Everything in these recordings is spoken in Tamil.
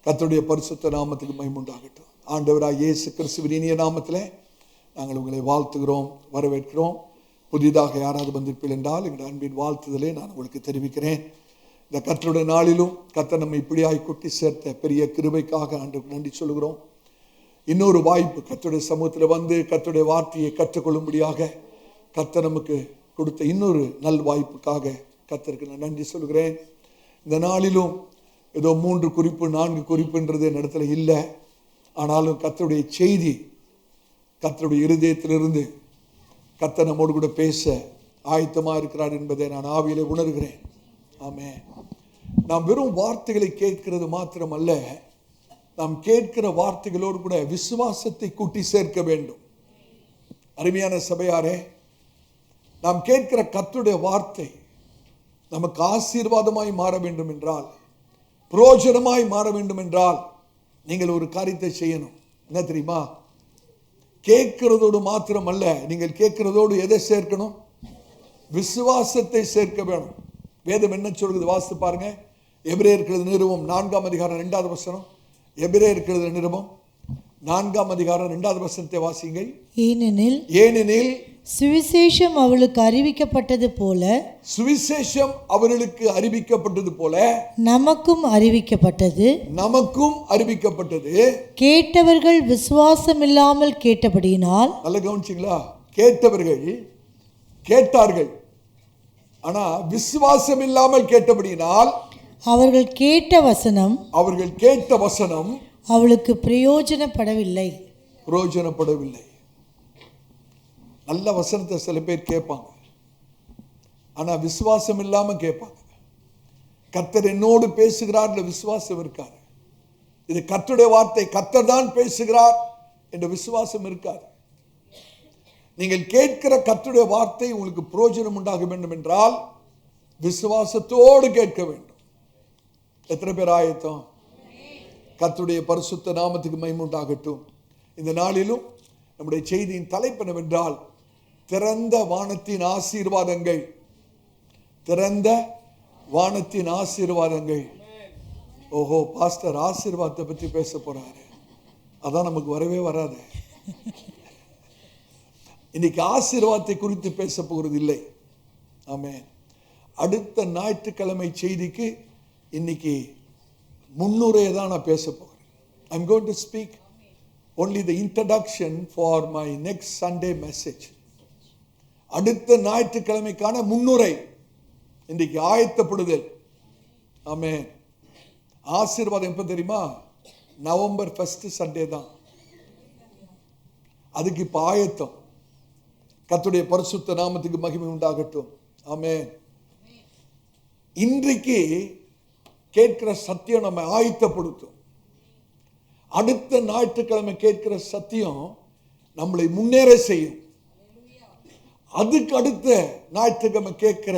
கர்த்தருடைய பரிசுத்த நாமத்துக்கு மகிமை உண்டாகட்டும். ஆண்டவராகிய இயேசு கிறிஸ்துவின் இனிய நாமத்திலே நாங்கள் உங்களை வாழ்த்துகிறோம், வரவேற்கிறோம். புதிதாக யாராவது வந்திருப்பீர்கள் என்றால் எங்கள் அன்பின் வாழ்த்துதலை நான் உங்களுக்கு தெரிவிக்கிறேன். இந்த கர்த்தருடைய நாளிலும் கர்த்தர் நம்மை இப்படியாய் கொட்டி சேர்த்த பெரிய கிருபைக்காக ஆண்டவருக்கு நன்றி சொல்கிறோம். இன்னொரு வாய்ப்பு, கர்த்தருடைய சமூகத்தில் வந்து கர்த்தருடைய வார்த்தையை கற்றுக்கொள்ளும்படியாக கர்த்தர் நமக்கு கொடுத்த இன்னொரு நல் வாய்ப்புக்காக கர்த்தருக்கு நான் நன்றி சொல்கிறேன். இந்த நாளிலும் ஏதோ 3 குறிப்பு 4 குறிப்புன்றது என் இடத்துல இல்லை. ஆனாலும் கர்த்தருடைய செய்தி கர்த்தருடைய இருதயத்திலிருந்து கர்த்தர் நம்மோடு கூட பேச ஆயத்தமாக இருக்கிறார் என்பதை நான் ஆவியிலே உணர்கிறேன். ஆமென். நாம் வெறும் வார்த்தைகளை கேட்கிறது மாத்திரமல்ல, நாம் கேட்கிற வார்த்தைகளோடு கூட விசுவாசத்தை கூட்டி சேர்க்க வேண்டும். அருமையான சபையாரே, நாம் கேட்கிற கர்த்தருடைய வார்த்தை நமக்கு ஆசீர்வாதமாய் மாற வேண்டும் என்றால், பிரயோஜனமாய் மாற வேண்டும் என்றால், நீங்கள் ஒரு காரியத்தை செய்யணும். என்ன தெரியுமா? கேட்கிறதோடு மாத்திரம் அல்ல, நீங்கள் கேட்கிறதோடு எதை சேர்க்கணும்? விசுவாசத்தை சேர்க்க வேணும். வேதம் என்ன சொல்கிறது? வாசித்து பாருங்க. எபிரேயர் நிருபம் 4ஆம் அதிகாரம் 2வது வசனம். எபிரேயர் நிருபம் 4ஆம் அதிகாரம் 2வது வசனத்தை வாசியுங்கள். ஏனெனில் சுவிசேஷம் அவளுக்கு அறிவிக்கப்பட்டது போல, சுவிசேஷம் அவர்களுக்கு அறிவிக்கப்பட்டது போல நமக்கும் அறிவிக்கப்பட்டது. கேட்டவர்கள் விசுவாசம் இல்லாமல் கேட்டபடியினால். நல்ல கவனிச்சிங்களா? கேட்டவர்கள் கேட்டார்கள், ஆனா விசுவாசம் இல்லாமல் கேட்டபடியினால் அவர்கள் கேட்ட வசனம் அவளுக்கு பிரயோஜனப்படவில்லை. நல்ல வசனத்தை சில பேர் கேட்பாங்க, ஆனா விசுவாசம் இல்லாம கேட்பாங்க. கர்த்தர் என்னோடு பேசுகிறார் என்ற விசுவாசம் இருக்காது. இது கர்த்தருடைய வார்த்தை, கர்த்தர் தான் பேசுகிறார் என்ற விசுவாசம் இருக்காது. நீங்கள் கேட்கிற கர்த்தருடைய வார்த்தை உங்களுக்கு பிரயோஜனம் உண்டாக வேண்டும் என்றால் விசுவாசத்தோடு கேட்க வேண்டும். எத்தனை பேர் ஆயத்தம்? கர்த்தருடைய பரிசுத்த நாமத்துக்கு மகிமை உண்டாகட்டும். இந்த நாளிலும் நம்முடைய செய்தியின் தலைப்பு என்னவென்றால், திறந்த வானத்தின் ஆசீர்வாதங்கள். திறந்த வானத்தின் ஆசீர்வாதங்கள். ஓஹோ, பாஸ்டர் ஆசீர்வாதத்தை பற்றி பேச போறாரு, அதான் நமக்கு வரவே வராது. இன்னைக்கு ஆசீர்வாதத்தை குறித்து பேச போகிறது இல்லை. ஆமென். அடுத்த ஞாயிற்றுக்கிழமை செய்திக்கு இன்னைக்கு முன்னுரையை தான் நான் பேச போகிறேன். I am going to speak only the introduction for my next Sunday message. அடுத்த ஞாயிற்றுக்கிழமைக்கான முன்னுரை, இன்றைக்கு ஆயத்தப்படுதல். ஆமென். ஆசீர்வாதம் எப்போ தெரியுமா? நவம்பர் 1 சண்டே தான். அதுக்கு இப்போ ஆயத்தம். கர்த்தருடைய பரிசுத்த நாமத்துக்கு மகிமை உண்டாகட்டும். ஆமென். இன்றைக்கு கேட்கிற சத்தியம் நம்ம ஆயத்தப்படுத்தும். அடுத்த ஞாயிற்றுக்கிழமை கேட்கிற சத்தியம் நம்மளை முன்னேற செய்யும். அதுக்கு அடுத்த ஞாயிற்றுக்கிழமை கேட்கிற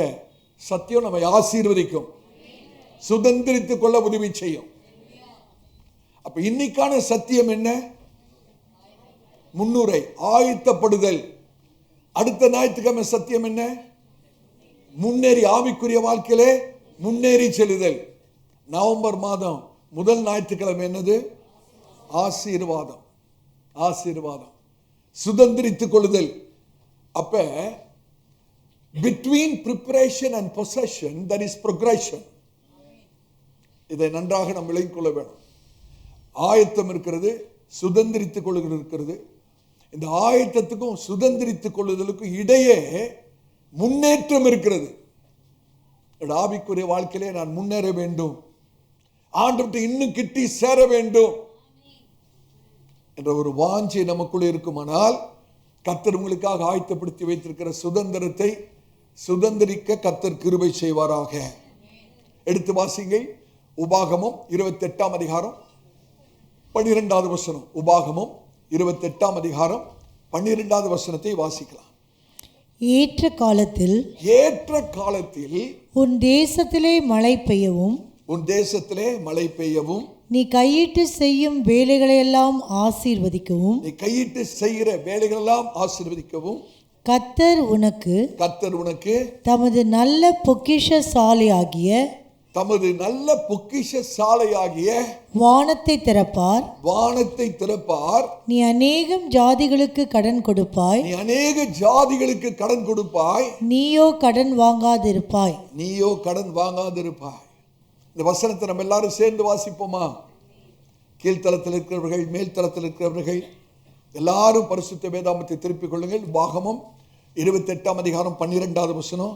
சத்தியம் நம்மை ஆசீர்வதிக்கும், சுதந்திரித்துக் கொள்ள உதவி செய்யும். அப்ப இன்னைக்கான சத்தியம் என்ன? முன்னுரை, ஆயத்தப்படுதல். அடுத்த ஞாயிற்றுக்கிழமை சத்தியம் என்ன? முன்னேறி, ஆவிக்குரிய வாழ்க்கையிலே முன்னேறி செல்லுதல். நவம்பர் மாதம் முதல் ஞாயிற்றுக்கிழமை என்னது? ஆசீர்வாதம். ஆசீர்வாதம், சுதந்திரித்துக் கொள்ளுதல். அப்ப between preparation and possession there is progression. இதை நன்றாக நாம் விளங்கிக் கொள்ள வேண்டும். ஆயத்தம் இருக்கிறது, சுதந்திரித்துக் கொள்ளுதல் இருக்கிறது. இந்த ஆயத்தத்துக்கும் சுதந்திரித்துக் கொள்ளுதலுக்கும் இடையே முன்னேற்றம் இருக்கிறது. ஆவிக்குரிய வாழ்க்கையிலே நான் முன்னேற வேண்டும், ஆண்டவர்கிட்ட இன்னும் கிட்டி சேர வேண்டும் என்ற ஒரு வாஞ்சை நமக்குள்ளே இருக்குமானால், கர்த்தர் உங்களுக்காக ஆயத்தப்படுத்தி வைத்திருக்கிற சுதந்திரத்தை சுதந்திரிக்க கர்த்தர் கிருபை செய்வாராக. எடுத்து வாசிங்கள். உபாகமம் 28ஆம் அதிகாரம் 12வது வசனம். உபாகமம் 28ஆம் அதிகாரம் 12வது வசனத்தை வாசிக்கலாம். ஏற்ற காலத்தில் உன் தேசத்திலே மழை பெய்யவும் நீ கையிட்டு செய்யும் வேலைகளெல்லாம் ஆசீர்வதிக்கவும் கர்த்தர் உனக்கு தமது நல்ல பொக்கிஷசாலியாகிய தமது நல்ல பொக்கிஷ சாலையாகிய வானத்தை திறப்பார். வானத்தை திறப்பார். நீ அநேகம் ஜாதிகளுக்கு கடன் கொடுப்பாய். நீ அநேக ஜாதிகளுக்கு கடன் கொடுப்பாய். நீயோ கடன் வாங்காதிருப்பாய். நீயோ கடன் வாங்காதிருப்பாய். இந்த வசனத்தை நம்ம எல்லாரும் சேர்ந்து வாசிப்போமா? கீழ்த்தளத்தில் இருக்கிறவர்கள், மேல்தளத்தில் இருக்கிறவர்கள் எல்லாரும் பரிசுத்த வேதாமத்தை திருப்பிக் கொள்ளுங்கள். உபாகமம் 28 அதிகாரம் 12வது வசனம்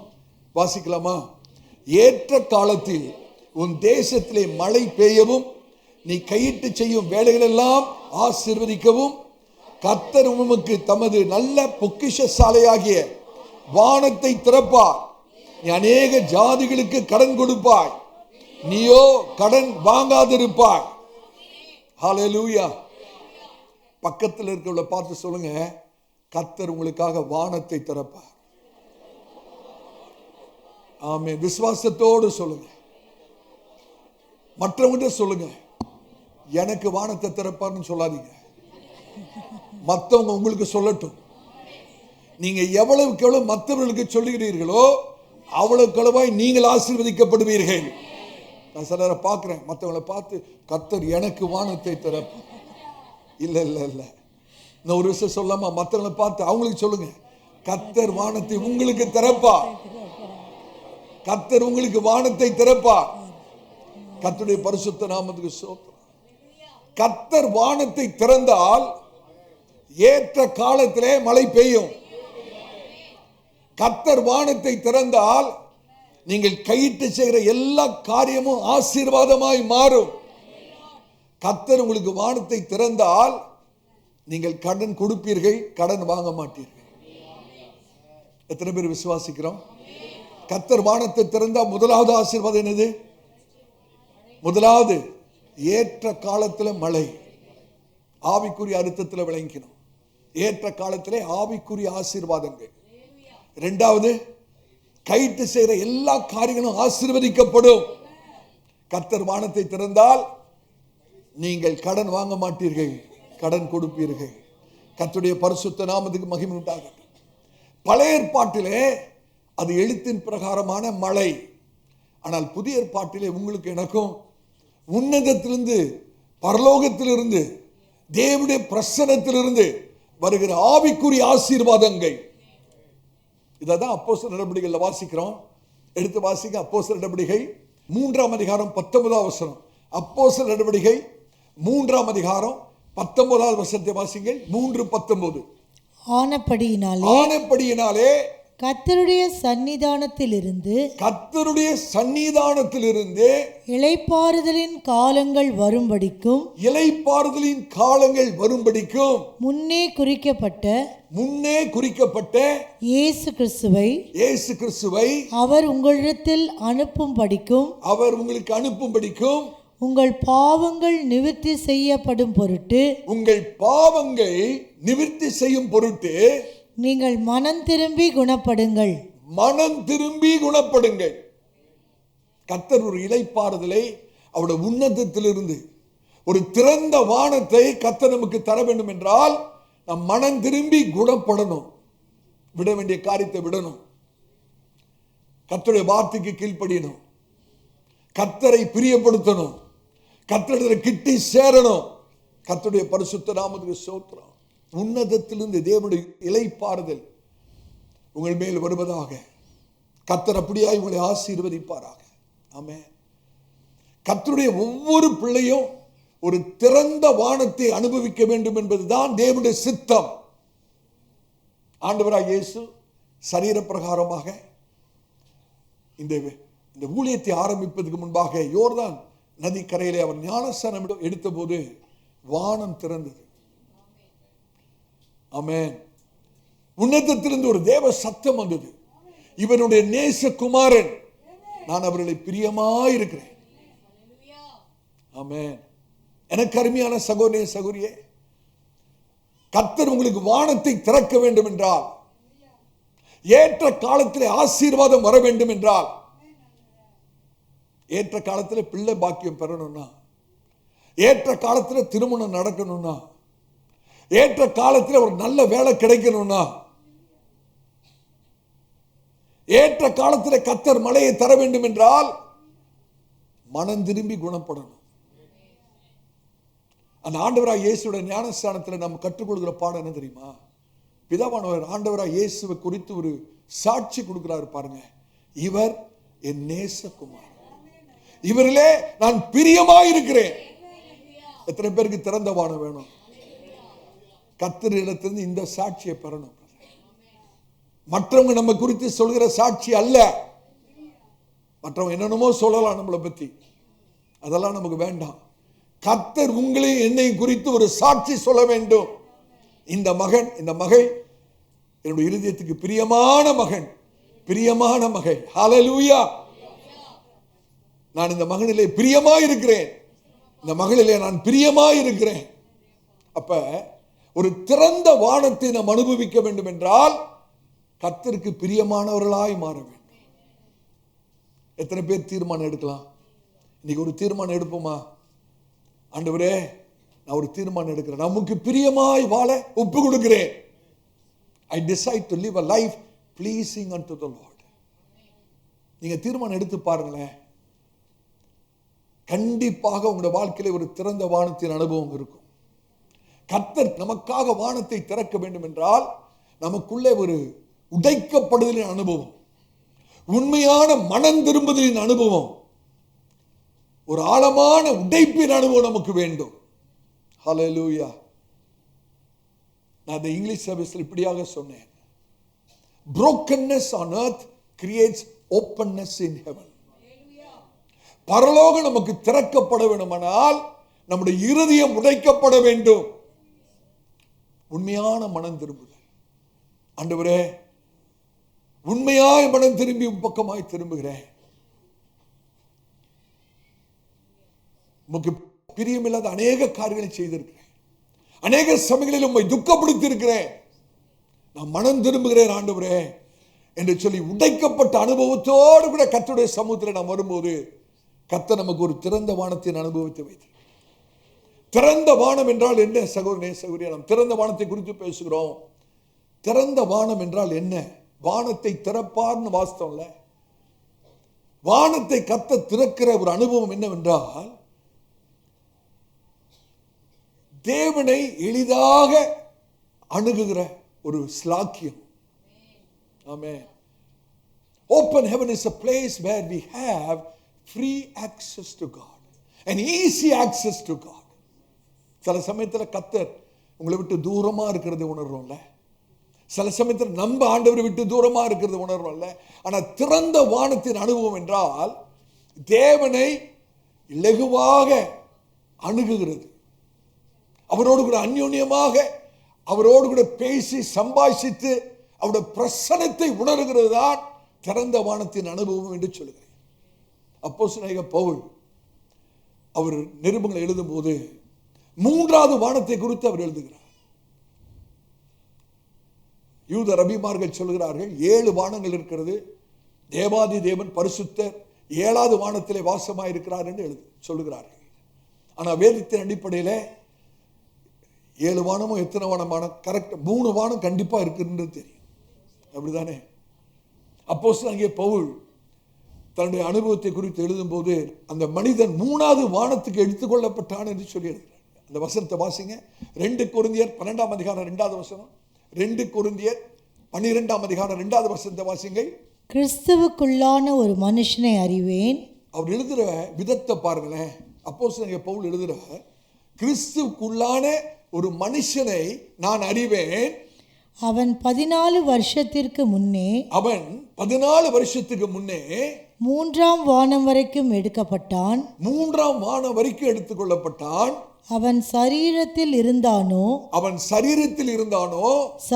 வாசிக்கலாமா? ஏற்ற காலத்தில் உன் தேசத்திலே மழை பெய்யவும் நீ கையிட்டு செய்யும் வேலைகள் எல்லாம் ஆசீர்வதிக்கவும் கர்த்தர் உமக்கு தமது நல்ல பொக்கிஷ சாலையாகிய வானத்தை திறப்பார். நீ அநேக ஜாதிகளுக்கு கடன் கொடுப்பாய். நீயோ கடன் வாங்காதிருப்பாய். ஹல்லேலூயா. பக்கத்தில் இருக்கிறவங்கள பார்த்து சொல்லுங்க, கர்த்தர் உங்களுக்காக வானத்தை திறப்பார். ஆமென். விசுவாசத்தோடு சொல்லுங்க. மற்றவங்க சொல்லுங்க, எனக்கு வானத்தை திறப்பார்னு சொல்லாதீங்க. மற்றவங்க உங்களுக்கு சொல்லட்டும். நீங்க எவ்வளவுக்கு எவ்வளவு மற்றவர்களுக்கு சொல்லுகிறீர்களோ அவ்வளவுக்கு அளவாய் நீங்கள் ஆசீர்வதிக்கப்படுவீர்கள். நான் சிலரை பார்க்கிறேன், மற்றவங்களை பார்த்து கர்த்தர் எனக்கு வானத்தை திறப்பார். இல்ல இல்ல இல்ல, நான் ஒரு விஷயம் சொல்லாமா? மற்றவங்களை பார்த்து அவங்களுக்கு சொல்லுங்க, கர்த்தர் வானத்தை உங்களுக்கு திறப்பார். கர்த்தர் உங்களுக்கு வானத்தை திறப்பார். கர்த்தருடைய பரிசுத்த நாமத்துக்கு ஸ்தோத்திரம். கர்த்தர் வானத்தை திறந்தால் ஏற்ற காலத்திலே மழை பெய்யும். கர்த்தர் வானத்தை திறந்தால் நீங்கள் கையிட்டு செய்கிற எல்லா காரியமும் ஆசீர்வாதமாய் மாறும். கர்த்தர் உங்களுக்கு வானத்தை திறந்தால் நீங்கள் கடன் கொடுப்பீர்கள், கடன் வாங்க மாட்டீர்கள். எத்தனை பேர் விசுவாசிக்கிறோம்? கர்த்தர் வானத்தை திறந்தா முதலாவது ஆசீர்வாதம் என்னது? முதலாவது ஏற்ற காலத்தில் மழை. ஆவிக்குரிய அர்த்தத்தில் விளங்கிக்கணும். ஏற்ற காலத்திலே ஆவிக்குரிய ஆசீர்வாதங்கள். இரண்டாவது, கைட்டு செய்கிற எல்லா காரியங்களும் ஆசீர்வதிக்கப்படும். கர்த்தர் வானத்தை திறந்தால் நீங்கள் கடன் வாங்க மாட்டீர்கள், கடன் கொடுப்பீர்கள். கர்த்தருடைய பரிசுத்த நாமத்துக்கு மகிமை உண்டாகட்டும். பழைய ஏற்பாட்டிலே அது எழுத்தின் பிரகாரமான மழை. ஆனால் புதிய ஏற்பாட்டிலே உங்களுக்கு எனக்கும் உன்னதத்திலிருந்து, பரலோகத்திலிருந்து, தேவனுடைய பிரசன்னத்திலிருந்து வருகிற ஆவிக்குரிய ஆசீர்வாதங்கள். இதான் அப்போஸ்தலர் நடபடிகளில் வாசிக்கிறோம். எடுத்து வாசிக்க. அப்போஸ்தலர் நடபடிகள் 3 அதிகாரம் 19வது வசனம். அப்போஸ்தலர் நடபடிகள் 3 அதிகாரம் 19வது வசனத்தை வாசிங்கள். 3:19. ஆனபடியினாலே கர்த்தருடைய சந்நிதானத்திலிருந்து இளைப்பாறுதலின் காலங்கள் வரும்படிக்கும் முன்னே குறிக்கப்பட்ட இயேசு கிறிஸ்துவை அவர் உங்களிடத்தில் அனுப்பும்படிக்கும் உங்கள் பாவங்கள் நிவிர்த்தி செய்யப்படும் பொருட்டு நீங்கள் மனம் திரும்பி குணப்படுங்கள். கர்த்தர் ஒரு இளைப்பாறுதலை அவருடைய உன்னதத்திலிருந்து, ஒரு திறந்த வானத்தை கர்த்தர் நமக்கு தர வேண்டும் என்றால் நம் மனம் திரும்பி குணப்படணும். விட வேண்டிய காரியத்தை விடணும். கர்த்தருடைய வார்த்தைக்கு கீழ்ப்படியணும். கர்த்தரை பிரியப்படுத்தணும். கர்த்தரிடத்தில் கிட்டி சேரணும். கர்த்தருடைய பரிசுத்த நாமத்துக்கு ஸ்தோத்திரம். உன்னதத்திலிருந்து தேவனுடைய இளைப்பாறுதல் உங்கள் மேல் வருவதாக. கர்த்தர் அப்படியாய் உங்களை ஆசீர்வதிப்பாராக. ஆமென். கர்த்தருடைய ஒவ்வொரு பிள்ளையும் ஒரு திறந்த வானத்தை அனுபவிக்க வேண்டும் என்பதுதான் தேவனுடைய சித்தம். ஆண்டவராகிய இயேசு சரீர பிரகாரமாக இந்த ஊழியத்தை ஆரம்பிப்பதற்கு முன்பாக யோர்தான் நதி கரையிலே அவர் ஞானஸ்நானம் எடுத்த போது வானம் திறந்தது. ஆமென். உன்னதத்திலிருந்து ஒரு தேவ சத்தம் வந்தது. இவனுடைய நேசகுமாரன், நான் அவர்களை பிரியமாயிருக்கிறேன். ஆமென். எனக்கு அருமையான சகோதரனே, சகோதரியே, கர்த்தர் உங்களுக்கு வானத்தை திறக்க வேண்டும் என்றால், ஏற்ற காலத்திலே ஆசீர்வாதம் வர வேண்டும் என்றால், ஏற்ற காலத்தில் பிள்ளை பாக்கியம் பெறணும்னா, ஏற்ற காலத்தில் திருமணம் நடக்கணும்னா, ஏற்ற காலத்தில் ஒரு நல்ல வேலை கிடைக்கணும்னா, ஏற்ற காலத்தில் கர்த்தர் மழையை தர வேண்டும் என்றால் மனம் திரும்பி குணப்படணும். அந்த ஆண்டவராய் இயேசுவோட ஞானஸ்தானத்தில் நம்ம கற்றுக்கொள்கிற பாடம் என்ன தெரியுமா? பிதாவானவர் ஆண்டவராய் இயேசுவை குறித்து ஒரு சாட்சி கொடுக்கிறாரு பாருங்க. இவர் என் நேசகுமார், இவரிலே நான் பிரியமாயிருக்கிறேன். எத்தனை பேருக்கு திறந்த வானம் வேணும்? கர்த்தர் இடத்திலிருந்து இந்த சாட்சியை பெறணும். மற்றவங்க நம்ம குறித்து சொல்கிற சாட்சி அல்ல. மற்றவங்க என்னென்னமோ சொல்லலாம் நம்மளை பத்தி, அதெல்லாம் நமக்கு வேண்டாம். கர்த்தர் உங்களையும் என்னையும் குறித்து ஒரு சாட்சி சொல்ல வேண்டும். இந்த மகன், இந்த மகள் என்னுடைய இருதயத்துக்கு பிரியமான மகன், பிரியமான மகள். ஹல்லேலூயா. நான் இந்த மகனிலே பிரியமாயிருக்கிறேன், இந்த மகளிலே நான் பிரியமாயிருக்கிறேன். அப்ப ஒரு திறந்த வானத்தை நாம் அனுபவிக்க வேண்டும் என்றால் கர்த்தருக்கு பிரியமானவர்களாய் மாற வேண்டும். எத்தனை பேர் தீர்மானம் எடுக்கலாம்? இன்னைக்கு ஒரு தீர்மானம் எடுப்போமா? ஆண்டவரே, நான் ஒரு தீர்மானம் எடுக்கிறேன், நமக்கு பிரியமாய் வாழ ஒப்பு கொடுக்கிறேன். I decide to live a life pleasing unto the Lord. நீங்க தீர்மானம் எடுத்து பாருங்களேன், கண்டிப்பாக உங்களுடைய வாழ்க்கையில ஒரு திறந்த வானத்தின் அனுபவம் இருக்கும். கர்த்தர் நமக்காக வானத்தை திறக்க வேண்டும் என்றால் நமக்குள்ளே ஒரு உடைக்கப்படுதலின் அனுபவம், உண்மையான மனம் திரும்புதலின் அனுபவம், ஒரு ஆழமான உடைப்பின் அனுபவம் நமக்கு வேண்டும். ஹல்லேலூயா. நான் அந்த இங்கிலீஷ் சர்வீஸ்ல இப்படியாக சொன்னேன், brokenness on earth creates openness in heaven. பரலோகம் நமக்கு திறக்கப்பட வேண்டுமானால் நம்முடைய இருதயம் உடைக்கப்பட வேண்டும். உண்மையான மனம் திரும்புதல். ஆண்டவரே, உண்மையாய் மனம் திரும்பி பக்கமாய் திரும்புகிறேன். உமக்கு பிரியமில்லாத அநேக காரியங்களை செய்திருக்கிறேன், அநேக சமயங்களில் உம்மை துக்கப்படுத்தி இருக்கிறேன். நான் மனம் திரும்புகிறேன் ஆண்டவரே என்று சொல்லி உடைக்கப்பட்ட அனுபவத்தோடு கூட கர்த்தருடைய சமூகத்தில் நாம் வரும்போது கர்த்தர் நமக்கு ஒரு திறந்த வானத்தின் அனுபவத்தை வைத்து. திறந்த வானம் என்றால் என்ன சகோதரனே, சகோதரியா? நாம் திறந்த வானத்தை குறித்து பேசுகிறோம். திறந்த வானம் என்றால் என்ன? வானத்தை திறப்பார்னு வாஸ்தவம்ல. வானத்தை கர்த்தர் திறக்கிற ஒரு அனுபவம் என்னவென்றால், தேவனை எளிதாக அணுகுகிற ஒரு ஸ்லாக்கியம். ஆமென். Open heaven is a place where we have free access to God and easy access to God. சில சமயத்தில் கர்த்தர் உங்களை விட்டு தூரமா இருக்கிறது உணர்றோம்ல, சில சமயத்தில் நம்ம ஆண்டவரை விட்டு தூரமா இருக்கிறது உணர்றோம்ல. ஆனா திறந்த வானத்தின் அனுபவம் என்றால் தேவனை இலகுவாக அணுகுகிறது, அவரோடு கூட அந்யோன்யமாக அவரோடு கூட பேசி சம்பாஷித்து அவருடைய பிரசன்னத்தை உணர்கிறது தான் திறந்த வானத்தின் அனுபவம் என்று சொல்லுகிறேன். அப்போஸ்தலனாகிய பவுல் அவர் நிருபங்களை எழுதும் போது மூன்றாவது வானத்தை குறித்து அவர் எழுதுகிறார். யூத ரபிமார்கள் சொல்கிறார்கள் 7 வானங்கள் இருக்கிறது, தேவாதி தேவன் பரிசுத்தர் 7வது வானத்திலே வாசமாயிருக்கிறார் என்று சொல்லுகிறார்கள். ஆனா வேதத்தின் அடிப்படையில் 7 வானமும் எத்தனை வானமான கரெக்ட் 3 வானம் கண்டிப்பா இருக்குன்னு தெரியும். அப்படிதானே? அப்போஸ்தலனாகிய பவுல் தன்னுடைய அனுபவத்தை குறித்து எழுதும் போது அந்த மனிதன் 3வது வானத்துக்கு எடுத்துக்கொள்ளப்பட்டான் என்று சொல்லி எழுதுகிறார். அந்த வசனத்தை வாசிங்க. 2 கொரிந்தியர் 12ஆம் அதிகாரம் 2வது வசனம். 2 கொரிந்தியர் 12ஆம் அதிகாரம் 2வது வசனத்தை வாசிங்க. கிறிஸ்துவுக்குள்ளான ஒரு மனுஷனை அறிவேன். அவர் எழுதுற விதத்தை பாருங்களேன். அப்போஸ்தலனாகிய பவுல் எழுதுற கிறிஸ்துவுக்குள்ளான ஒரு மனுஷனை நான் அறிவேன். அவன் 14 வருஷத்திற்கு முன்னே 3ஆம் வானம் வரைக்கும் எடுக்கப்பட்டான். 3ஆம் வானம் வரைக்கும் எடுத்துக்கொள்ளப்பட்டான். அவன் சரீரத்தில் இருந்தானோ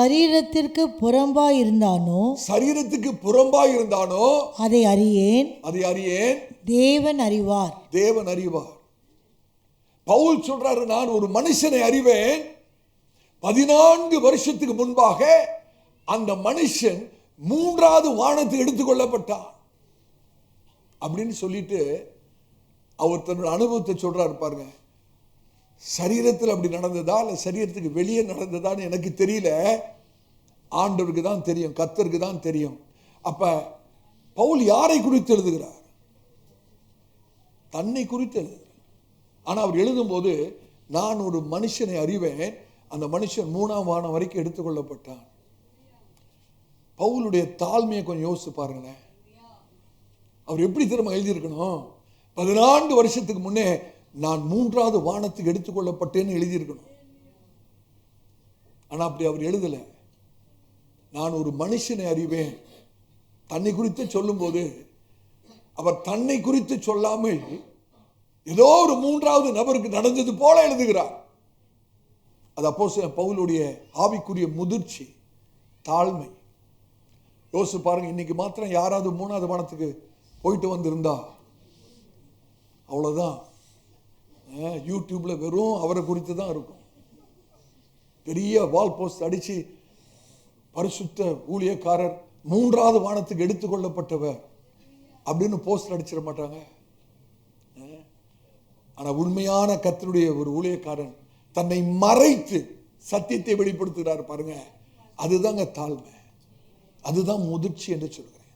சரீரத்திற்கு புறம்பாய் இருந்தானோ அதை அறியேன். தேவன் அறிவார். பவுல் சொல்றாரு, நான் ஒரு மனுஷனை அறிவேன். 14 வருஷத்துக்கு முன்பாக அந்த மனுஷன் 3வது வானத்துக்கு எடுத்துக்கொள்ளப்பட்டான் அப்படின்னு சொல்லிட்டு அவர் தன்னோட அனுபவத்தை சொல்றாரு பாருங்க. சரீரத்தில் அப்படி நடந்ததா இல்ல சரீரத்துக்கு வெளியே நடந்ததான்னு எனக்கு தெரியல, ஆண்டவருக்கு தான் தெரியும், கர்த்தருக்கு தான் தெரியும். அப்ப பவுல் யாரை குறித்து எழுதுகிறார்? தன்னை குறித்து எழுதுகிறார். ஆனா அவர் எழுதும்போது நான் ஒரு மனுஷனை அறிவேன், அந்த மனுஷன் 3ஆம் வானம் வரைக்கும் எடுத்துக்கொள்ளப்பட்டான். பவுலுடைய தாழ்மையை கொஞ்சம் யோசிச்சு பாருங்களேன். அவர் எப்படி திரும்ப எழுதியிருக்கணும்? 14 வருஷத்துக்கு முன்னே நான் 3வது வானத்துக்கு எடுத்துக்கொள்ளப்பட்டேன்னு எழுதியிருக்கணும். ஆனா அப்படி அவர் எழுதல. நான் ஒரு மனுஷனை அறிவேன். தன்னை குறித்து சொல்லும் போது அவர் தன்னை குறித்து சொல்லாமல் ஏதோ ஒரு 3வது நபருக்கு நடந்தது போல எழுதுகிறார். அது அப்போஸ்தலன் பவுலுடைய ஆவிக்குரிய முதிர்ச்சி, தாழ்மை. யோசிச்சு பாருங்க, இன்னைக்கு மாத்திரம் யாராவது 3வது வானத்துக்கு போயிட்டு வந்திருந்தா அவ்வளவுதான். யூடியூப்ல வெறும் அவரை குறித்து தான் இருக்கும். பெரிய வால் போஸ்ட் அடிச்சு பரிசுத்த ஊழியக்காரர் 3வது வானத்துக்கு எடுத்துக்கொள்ளப்பட்டவர் அப்படின்னு போஸ்ட் அடிச்சிட மாட்டாங்க. ஆனா உண்மையான கர்த்தருடைய ஒரு ஊழியக்காரன் தன்னை மறைத்து சத்தியத்தை வெளிப்படுத்துகிறார் பாருங்க. அதுதாங்க தாழ்மை, அதுதான் முதிர்ச்சி என்று சொல்கிறேன்.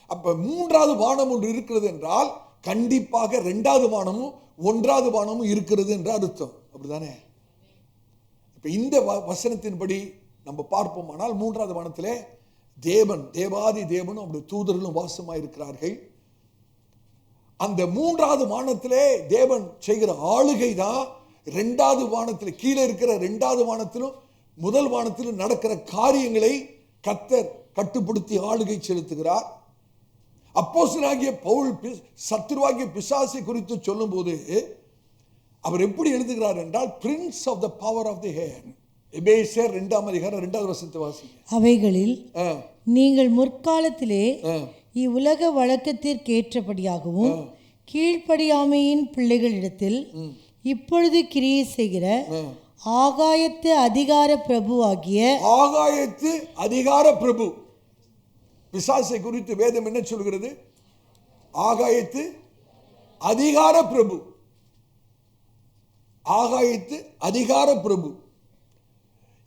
அப்ப 3வது வானம் ஒன்று இருக்கிறது என்றால் கண்டிப்பாக 2வது வானமும் 1வது வானமும் இருக்கிறது என்று அர்த்தம். அப்படிதானே? இப்ப இந்த வசனத்தின்படி நம்ம பார்ப்போமானால் 3வது வானத்திலே தேவன், தேவாதி தேவனும் அப்படி தூதர்களும் வாசமாயிருக்கிறார்கள். அந்த 3வது வானத்திலே தேவன் செய்கிற ஆளுகை தான் 2வது வானத்தில், கீழே இருக்கிற 2வது வானத்திலும் 1 வானத்திலும் நடக்கிற காரியங்களை கர்த்தர் கட்டுப்படுத்தி ஆளுகை செலுத்துகிறார். அப்போஸ்தலனாகிய பவுல் சத்துருவாகிய பிசாசை குறித்து சொல்லும் போது அவர் எப்படி எழுதுகிறார் என்றால், prince of the power of the air. எபேசியர் 2ஆம் அதிகாரம் 2வது வசனத்தை வாசிங்க. அவைகளில் நீங்கள் முற்காலத்திலே இவ்வுலக வழக்கத்திற்கேற்றபடியாகவும் கீழ்ப்படியாமையின் பிள்ளைகளிடத்தில் இப்பொழுது கிரியை செய்கிற ஆகாயத்து அதிகார பிரபுவாகிய, ஆகாயத்து அதிகார பிரபு பிசாசை குறித்து வேதம் என்ன சொல்கிறது? ஆகாயத்து அதிகார பிரபு, ஆகாயத்து அதிகார பிரபு.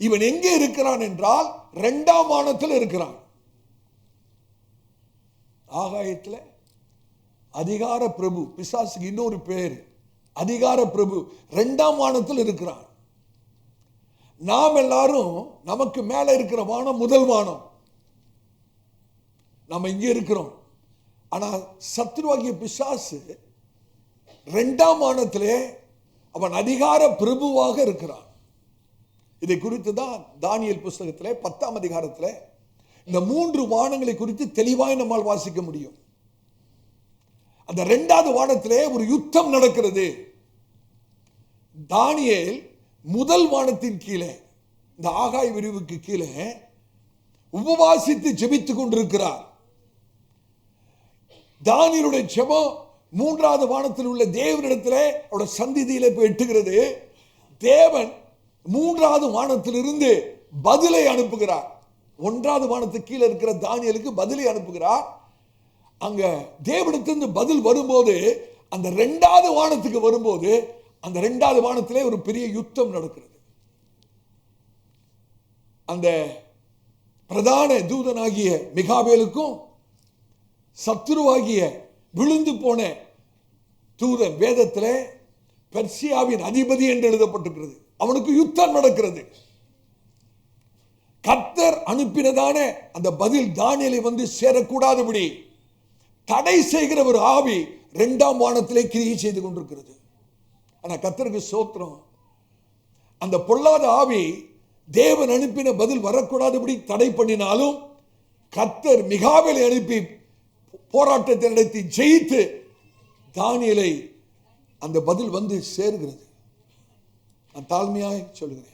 இவன் எங்கே இருக்கிறான் என்றால் 2ஆம் வானத்தில் இருக்கிறான். ஆகாயத்தில் அதிகார பிரபு, பிசாசுக்கு இன்னொரு பேர் அதிகார பிரபு, 2ஆம் வானத்தில் இருக்கிறான். நாம் எல்லாரும் நமக்கு மேல இருக்கிற வானம் 1 வானம், நம்ம இங்கே இருக்கிறோம். ஆனா சத்துருவாகிய பிசாசு 2ஆம் வானத்திலே அவன் அதிகார பிரபுவாக இருக்கிறான். இதை குறித்து தான் தானியேல் புஸ்தகத்திலே 10ஆம் அதிகாரத்திலே இந்த 3 வானங்களை குறித்து தெளிவாய் நம்மால் வாசிக்க முடியும். அந்த 2வது வானத்திலே ஒரு யுத்தம் நடக்கிறது. தானியேல் 1 வானத்தின் கீழே, இந்த ஆகாய விரிவுக்கு கீழே உபவாசித்து ஜெபித்துக் கொண்டிருக்கிறார். தானியேலுடைய ஜெபம் 3வது வானத்தில் உள்ள தேவனிடத்திலே அவருடைய சந்நிதியிலே போய் எட்டுகிறது. தேவன் 3வது வானத்திலிருந்து பதிலை அனுப்புகிறார். 1வது வானத்துக்கு கீழே இருக்கிற தானியேலுக்கு பதிலை அனுப்புகிறார். அங்க தேவனிடத்திலிருந்து பதில் வரும்போது, அந்த 2வது வானத்துக்கு வரும்போது, அந்த 2வது வானத்திலே ஒரு பெரிய யுத்தம் நடக்கிறது. அந்த பிரதான தூதனாகிய மிகாவேலுக்கும் சத்துருவாகிய விழுந்து போன தூதன், வேதத்திலே பெர்சியாவின் அதிபதி என்று எழுதப்பட்டிருக்கிறது, அவனுக்கு யுத்தம் நடக்கிறது. கர்த்தர் அனுப்பினதான அந்த பதில் தானியேலை வந்து சேரக்கூடாதபடி தடை செய்கிற ஒரு ஆவி 2ஆம் வானத்திலே கிரியை செய்து கொண்டிருக்கிறது. ஆனா கர்த்தருக்கு ஸ்தோத்திரம், அந்த பொல்லாத ஆவி தேவன் அனுப்பின பதில் வரக்கூடாதபடி தடை பண்ணினாலும் கர்த்தர் மிகாவேலை அனுப்பி போராட்டத்தை நடத்தி ஜெயித்து தானியேலை அந்த பதில் வந்து சேருகிறது. நான் தாழ்மையாய் சொல்கிறேன்.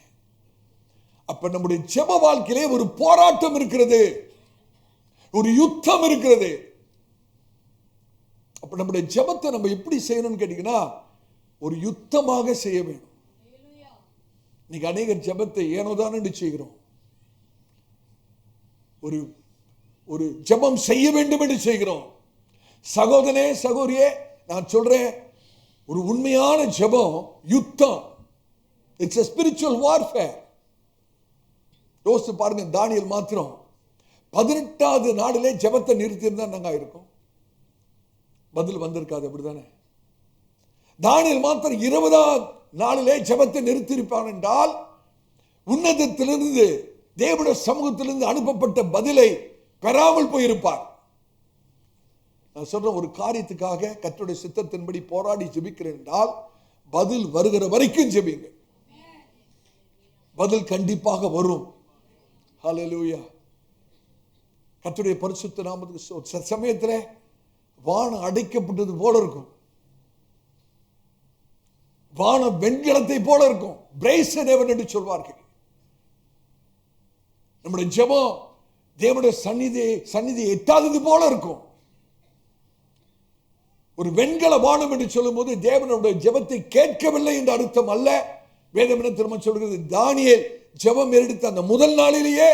அப்ப நம்முடைய ஜெப வாழ்க்கையிலே ஒரு போராட்டம் இருக்கிறது, ஒரு யுத்தம் இருக்கிறது. அப்ப நம்முடைய ஜெபத்தை நம்ம எப்படி செய்யணும்னு கேட்டீங்கன்னா, ஒரு யுத்தமாக செய்ய வேணும். இன்னைக்கு அநேகர் ஜெபத்தை ஏனோதான் செய்கிறோம். ஒரு ஒரு ஜெபம் செய்ய வேண்டும் என்று செய்கிறோம். சகோதரனே, சகோதரியே, நான் சொல்றேன், ஒரு உண்மையான ஜெபம் யுத்தம். It's a spiritual warfare. யோசித்து பாருங்க, தானியேல் மாத்திரம் 18வது நாளிலே ஜெபத்தை நிறுத்தி இருந்தா நாங்க இருக்கும், பதில் வந்திருக்காது. அப்படிதானே? தானியேல் மாத்திரம் 20ஆம் நாளிலே ஜெபத்தை நிறுத்தியிருப்பான் என்றால், உன்னதத்திலிருந்து தேவனுடைய சமூகத்திலிருந்து அனுப்பப்பட்ட பதிலை பெறாமல் போயிருப்பார். நான் சொல்ற ஒரு காரியத்துக்காக கர்த்தருடைய சித்தத்தின்படி போராடி ஜெபிக்கிறேன் என்றால், பதில் வருகிற வரைக்கும் ஜெபிங்க. பதில் கண்டிப்பாக வரும். ஹல்லேலூயா. கர்த்தருடைய பரிசுத்த நாமத்துக்கு சமயத்தில் வானம் அடைக்கப்பட்டது போல இருக்கும், வானம் வெண்கலத்தை போல இருக்கும். பிரேசன் ஹெவன் என்று சொல்வார்கள். நம்முடைய ஜெபம் தேவனுடைய சந்நிதியை எட்டாதது போல இருக்கும். ஒரு வெண்கல வானம் என்று சொல்லும் போது தேவனுடைய ஜெபத்தை கேட்கவில்லை என்று அர்த்தம் அல்ல. வேதம் என்ன திரும்ப சொல்கிறது? தானியேல் ஜெபம் எடுத்த அந்த முதல் நாளிலேயே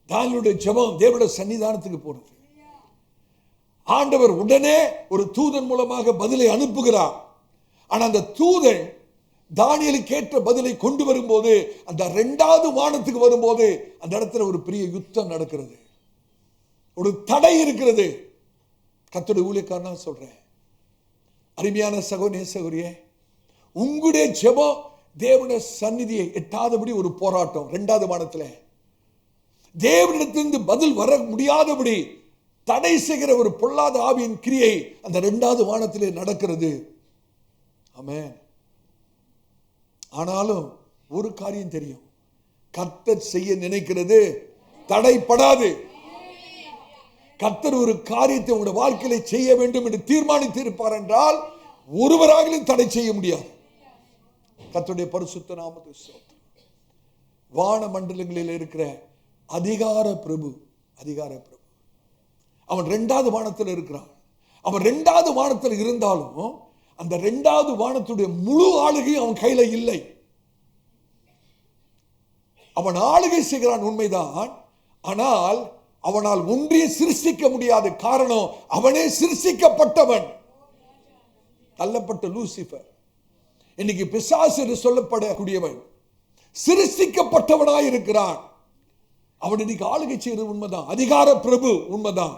தானியேலுடைய ஜெபம் தேவனுடைய சன்னிதானத்துக்கு போனது. ஆண்டவர் உடனே ஒரு தூதன் மூலமாக பதிலை அனுப்புகிறார். ஆனா அந்த தூதன் தானியேலுக்கு ஏற்ற பதிலை கொண்டு வரும்போது, அந்த 2வது வானத்துக்கு வரும்போது அந்த இடத்துல ஒரு பெரிய யுத்தம் நடக்கிறது, ஒரு தடை இருக்கிறது. கர்த்தருடைய ஊழியக்காரனா சொல்றேன், அருமையான சகோதரியே, உங்களுடைய ஜெபம் தேவனுடைய சந்நிதியை எட்டாதபடி ஒரு போராட்டம். 2வது வானத்துல தேவனிடத்திலிருந்து பதில் வர முடியாதபடி தடை செய்கிற ஒரு பொல்லாத ஆவியின் கிரியை அந்த 2வது வானத்திலே நடக்கிறது. ஆமென். ஆனாலும் ஒரு காரியம் தெரியும், கர்த்தர் செய்ய நினைக்கிறது தடைப்படாது. கர்த்தர் ஒரு காரியத்தை உங்களுடைய வாழ்க்கையில செய்ய வேண்டும் என்று தீர்மானித்திருப்பார் என்றால் ஒருவராகலும் தடை செய்ய முடியாது. கர்த்தருடைய பரிசுத்த நாமத்துக்கு ஸ்தோத்திரம். வான மண்டலங்களில் இருக்கிற அதிகார பிரபு அவன் 2வது வானத்தில் இருக்கிறான். அவன் 2வது வானத்தில் இருந்தாலும் அந்த 2வது வானத்துடைய முழு ஆளுகை அவன் கையில இல்லை. அவன் ஆளுகை செய்கிறான் உண்மைதான், ஆனால் அவனால் ஒன்றிய சிருஷ்டிக்க முடியாது. காரணம், அவனே சிருஷ்டிக்கப்பட்டவன். தள்ளப்பட்ட லூசிபர், இன்னைக்கு பிசாசு என்று சொல்லப்படக்கூடியவன் சிருஷ்டிக்கப்பட்டவனாய் இருக்கிறான். அவன் இன்னைக்கு ஆளுகை செய்வது உண்மைதான், அதிகார பிரபு உண்மைதான்,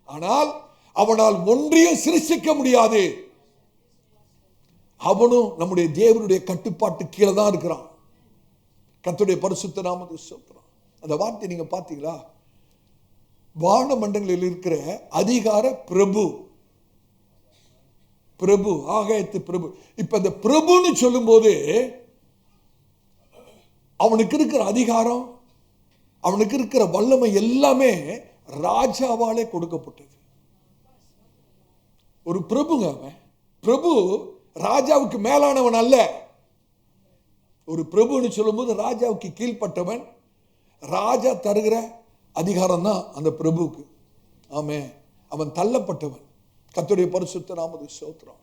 ஆனால் அவனால் ஒன்றியம் சிருஷ்டிக்க முடியாது. அவனும் நம்முடைய தேவனுடைய கட்டுப்பாட்டு கீழே தான் இருக்கிறான். கர்த்தருடைய பரிசுத்த நாமத்துக்கு ஸ்தோத்திரம். அந்த வார்த்தை நீங்க பாத்தீங்களா? வான மண்டலங்களில் இருக்கிற அதிகார பிரபு, ஆகாயத்து பிரபு. இப்ப இந்த பிரபுன்னு சொல்லும் போது அவனுக்கு இருக்கிற அதிகாரம், அவனுக்கு இருக்கிற வல்லமை எல்லாமே ராஜாவாலே கொடுக்கப்பட்டது. ஒரு பிரபுங்க அவன். பிரபு ராஜாவுக்கு மேலானவன் அல்ல. ஒரு பிரபுன்னு சொல்லும் போது ராஜாவுக்கு கீழ்ப்பட்டவன். ராஜா தருகிற அதிகாரம் தான் அந்த பிரபுக்கு. ஆமென். அவன் தள்ளப்பட்டவன். கர்த்தருடைய பரிசுத்த நாமத்துக்கு ஸ்தோத்திரம்.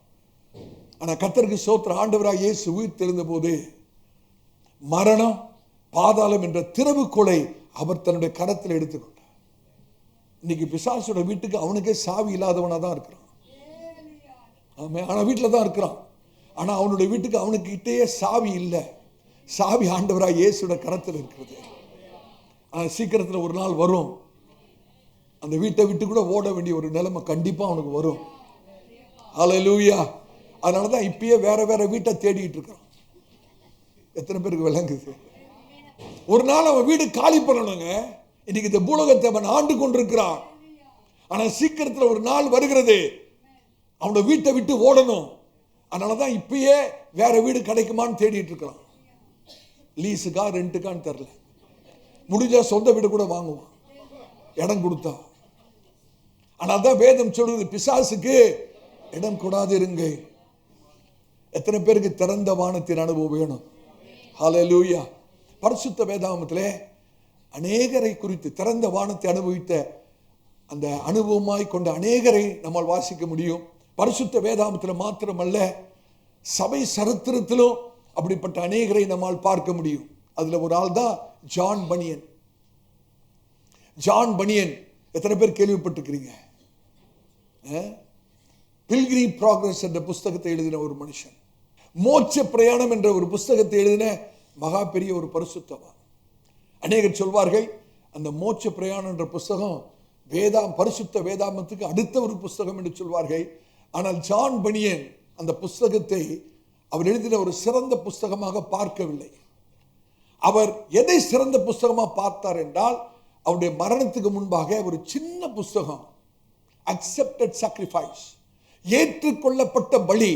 ஆனா கர்த்தருக்கு ஸ்தோத்திரம். ஆண்டவராகிய இயேசு உயிர் தெழுந்த போது மரணம், பாதாளம் என்ற திறவுகோலை அவர் தன்னுடைய கரத்தில் எடுத்துக்கொண்டார். இன்னைக்கு பிசாசோட வீட்டுக்கு அவனுக்கே சாவி இல்லாதவனா தான் இருக்கிறான். ஆமென். ஆனா வீட்டில் தான் இருக்கிறான். ஆனா அவனுடைய வீட்டுக்கு அவனுக்கு கிட்டேயே சாவி இல்லை. சாவி ஆண்டவராகிய இயேசுவோட கரத்தில் இருக்கிறது. ஆனா சீக்கிரத்தில் ஒரு நாள் வரும், அந்த வீட்டை விட்டு கூட ஓட வேண்டிய ஒரு நிலைமை கண்டிப்பா அவனுக்கு வரும். ஹல்லேலூயா. அதனாலதான் இப்பயே வேற வேற வீட்டை தேடிட்டு இருக்கிறான். எத்தனை பேருக்கு விளங்குது? ஒரு நாள் அவன் வீடு காலி பண்ணணுங்க. இன்னைக்கு இந்த பூலோகத்தை அவன் ஆண்டு கொண்டிருக்கிறான். ஆனா சீக்கிரத்தில் ஒரு நாள் வருகிறது, அவனோட வீட்டை விட்டு ஓடணும். அதனாலதான் இப்பயே வேற வீடு கிடைக்குமான்னு தேடிட்டு இருக்கிறான். லீஸுக்கா ரெண்டுக்கான்னு தெரியல. முடிஞ்சா சொந்த வீடு கூட வாங்குவான் இடம் கொடுத்தா. ஆனால் தான் வேதம் சொல்றது, பிசாசுக்கு இடம் கூடாது இருங்க. எத்தனை பேருக்கு திறந்த வானத்தின் அனுபவம் வேணும்? ஹல்லேலூயா. பரிசுத்த வேதாகமத்திலே அநேகரை குறித்து திறந்த வானத்தை அனுபவித்த அந்த அனுபவமாய் கொண்ட அநேகரை நம்மால் வாசிக்க முடியும். பரிசுத்த வேதாகமத்தில் மாத்திரமல்ல, சபை சரித்திரத்திலும் அப்படிப்பட்ட அநேகரை நம்மால் பார்க்க முடியும். அதுல ஒரு ஆள் தான் ஜான் பனியன். ஜான் பனியன் எத்தனை பேர் கேள்விப்பட்டிருக்கிறீங்க? பில்கிரிம் ப்ராக்ரஸ் என்ற புஸ்தகத்தை எழுதின ஒரு மனுஷன். மோட்ச பிரயாணம் என்ற ஒரு புஸ்தகத்தை எழுதின மகா பெரிய ஒரு பரிசுத்தவான். அநேகர் சொல்வார்கள் அந்த மோட்ச பிரயாணம் என்ற புஸ்தகம் பரிசுத்த வேதாமத்துக்கு அடுத்த ஒரு புஸ்தகம் என்று சொல்வார்கள். ஆனால் ஜான் பனியன் அந்த புஸ்தகத்தை அவர் எழுதின ஒரு சிறந்த புஸ்தகமாக பார்க்கவில்லை. அவர் எதை சிறந்த புஸ்தகமாக பார்த்தார் என்றால், அவருடைய மரணத்துக்கு முன்பாக ஒரு சின்ன புஸ்தகம், அக்செப்டட் சாக்ரிஃபைஸ், ஏற்றுக்கொள்ளப்பட்ட பலி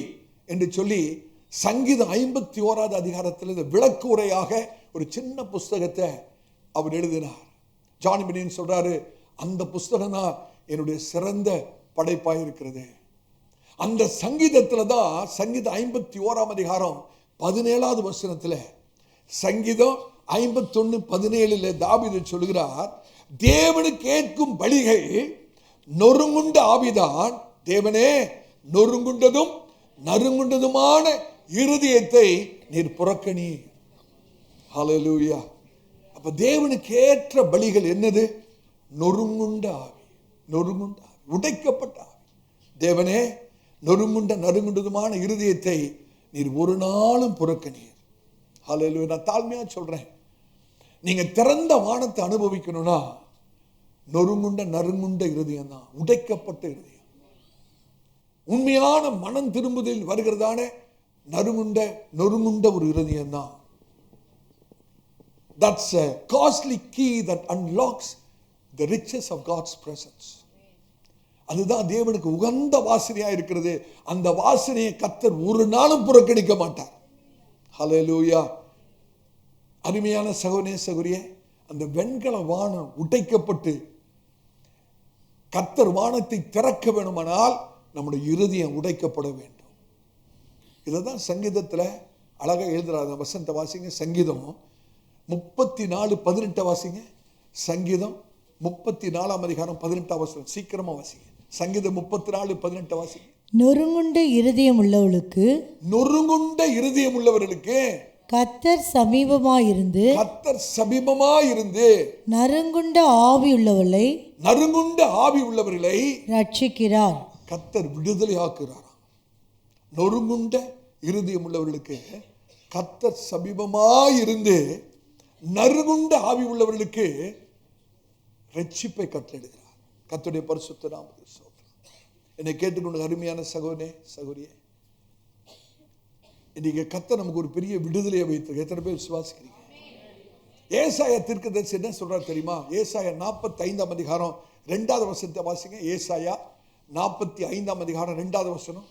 என்று சொல்லி சங்கீதம் 51வது அதிகாரத்தில் விளக்கு உரையாக ஒரு சின்ன புஸ்தகத்தை அவர் எழுதினார். ஜான் பெனியன் சொல்றாரு, அந்த புஸ்தகம் தான் என்னுடைய சிறந்த படைப்பாக இருக்கிறது. அந்த சங்கீதத்தில் தான் சங்கீதம் 51ஆம் அதிகாரம் 17வது வசனத்தில், சங்கீதம் 51:17 தாவீது சொல்கிறார், தேவனுக்கு கேட்கும் பலிகள் நொறுங்குண்ட ஆவிதான், தேவனே நொறுங்குண்டதும் நறுங்குண்டதுமான இருதயத்தை நீர் புறக்கணி. ஹல்லேலூயா. அப்ப தேவனுக்கு ஏற்ற பலிகள் என்னது? நொறுங்குண்ட ஆவி, நொறுங்குண்ட ஆவி, உடைக்கப்பட்ட ஆவி. தேவனே நொறுங்குண்ட நறுங்குண்டதுமான இருதயத்தை நீர் ஒரு நாளும் புறக்கணீர். ஹல்லேலூயா. நான் தாழ்மையா சொல்றேன், நீங்க திறந்த வானத்தை அனுபவிக்கணும்னா நொறுங்குண்ட நறுங்குண்ட இருதயம் தான், உடைக்கப்பட்ட இருதயம். உண்மையான மனம் திரும்புதலில் வருகிறதான நொறுங்குண்ட ஒரு இருதயம் தான். That's a costly key that unlocks the riches of God's presence. அதுதான் தேவனுக்கு உகந்த வாசனையா இருக்கிறது. அந்த வாசனையை கர்த்தர் ஒரு நாளும் புறக்கணிக்க மாட்டார். ஹல்லேலூயா. அருமையான சகோதரனே சகோதரியே, அந்த வெண்கல வானம் உடைக்கப்பட்டு கர்த்தர் வானத்தை திறக்க வேண்டுமானால் நம்முடைய இருதயம் உடைக்கப்பட வேண்டும். இதைதான் சங்கீதத்தில் அழகாக எழுதுறாரு. வசந்த வாசிங்க, சங்கீதம் 34:18 வாசிங்க. சங்கீதம் 34ஆம் அதிகாரம் 18ஆம் வசனம், சீக்கிரமா வாசிங்க. சங்கீதம் 34:18 வாசிங்க. நொறுங்குண்ட இருதயம் உள்ளவர்களுக்கு, நொறுங்குண்ட இருதயம் உள்ளவர்களுக்கு கர்த்தர் சமீபமாயிருந்து, கர்த்தர் சமீபமாயிருந்து நறுங்குண்ட ஆவி உள்ளவர்களை, நறுங்குண்ட ஆவி உள்ளவர்களை ரட்சிக்கிறார். கர்த்தர் விடுதலை ஆக்குறார். நொறுங்குண்ட இருதயம் உள்ளவர்களுக்கு கர்த்தர் சமீபமாயிருந்து நறுங்குண்ட ஆவி உள்ளவர்களுக்கு ரட்சிப்பை கட்டளையிடுகிறார். கர்த்தருடைய பரிசுத்த நாமத்துக்கு ஸ்தோத்திரம். என்னை கேட்டுக்கொண்டு அருமையான சகோதரனே சகோதரியே, இன்னைக்கு கர்த்தர் நமக்கு ஒரு பெரிய விடுதலையை வைத்து எத்தனை பேர் விசுவாசிக்கிறீங்க? ஏசாயா தீர்க்கதரிசி என்ன சொல்றாரு தெரியுமா? ஏசாயா 45ஆம் அதிகாரம் 2வது வசனத்தை வாசிங்க. ஏசாயா 45ஆம் அதிகாரம் 2வது வசனம்.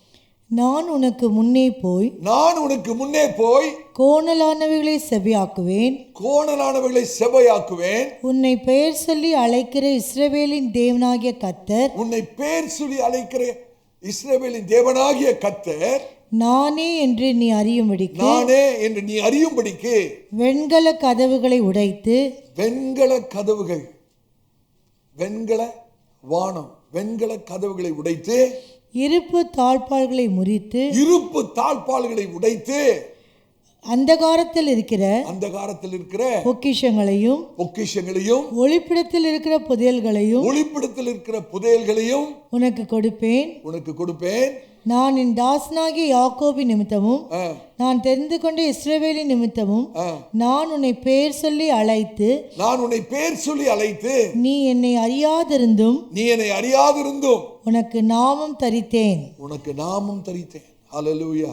நான் உனக்கு முன்னே போய், நான் உனக்கு முன்னே போய் கோணலானவைகளை செவையாக்குவேன், கோணலானவைகளை செவையாக்குவேன். உன்னை பெயர் சொல்லி அழைக்கிற இஸ்ரவேலின் தேவனாகிய கர்த்தர், உன்னை பெயர் சொல்லி அழைக்கிற இஸ்ரவேலின் தேவனாகிய கர்த்தர் நானே என்று நீ அறியும்படிக்கு, நானே என்று நீ அறியும்படிக்கு வெண்கல கதவுகளை உடைத்து, வெண்கல கதவுகள், வெண்கல வானம், வெண்கல கதவுகளை உடைத்து, இருப்பு தாழ்பாள்களை முறித்து, இருப்பு தாழ்பாள்களை உடைத்து, அந்தகாரத்தில் இருக்கிற பொக்கிஷங்களையும், பொக்கிஷங்களையும், ஒளிப்பிடத்தில் இருக்கிற புதையல்களையும், ஒளிப்பிடத்தில் இருக்கிற புதையல்களையும் உனக்கு கொடுப்பேன், உனக்கு கொடுப்பேன். நான் என் தாசனாகிய யாக்கோபின் நிமித்தமும், நான் தெரிந்து கொண்ட இஸ்ரவேலின் நிமித்தமும், நான் உன்னை பெயர் சொல்லி அழைத்து, நான் உன்னை பெயர் சொல்லி அழைத்து, நீ என்னை அறியாதிருந்தும், நீ என்னை அறியாதிருந்தும் உனக்கு நாமம் தரித்தேன், உனக்கு நாமம் தரித்தேன். ஹல்லேலூயா.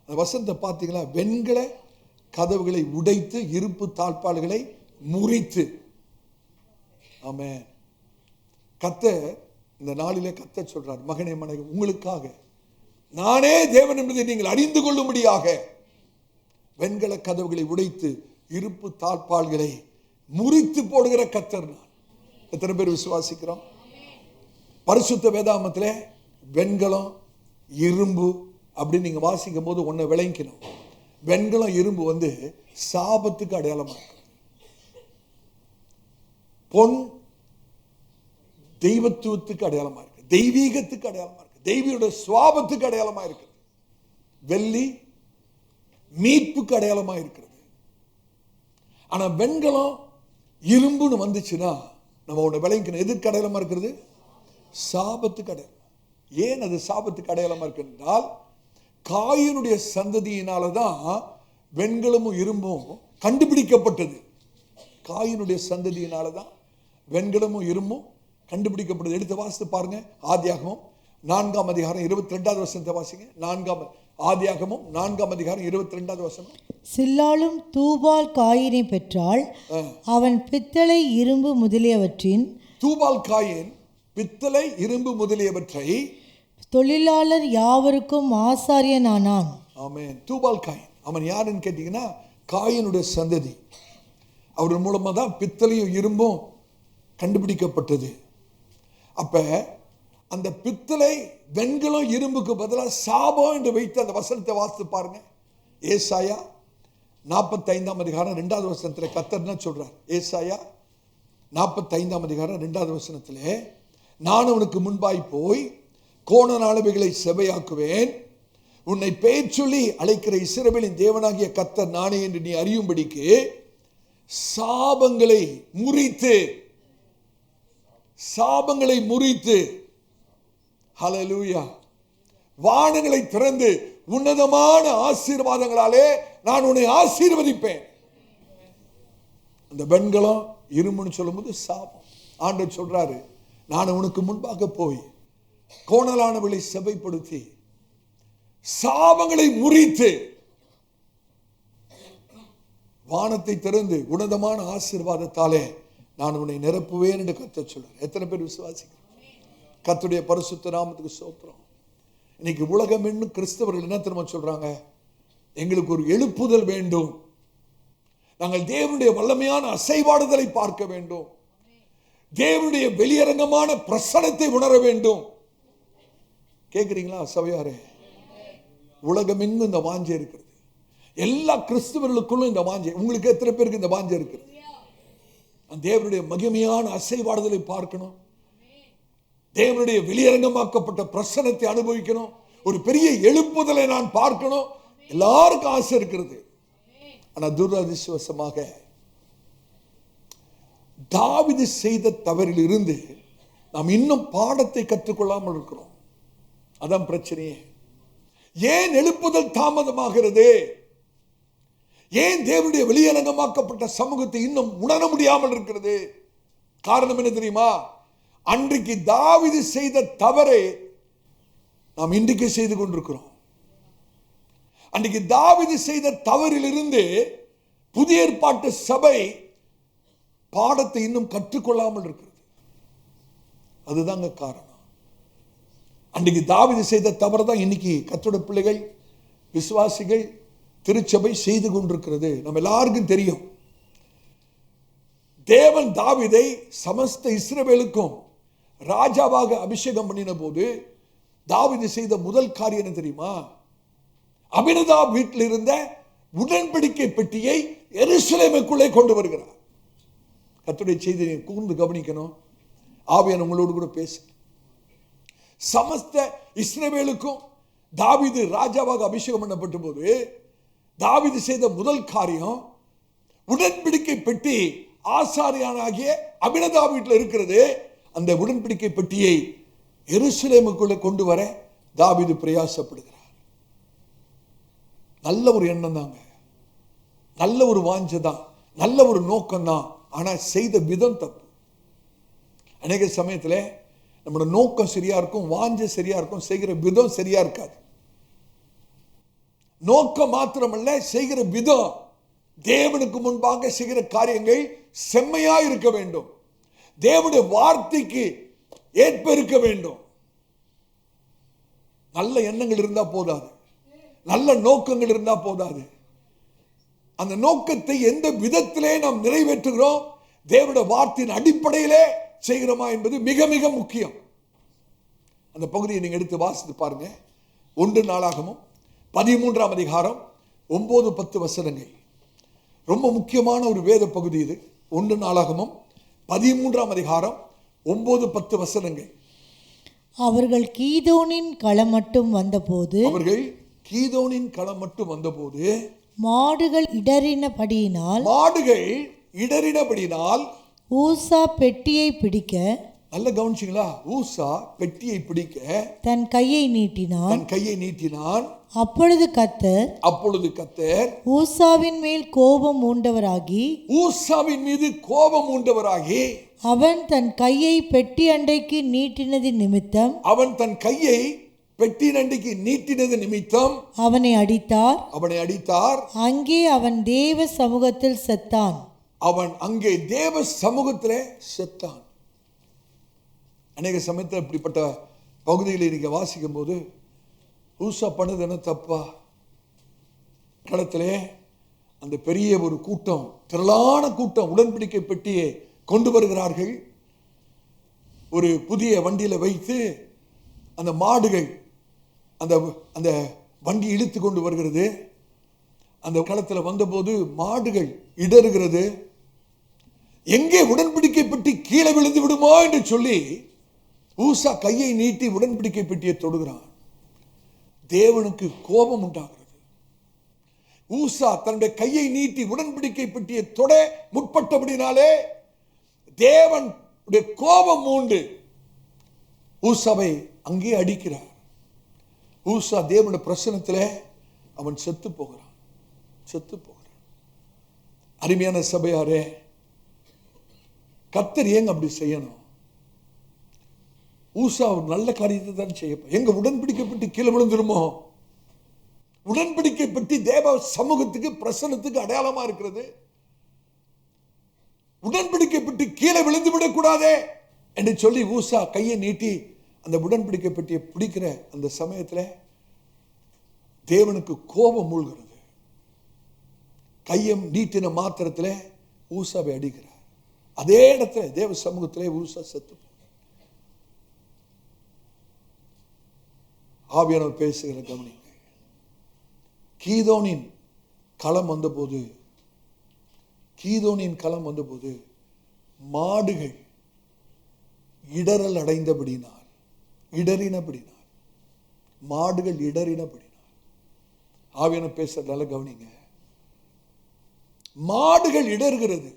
அந்த வசனத்தை பார்த்தீங்களா? வெண்கல கதவுகளை உடைத்து, இருப்பு தாழ்பாள்களை முறித்து. ஆமென். கர்த்தர் இந்த நாளிலே கர்த்தர் சொல்றார், மகனே மகனே, உங்களுக்காக நானே தேவன் என்பதை நீங்கள் அறிந்து கொள்ளும்படியாக வெண்கல கதவுகளை உடைத்து, இருப்பு தாழ்பாள்களை முறித்து போடுகிற கர்த்தர் நான். எத்தனை பேர் விசுவாசிக்கிறோம்? பரிசுத்த வேதாகமத்திலே வெண்கலம், இரும்பு அப்படின்னு நீங்க வாசிக்கும் போது ஒன்றை விளங்கிக்கணும். வெண்கலம், இரும்பு சாபத்துக்கு அடையாளமா இருக்கு. பொன் தெய்வத்துவத்துக்கு அடையாளமா இருக்கு, தெய்வீகத்துக்கு அடையாளமா இருக்கு, தெய்வீக சுவாபத்துக்கு அடையாளமா இருக்கு. வெள்ளி மீட்புக்கு அடையாளமா இருக்கிறது. ஆனா வெண்கலம், இரும்புன்னு வந்துச்சுன்னா நம்ம ஒன்று விளங்கிக்கணும். எதுக்கு அடையாளமா இருக்கிறது? சாபத்துக்கு அடையாளம். ஏன் அது சாபத்துக்கு அடையாளமா இருக்கு என்றால், காயினுடைய சந்ததியினாலதான் வெண்கலமும் இரும்பும் கண்டுபிடிக்கப்பட்டது. காயினுடைய சந்ததியினாலதான் வெண்கலமும் இரும்பும் கண்டுபிடிக்கப்பட்டது. எடுத்து வாசித்து பாருங்க. ஆதியாகமம் 4ஆம் அதிகாரம் 22வது வசனத்தை வாசிங்க. ஆதியாகமம் 4ஆம் அதிகாரம் 22வது வசனம். சில்லாளும் தூபால் காயினை பெற்றாள். அவன் பித்தளை இரும்பு முதலியவற்றின் தூபால் காயின் பித்தளை இரும்பு முதலியவற்றை தொழிலாளர் யாவருக்கும் ஆசாரியனானான். ஆமென். தூபால் காயின் அவன் யாருன்னு கேட்டீங்கன்னா காயினுடைய சந்ததி. அவர் மூலமாக தான் பித்தளையும் இரும்பும் கண்டுபிடிக்கப்பட்டது. அப்ப அந்த பித்தளை வெண்கலம் இரும்புக்கு பதிலாக சாபம் என்று வைத்து அந்த வசனத்தை வாசித்து பாருங்க. ஏசாயா 45ஆம் அதிகாரம் 2வது வசனத்தில் கர்த்தர் என்ன சொல்றார்? ஏசாயா 45ஆம் அதிகாரம் 2வது வசனத்திலே, நான் உனக்கு முன்பாய் போய் கோண அளவுகளை செவையாக்குவேன், உன்னை பெயர் சொல்லி அழைக்கிற இஸ்ரவேலின் தேவனாகிய கர்த்தர் நானே என்று நீ அறியும்படிக்கு சாபங்களை முறித்து ஹல்லேலூயா வானங்களை திறந்து உன்னதமான ஆசீர்வாதங்களாலே நான் உன்னை ஆசீர்வதிப்பேன். அந்த வெண்கலம் இரும்புன்னு சொல்லும்போது சாபம். ஆண்டவர் சொல்றாரு, நான் உனக்கு முன்பாக போய் கோணலானவளை செவைப்படுத்தி சாபங்களை முறித்து வானத்தை திறந்து உன்னதமான ஆசீர்வாதத்தாலே நான் உன்னை நிரப்புவேன் என்று கர்த்தர் சொல்றார். எத்தனை பேர் விசுவாசிக்கிறோம்? கர்த்தருடைய பரிசுத்த நாமத்துக்கு ஸ்தோத்திரம். இன்னைக்கு உலகம் இன்னும் கிறிஸ்தவர்கள் என்ன தெரியுமா சொல்றாங்க? எங்களுக்கு ஒரு எழுப்புதல் வேண்டும், நாங்கள் தேவனுடைய வல்லமையான அசைவாடுதலை பார்க்க வேண்டும், தேவனுடைய வெளியரங்கமான பிரசன்னத்தை உணர வேண்டும். கேட்குறீங்களா சபையாரே? உலகம் எங்கும் இந்த வாஞ்சை இருக்கிறது. எல்லா கிறிஸ்தவர்களுக்குள்ளும் இந்த வாஞ்சை. உங்களுக்கு எத்தனை பேருக்கு இந்த வாஞ்சை இருக்கிறது? தேவனுடைய மகிமையான அசைவாடுதலை பார்க்கணும், தேவனுடைய வெளியரங்கமாக்கப்பட்ட பிரசன்னத்தை அனுபவிக்கணும், ஒரு பெரிய எழுப்புதலை நான் பார்க்கணும். எல்லாருக்கும் ஆசை இருக்கிறது. ஆனால் துரதிர்ஷ்டவசமாக தாவீது செய்த தவறில் இருந்து நாம் இன்னும் பாடத்தை கற்றுக்கொள்ளாமல் இருக்கிறோம். அதான் பிரச்சனையே. ஏன் எழுப்புதல் தாமதமாகிறது? ஏன் தேவனுடைய வெளியரங்கமாக்கப்பட்ட சமூகத்தை இன்னும் உணர முடியாமல் இருக்கிறது? காரணம் என்ன தெரியுமா? அன்றைக்கு தாவீது செய்த தவறை நாம் இன்றைக்கு செய்து கொண்டிருக்கிறோம். அன்றைக்கு தாவீது செய்த தவறிலிருந்து புதிய ஏற்பாட்டு சபை பாடத்தை இன்னும் கற்றுக்கொள்ளாமல் இருக்கிறது. அதுதாங்க காரணம். அன்றைக்கு தாவீது செய்த தவறு தான் இன்னைக்கு கர்த்தருடைய பிள்ளைகள், விசுவாசிகள், திருச்சபை செய்து கொண்டிருக்கிறது. நம்ம எல்லாருக்கும் தெரியும். தேவன் தாவீதை சமஸ்த இஸ்ரவேலுக்கும் ராஜாவாக அபிஷேகம் பண்ணின போது தாவீது செய்த முதல் காரியம் என்ன தெரியுமா? அபினதாப் வீட்டில் இருந்த உடன்படிக்கை பெட்டியை எருசலேமுக்குள்ளே கொண்டு வருகிறார். கர்த்தருடைய செய்தியை கூர்ந்து கவனிக்கணும். ஆவியானவர் உங்களோடு கூட பேசு. சமஸ்த இஸ்ரவேலுக்கும் தாவீது ராஜாவாக அபிஷேகம் பண்ணப்பட்ட போது தாவீது செய்த முதல் காரியம், உடன்படிக்கை பெட்டி ஆசாரியனாகிய அபினதாப் வீட்டில் இருக்கிறது. அந்த உடன்படிக்கை பெட்டியை எருசலேமுக்குள்ளே கொண்டு வர தாவீது பிரயாசப்படுகிறார். நல்ல ஒரு எண்ணம் தாங்க, நல்ல ஒரு வாஞ்சை தான், நல்ல ஒரு நோக்கம் தான். ஆனால் செய்த விதம் தப்பு. அநேக சமயத்தில் நம்மளோட நோக்கம் சரியா இருக்கும், வாஞ்சை சரியா இருக்கும், செய்கிற விதம் சரியா இருக்காது. நோக்கம் மாத்திரமல்ல, செய்கிற விதம், தேவனுக்கு முன்பாக செய்கிற காரியங்கள் செம்மையா இருக்க வேண்டும், தேவனுடைய வார்த்தைக்கு ஏற்ப இருக்க வேண்டும். நல்ல எண்ணங்கள் இருந்தா போதாது, நல்ல நோக்கங்கள் இருந்தா போதாது. அந்த நோக்கத்தை எந்த விதத்திலே நாம் நிறைவேற்றுகிறோம், தேவனுடைய வார்த்தையின் அடிப்படையிலே செய்கிறோமா என்பது மிக மிக முக்கியம். அந்த பகுதியை நீங்க எடுத்து வாசித்து பாருங்க. 1 நாளாகமம் 13ஆம் அதிகாரம் 9-10 வசனங்கள். ரொம்ப முக்கியமான ஒரு வேத பகுதி இது. 1 நாளாகமம் 13ஆம் அதிகாரம் 9-10 வசனங்கள். அவர்கள் கீதோனின் களம் மட்டும் வந்தபோது மாடுகள் இடறினபடியினால் ஊசா பெட்டியை பிடிக்க, நல்ல கவனிச்சிங்களா, ஊசா பெட்டியை பிடிக்க தன் கையை நீட்டினான். அப்பொழுது கர்த்தர் ஊசாவின் மீது கோபம் மூண்டவராகி அவன் தன் கையை பெட்டி அண்டைக்கு நீட்டினது நிமித்தம் அவன் தன் கையை பெட்டி அண்டைக்கு நீட்டினது நிமித்தம் அவனை அடித்தார். அங்கே அவன் தேவ சமூகத்தில் செத்தான். அவன் அங்கே தேவ சமூகத்திலே செத்தான். அநேக சமயத்தில் இப்படிப்பட்ட பகுதிகளை நீங்க வாசிக்கும் போது ஊசா பண்ணது என்ன தப்பா? களத்திலே அந்த பெரிய ஒரு கூட்டம், திரளான கூட்டம் உடன்படிக்கை பெட்டியை கொண்டு வருகிறார்கள். ஒரு புதிய வண்டியில வைத்து அந்த மாடுகள் அந்த அந்த வண்டி இழுத்து கொண்டு வருகிறது. அந்த களத்தில் வந்தபோது மாடுகள் இடறுகிறது. எங்கே உடன்படிக்கை பெட்டி கீழே விழுந்து விடுமோ என்று சொல்லி ஊசா கையை நீட்டி உடன்படிக்கை பெட்டியை தொடுகிறான். தேவனுக்கு கோபம் உண்டாகிறது. ஊசா தன்னுடைய கையை நீட்டி உடன்படிக்கை பெட்டியை தொட முற்பட்டபடினாலே தேவனுடைய கோபம் மூண்டு ஊசாவை அங்கே அடிக்கிறார். ஊசா தேவனுடைய பிரசன்னத்திலே அவன் செத்து போகிறான். அருமையான சபையாரே, கர்த்தர் ஏங்க அப்படி செய்யணும்? ஊசா ஒரு நல்ல காரியத்தை தான் செய்ய. எங்க உடன்படிக்கை பெட்டி கீழே விழுந்துருமோ? உடன்படிக்கை பெட்டி தேவ சமூகத்துக்கு பிரசன்னத்துக்கு அடையாளமா இருக்கிறது. உடன்படிக்கை பெட்டி கீழே விழுந்து விடக்கூடாதே என்று சொல்லி ஊசா கையை நீட்டி அந்த உடன்படிக்கை பெட்டியை பிடிக்கிற அந்த சமயத்தில் தேவனுக்கு கோபம் மூழ்கிறது. கையம் நீட்டின மாத்திரத்தில் ஊசாவை அடிக்கிறார். அதே இடத்துல தேவ சமூகத்திலே ஊசா செத்து. ஆவியானவர் பேசுகிற கவனிங்க. கீதோனின் களம் வந்தபோது மாடுகள் இடறினபடினால் மாடுகள் இடறினபடினால் ஆவியானவர் பேசுறதால கவனிங்க. மாடுகள் இடறுகிறது.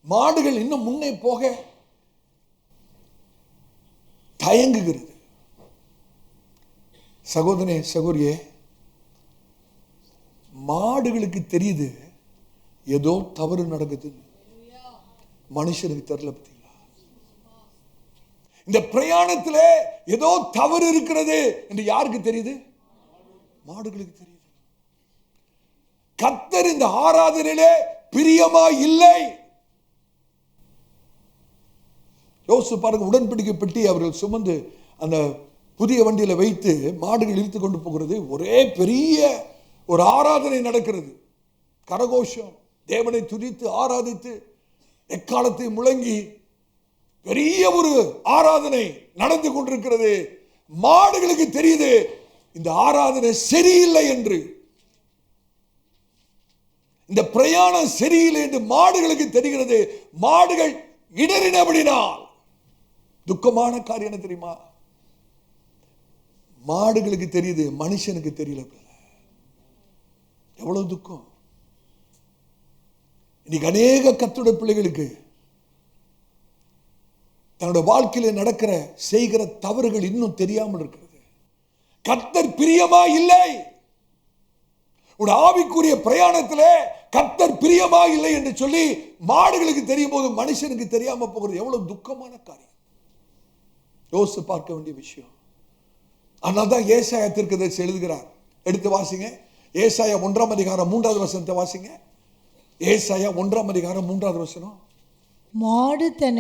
மாடுகள் இன்னும் முன்னே போக தயங்குகிறது. சகோதரனே, சகோதரியே, மாடுகளுக்கு தெரியுது ஏதோ தவறு நடக்குது. மனுஷனுக்கு தெரியல. பார்த்தீங்களா? இந்த பிரயாணத்தில் ஏதோ தவறு இருக்கிறது என்று யாருக்கு தெரியுது? மாடுகளுக்கு தெரியுது. கர்த்தர் இந்த ஆராதனையிலே பிரியமா இல்லை. யோசிச்சு பாருங்க. உடன்படிக்கை பெட்டி அவர்கள் சுமந்து அந்த புதிய வண்டியில வைத்து மாடுகள் இழுத்து கொண்டு போகிறது. ஒரே பெரிய ஒரு ஆராதனை நடக்கிறது. கரகோஷம், தேவனை துதித்து ஆராதித்து எக்காலத்தை முழங்கி பெரிய ஒரு ஆராதனை நடந்து கொண்டிருக்கிறது. மாடுகளுக்கு தெரியுது இந்த ஆராதனை சரியில்லை என்று, இந்த பிரயாணம் சரியில்லை என்று மாடுகளுக்கு தெரிகிறது. மாடுகள் இடறினபடினால் துக்கமான காரியம் என்ன தெரியுமா? மாடுகளுக்கு தெரியுது, மனுஷனுக்கு தெரியல. எவ்வளவு துக்கம்! இன்னைக்கு அநேக கர்த்தருடைய பிள்ளைகளுக்கு தன்னுடைய வாழ்க்கையில நடக்கிற செய்கிற தவறுகள் இன்னும் தெரியாமல் இருக்கிறது. கர்த்தர் பிரியமா இல்லை. ஒரு ஆவிக்குரிய பிரயாணத்திலே கர்த்தர் பிரியமா இல்லை என்று சொல்லி மாடுகளுக்கு தெரியும் போது மனுஷனுக்கு தெரியாம போகிறது எவ்வளவு துக்கமான காரியம். யோசித்து பார்க்க வேண்டிய விஷயம். அதனால்தான் ஏசாயா தீர்க்கதரிசி எழுதுகிறார். எடுத்து வாசிங்க. ஏசாயா 1:3 வாசிங்க. ஏசாயா 1:3 மாடு தன்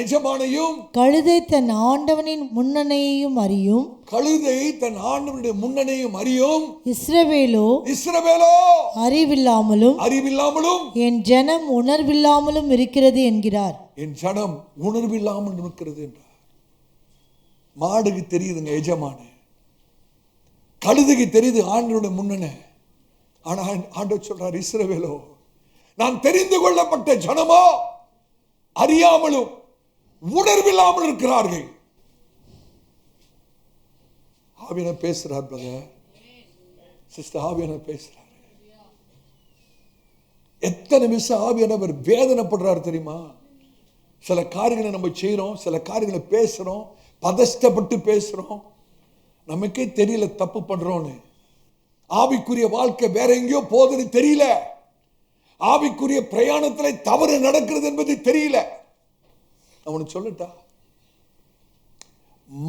எஜமானையும் கழுதை தன் ஆண்டவனின் முன்னணையையும் அறியும். இஸ்ரவேலோ அறிவில்லாமலும் என் ஜனம் உணர்வில்லாமலும் இருக்கிறது என்கிறார். என் ஜனம் உணர்வில்லாமல் இருக்கிறது என்றார். மாடுக்கு தெரியுதுங்க எஜமான, கழுதைக்கு தெரியுது ஆண்டவருடைய முன்னணி. ஆனா ஆண்டவர் சொல்றார், இஸ்ரவேலோ, நான் தெரிந்து கொள்ளப்பட்ட ஜனமோ அறியாமலும் உணர்வில்லாமல் இருக்கிறார்கள். ஆவியானவர் பேசுறார். பிரதர், சிஸ்டர், ஆவியானவர் பேசுறார். எத்தனை நிமிஷம் ஆவியானவர் வேதனைப்படுறார் தெரியுமா? சில காரியங்களை நம்ம செய்யறோம், சில காரியங்களை பேசுறோம், பதஷ்டப்பட்டு பேசுறோம், நமக்கே தெரியல தப்பு பண்றோம்னு. ஆவிக்குரிய வாழ்க்கை வேற எங்கேயோ போகுதுன்னு தெரியல. ஆவிக்குரிய பிரயாணத்தில் தவறு நடக்கிறது என்பது தெரியல. அவனுக்கு சொல்லட்டா,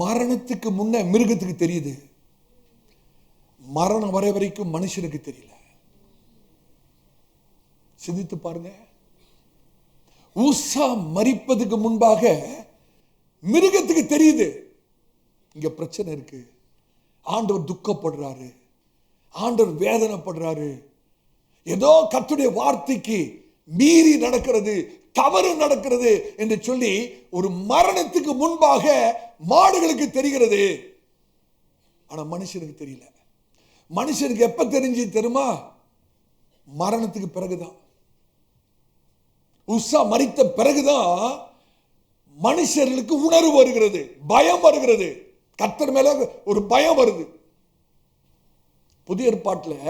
மரணத்துக்கு முன்ன மிருகத்துக்கு தெரியுது, மரணம் வரை வரைக்கும் மனுஷனுக்கு தெரியல. சிந்தித்து பாருங்க. ஊசா மரிப்பதுக்கு முன்பாக மிருகத்துக்கு தெரியுது இங்க பிரச்சனை இருக்கு. ஆண்டவர் துக்கப்படுறாரு, ஆண்டவர் வேதனைப்படுறாரு, ஏதோ கர்த்தருடைய வார்த்தைக்கு மீறி நடக்கிறது, தவறு நடக்கிறது என்று சொல்லி ஒரு மரணத்துக்கு முன்பாக மாடுகளுக்கு தெரிகிறது. ஆனா மனுஷனுக்கு தெரியல. மனுஷனுக்கு எப்ப தெரிஞ்சு தெரியுமா? மரணத்துக்கு பிறகுதான். உஸ்ஸா மரித்த பிறகுதான் மனுஷர்களுக்கு உணர்வு வருகிறது, பயம் வருகிறது, கர்த்தர் மேல ஒரு பயம் வருது. புதிய ஏற்பாட்டில்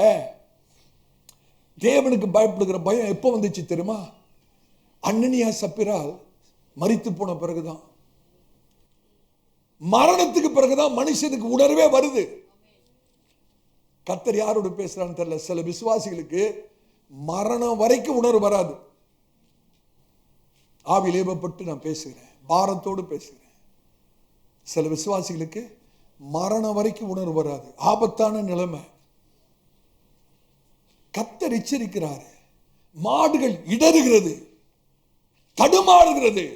தேவனுக்கு பயப்படுகிற பயம் எப்போ வந்துச்சு தெரியுமா? அனனியா சப்பீரால் மரித்து போன பிறகுதான், மரணத்துக்கு பிறகுதான் மனுஷனுக்கு உணர்வே வருது. கர்த்தர் யாரோடு பேசுறான்னு தெரியல. சில விசுவாசிகளுக்கு மரணம் வரைக்கும் உணர்வு வராது. ஆவியில் ஏவப்பட்டு நான் பேசுகிறேன், பாரத்தோடு பேசுகிறேன். சில விசுவாசிகளுக்கு மரணம் வரைக்கும் உணர்வு வராது, ஆபத்தான நிலைமை. கர்த்தர் எச்சரிக்கிறார். மாடுகள் இடறுகிறது, தடுமாறுகிறது,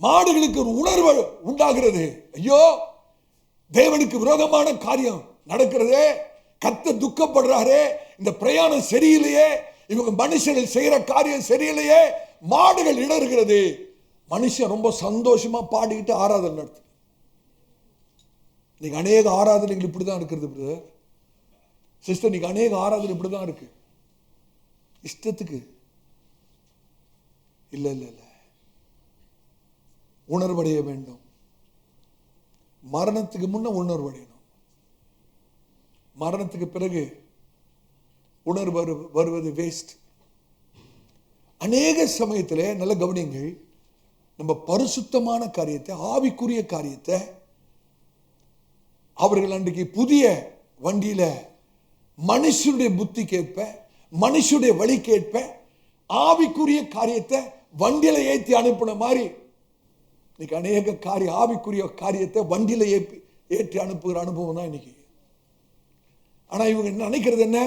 மாடுகளுக்கு ஒரு உணர்வு உண்டாகிறது. ஐயோ, தேவனுக்கு விரோதமான காரியம் நடக்கிறதே, கர்த்தர் துக்கப்படுறாரே, இந்த பிரயாணம் சரியில்லையே, இவங்க மனுஷர்கள் செய்யற காரியம் சரியில்லையே, மாடுகள் இடறுகிறது. மனுஷன் ரொம்ப சந்தோஷமா பாடிக்கிட்டு ஆராதனை நடத்து. நீங்க அநேக ஆராதனைகள் இப்படிதான் இருக்கிறது பிரதர், சிஸ்டர். நீங்க அநேக ஆராதனை இப்படிதான் இருக்கு, இஷ்டத்துக்கு இல்ல இல்ல இல்ல. உணர்வடைய வேண்டும். மரணத்துக்கு முன்ன உணர்வடையணும். மரணத்துக்கு பிறகு உணர்வு வருவது வேஸ்ட். அநேக சமயத்திலே நல்ல கவனிங்கள், நம்ம பரிசுத்தமான காரியத்தை, ஆவிக்குரிய காரியத்தை அவர்கள் அன்றைக்கு புதிய வண்டியில மனுஷனுடைய புத்தி கேட்ப, மனுஷனுடைய வழி கேட்ப, ஆவிக்குரிய காரியத்தை வண்டியில ஏற்றி அனுப்பின மாதிரி இன்னைக்கு அநேக காரியம், ஆவிக்குரிய காரியத்தை வண்டியில ஏற்றி அனுப்புகிற அனுபவம் தான் இன்னைக்கு. ஆனா இவங்க நினைக்கிறது என்ன?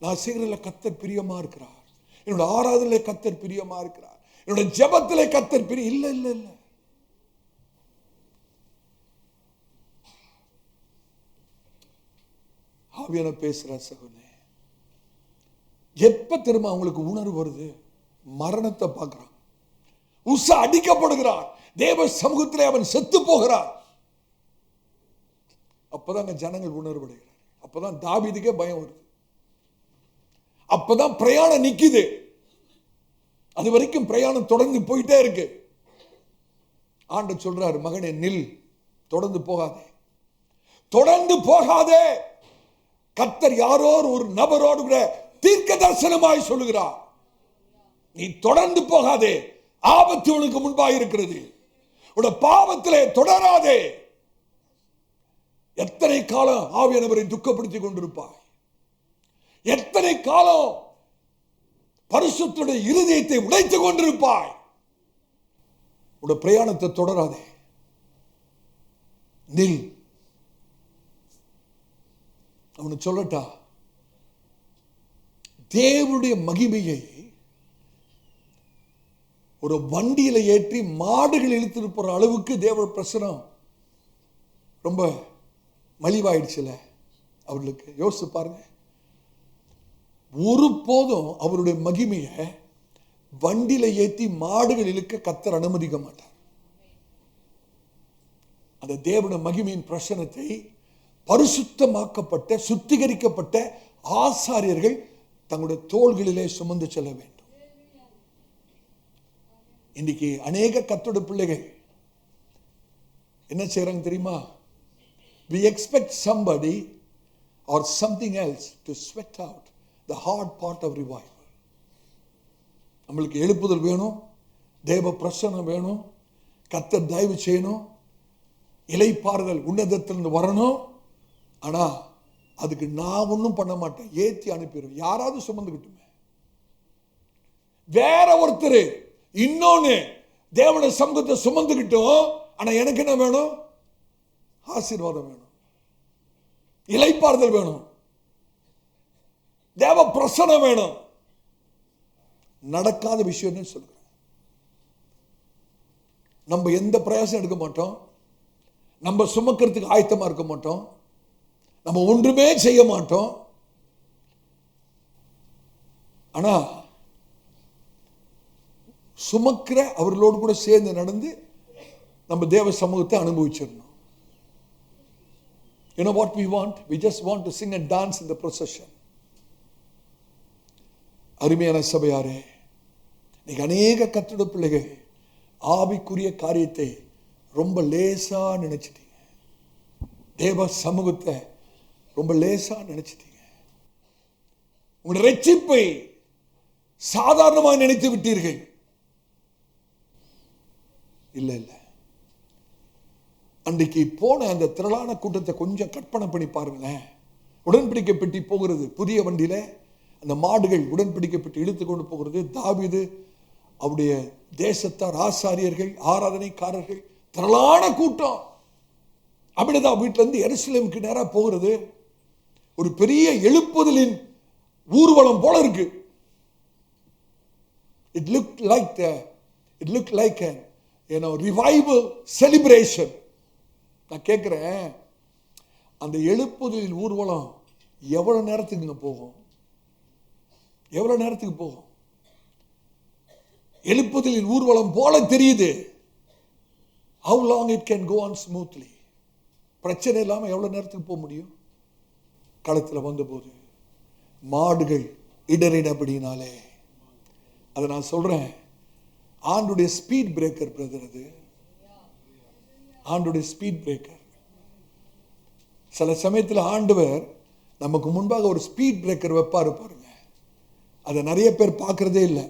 நான் செய்கிறதுல கர்த்தர் பிரியமா இருக்கிறார், என்னோட ஆராதனையில கர்த்தர் பிரியமா இருக்கிறார், என்னோட ஜெபத்திலே கர்த்தர் பிரிய. இல்ல இல்ல இல்ல. ஆவியான பேசுற சகோதரனே, எப்ப திரும்ப அவங்களுக்கு உணர்வு வருது? மரணத்தை பார்க்கிறான், உஸ்ஸா அடிக்கப்படுகிறார், தேவ சமூகத்திலே அவன் செத்து போகிறார். அப்பதான் ஜனங்கள் உணர்வடைகிறார். அப்பதான் தாவீதுக்கே பயம் வருது. அப்பதான் பிரயாணம் நிக்குது. அது வரைக்கும் பிரயாணம் தொடர்ந்து போயிட்டே இருக்கு. ஆண்டவர் சொல்றாரு, மகனே நில், தொடர்ந்து போகாதே, தொடர்ந்து போகாதே. கர்த்தர் யாரோ ஒரு நபரோடு கூட தீர்க்க தரிசனமாய் சொல்லுகிறார், நீ தொடர்ந்து போகாதே, ஆபத்து உனக்கு முன்பாக இருக்கிறது, உன் பாவத்திலே தொடராதே. எத்தனை காலம் ஆவியானவரை துக்கப்படுத்திக் கொண்டிருப்பாய்? எத்தனை காலம் பரிசுத்தருடைய இருதயத்தை உடைத்துக் கொண்டிருப்பாய்? உன் பிரயாணத்தை தொடராதே, நில். அவனு சொல்லட்டா, தேவனுடைய மகிமையை ஒரு வண்டியில ஏற்றி மாடுகள் இழுத்துட்டு போற அளவுக்கு தேவ பிரசனம் ரொம்ப மலிவாயிடுச்சுல அவர்களுக்கு. யோசிச்சு பாருங்க. ஒரு போதும் அவருடைய மகிமையை வண்டியில ஏற்றி மாடுகள் இழுக்க கர்த்தர் அனுமதிக்க மாட்டார். அந்த தேவனுடைய மகிமையின் பிரசனத்தை பரிசுத்தமாக்கப்பட்ட, சுத்திகரிக்கப்பட்ட ஆசாரியர்கள் தங்களுடைய தோள்களிலே சுமந்து செல்ல வேண்டும். இன்னைக்கு அநேக கர்த்தருடைய பிள்ளைகள் என்ன செய்றாங்க தெரியுமா? We expect somebody or something else to sweat out the hard part of revival. நம்மளுக்கு எழுப்புதல் வேணும், தேவ பிரசன்னம் வேணும், கர்த்தர் தயவு செய்யணும், இளைப்பாறுதல் உன்னதத்திலிருந்து வரணும். ஆனா அதுக்கு நான் ஒன்றும் பண்ண மாட்டேன், ஏற்றி அனுப்பிடுவேன். யாராவது சுமந்துக்கிட்டுமே. வேற ஒருத்தர் இன்னொன்னு தேவனுடைய சமூகத்தை சுமந்துக்கிட்டோம். ஆனா எனக்கு என்ன வேணும்? ஆசீர்வாதம் வேணும், இளைப்பாறுதல் வேணும், தேவ பிரசன்னம் வேணும். நடக்காத விஷயம் சொல்றேன். நம்ம எந்த பிரயாசம் எடுக்க மாட்டோம், நம்ம சுமக்கிறதுக்கு ஆயத்தமா இருக்க மாட்டோம், நம்ம ஒன்றுமே செய்ய மாட்டோம். ஆனா சுமக்கிற அவர்களோடு கூட சேர்ந்து நடந்து நம்ம தேவ சமூகத்தை அனுபவிச்சிடணும். You know what we want? We just want to sing and dance in the procession. அருமையான சபையாரே, நீங்க அநேக கர்த்தருடைய பிள்ளைகள் ஆவிக்குரிய காரியத்தை ரொம்ப லேசா நினைச்சிட்டீங்க. தேவ சமூகத்தை ரொம்ப லேசா நினைச்சிட்டீங்க. உங்களுடைய ரட்சிப்பை சாதாரணமாக நினைத்து விட்டீர்கள். இல்ல இல்ல, அன்றைக்கு போன அந்த திரளான கூட்டத்தை கொஞ்சம் கற்பனை பண்ணி பாருங்களேன். உடன்படிக்கை பெட்டி போகிறது புதிய வண்டியில, அந்த மாடுகள் உடன்படிக்கை பெட்டி இழுத்து கொண்டு போகிறது. தாவீது, அவருடைய தேசத்தார், ஆசாரியர்கள், ஆராதனைக்காரர்கள், திரளான கூட்டம். அப்படிதான் வீட்டில இருந்து எருசலேமுக்கு நேரா போகிறது. ஒரு பெரிய எழுப்புதலின் ஊர்வலம் போல இருக்கு. It looked like a revival celebration. நான் கேட்கிறேன், அந்த எழுப்புதலின் ஊர்வலம் எவ்வளவு நேரத்துக்கு போகும்? எவ்வளவு நேரத்துக்கு போகும்? எழுப்புதலின் ஊர்வலம் போல தெரியுது. How long it can go on smoothly? பிரச்சனை இல்லாம எவ்வளவு நேரத்துக்கு போக முடியும்? களத்தில் வந்தபோது மாடுகள் இடறினபடினாலே, அதை நான் சொல்றேன், ஆண்டுடைய ஸ்பீட் பிரேக்கர் பிரதர். அது ஆண்டுடைய ஸ்பீட் பிரேக்கர். சில சமயத்தில் ஆண்டவர் நமக்கு முன்பாக ஒரு ஸ்பீட் பிரேக்கர் வைப்பாரு பாருங்க. அதை நிறைய பேர் பார்க்கறதே இல்லை.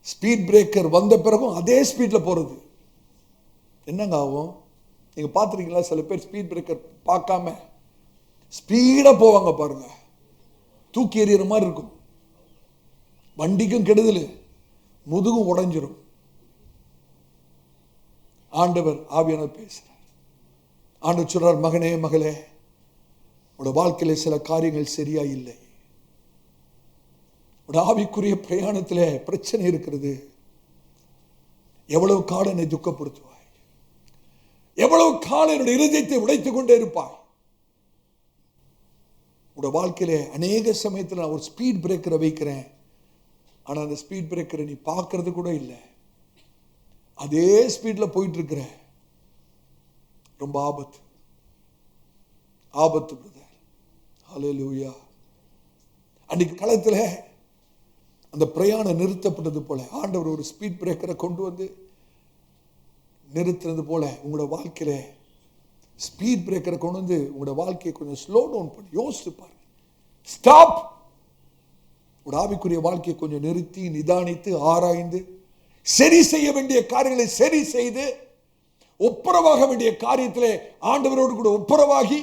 ஸ்பீட் பிரேக்கர் வந்த பிறகும் அதே ஸ்பீட்ல போறது என்னங்க ஆகும்? நீங்க பார்த்துருக்கீங்களா? சில பேர் ஸ்பீட் பிரேக்கர் பார்க்காம ஸ்பீடா போவாங்க பாருங்க, தூக்கி எறிகிற மாதிரி இருக்கும். வண்டிக்கும் கெடுதல், முதுகும் உடைஞ்சிரும். ஆண்டவர் ஆவியானவர் பேசுறார். ஆண்டவர் சொல்றார், மகனே மகளே, உன்னோட வாழ்க்கையில சில காரியங்கள் சரியா இல்லை. உன்னோட ஆவிக்குரிய பிரயாணத்திலே பிரச்சனை இருக்கிறது. எவ்வளவு காலம் என்னை துக்கப்படுத்துவாய்? எவ்வளவு காலம் என்னுடைய இருதயத்தை உடைத்துக் கொண்டே இருப்பாய்? உன்னோட வாழ்க்கையிலே அநேக சமயத்தில் நான் ஒரு ஸ்பீட் பிரேக்கரை வைக்கிறேன். ஆனா அந்த ஸ்பீட் பிரேக்கரை நீ பார்க்கறது கூட இல்லை. அதே ஸ்பீட்ல போயிட்டு இருக்கிற. ரொம்ப ஆபத்து, ஆபத்து பிரதர். ஹல்லேலூயா. அன்னைக்கு களத்துல அந்த பிரயாணம் நிறுத்தப்பட்டது போல ஆண்டவர் ஒரு ஸ்பீட் பிரேக்கரை கொண்டு வந்து நிறுத்துறது போல உங்களோட வாழ்க்கையில ஸ்பீட் பிரேக்கரை கொண்டு வந்து உங்களோட வாழ்க்கையை கொஞ்சம் ஸ்லோ டவுன் பண்ணி யோசித்து பாருங்க. ஸ்டாப். உங்களோட ஆவிக்குரிய வாழ்க்கையை கொஞ்சம் நிறுத்தி நிதானித்து ஆராய்ந்து சரி செய்ய வேண்டிய காரியங்களை சரி செய்து ஒப்புரவாக வேண்டிய காரியத்திலே ஆண்டவரோடு கூட ஒப்புரவாகி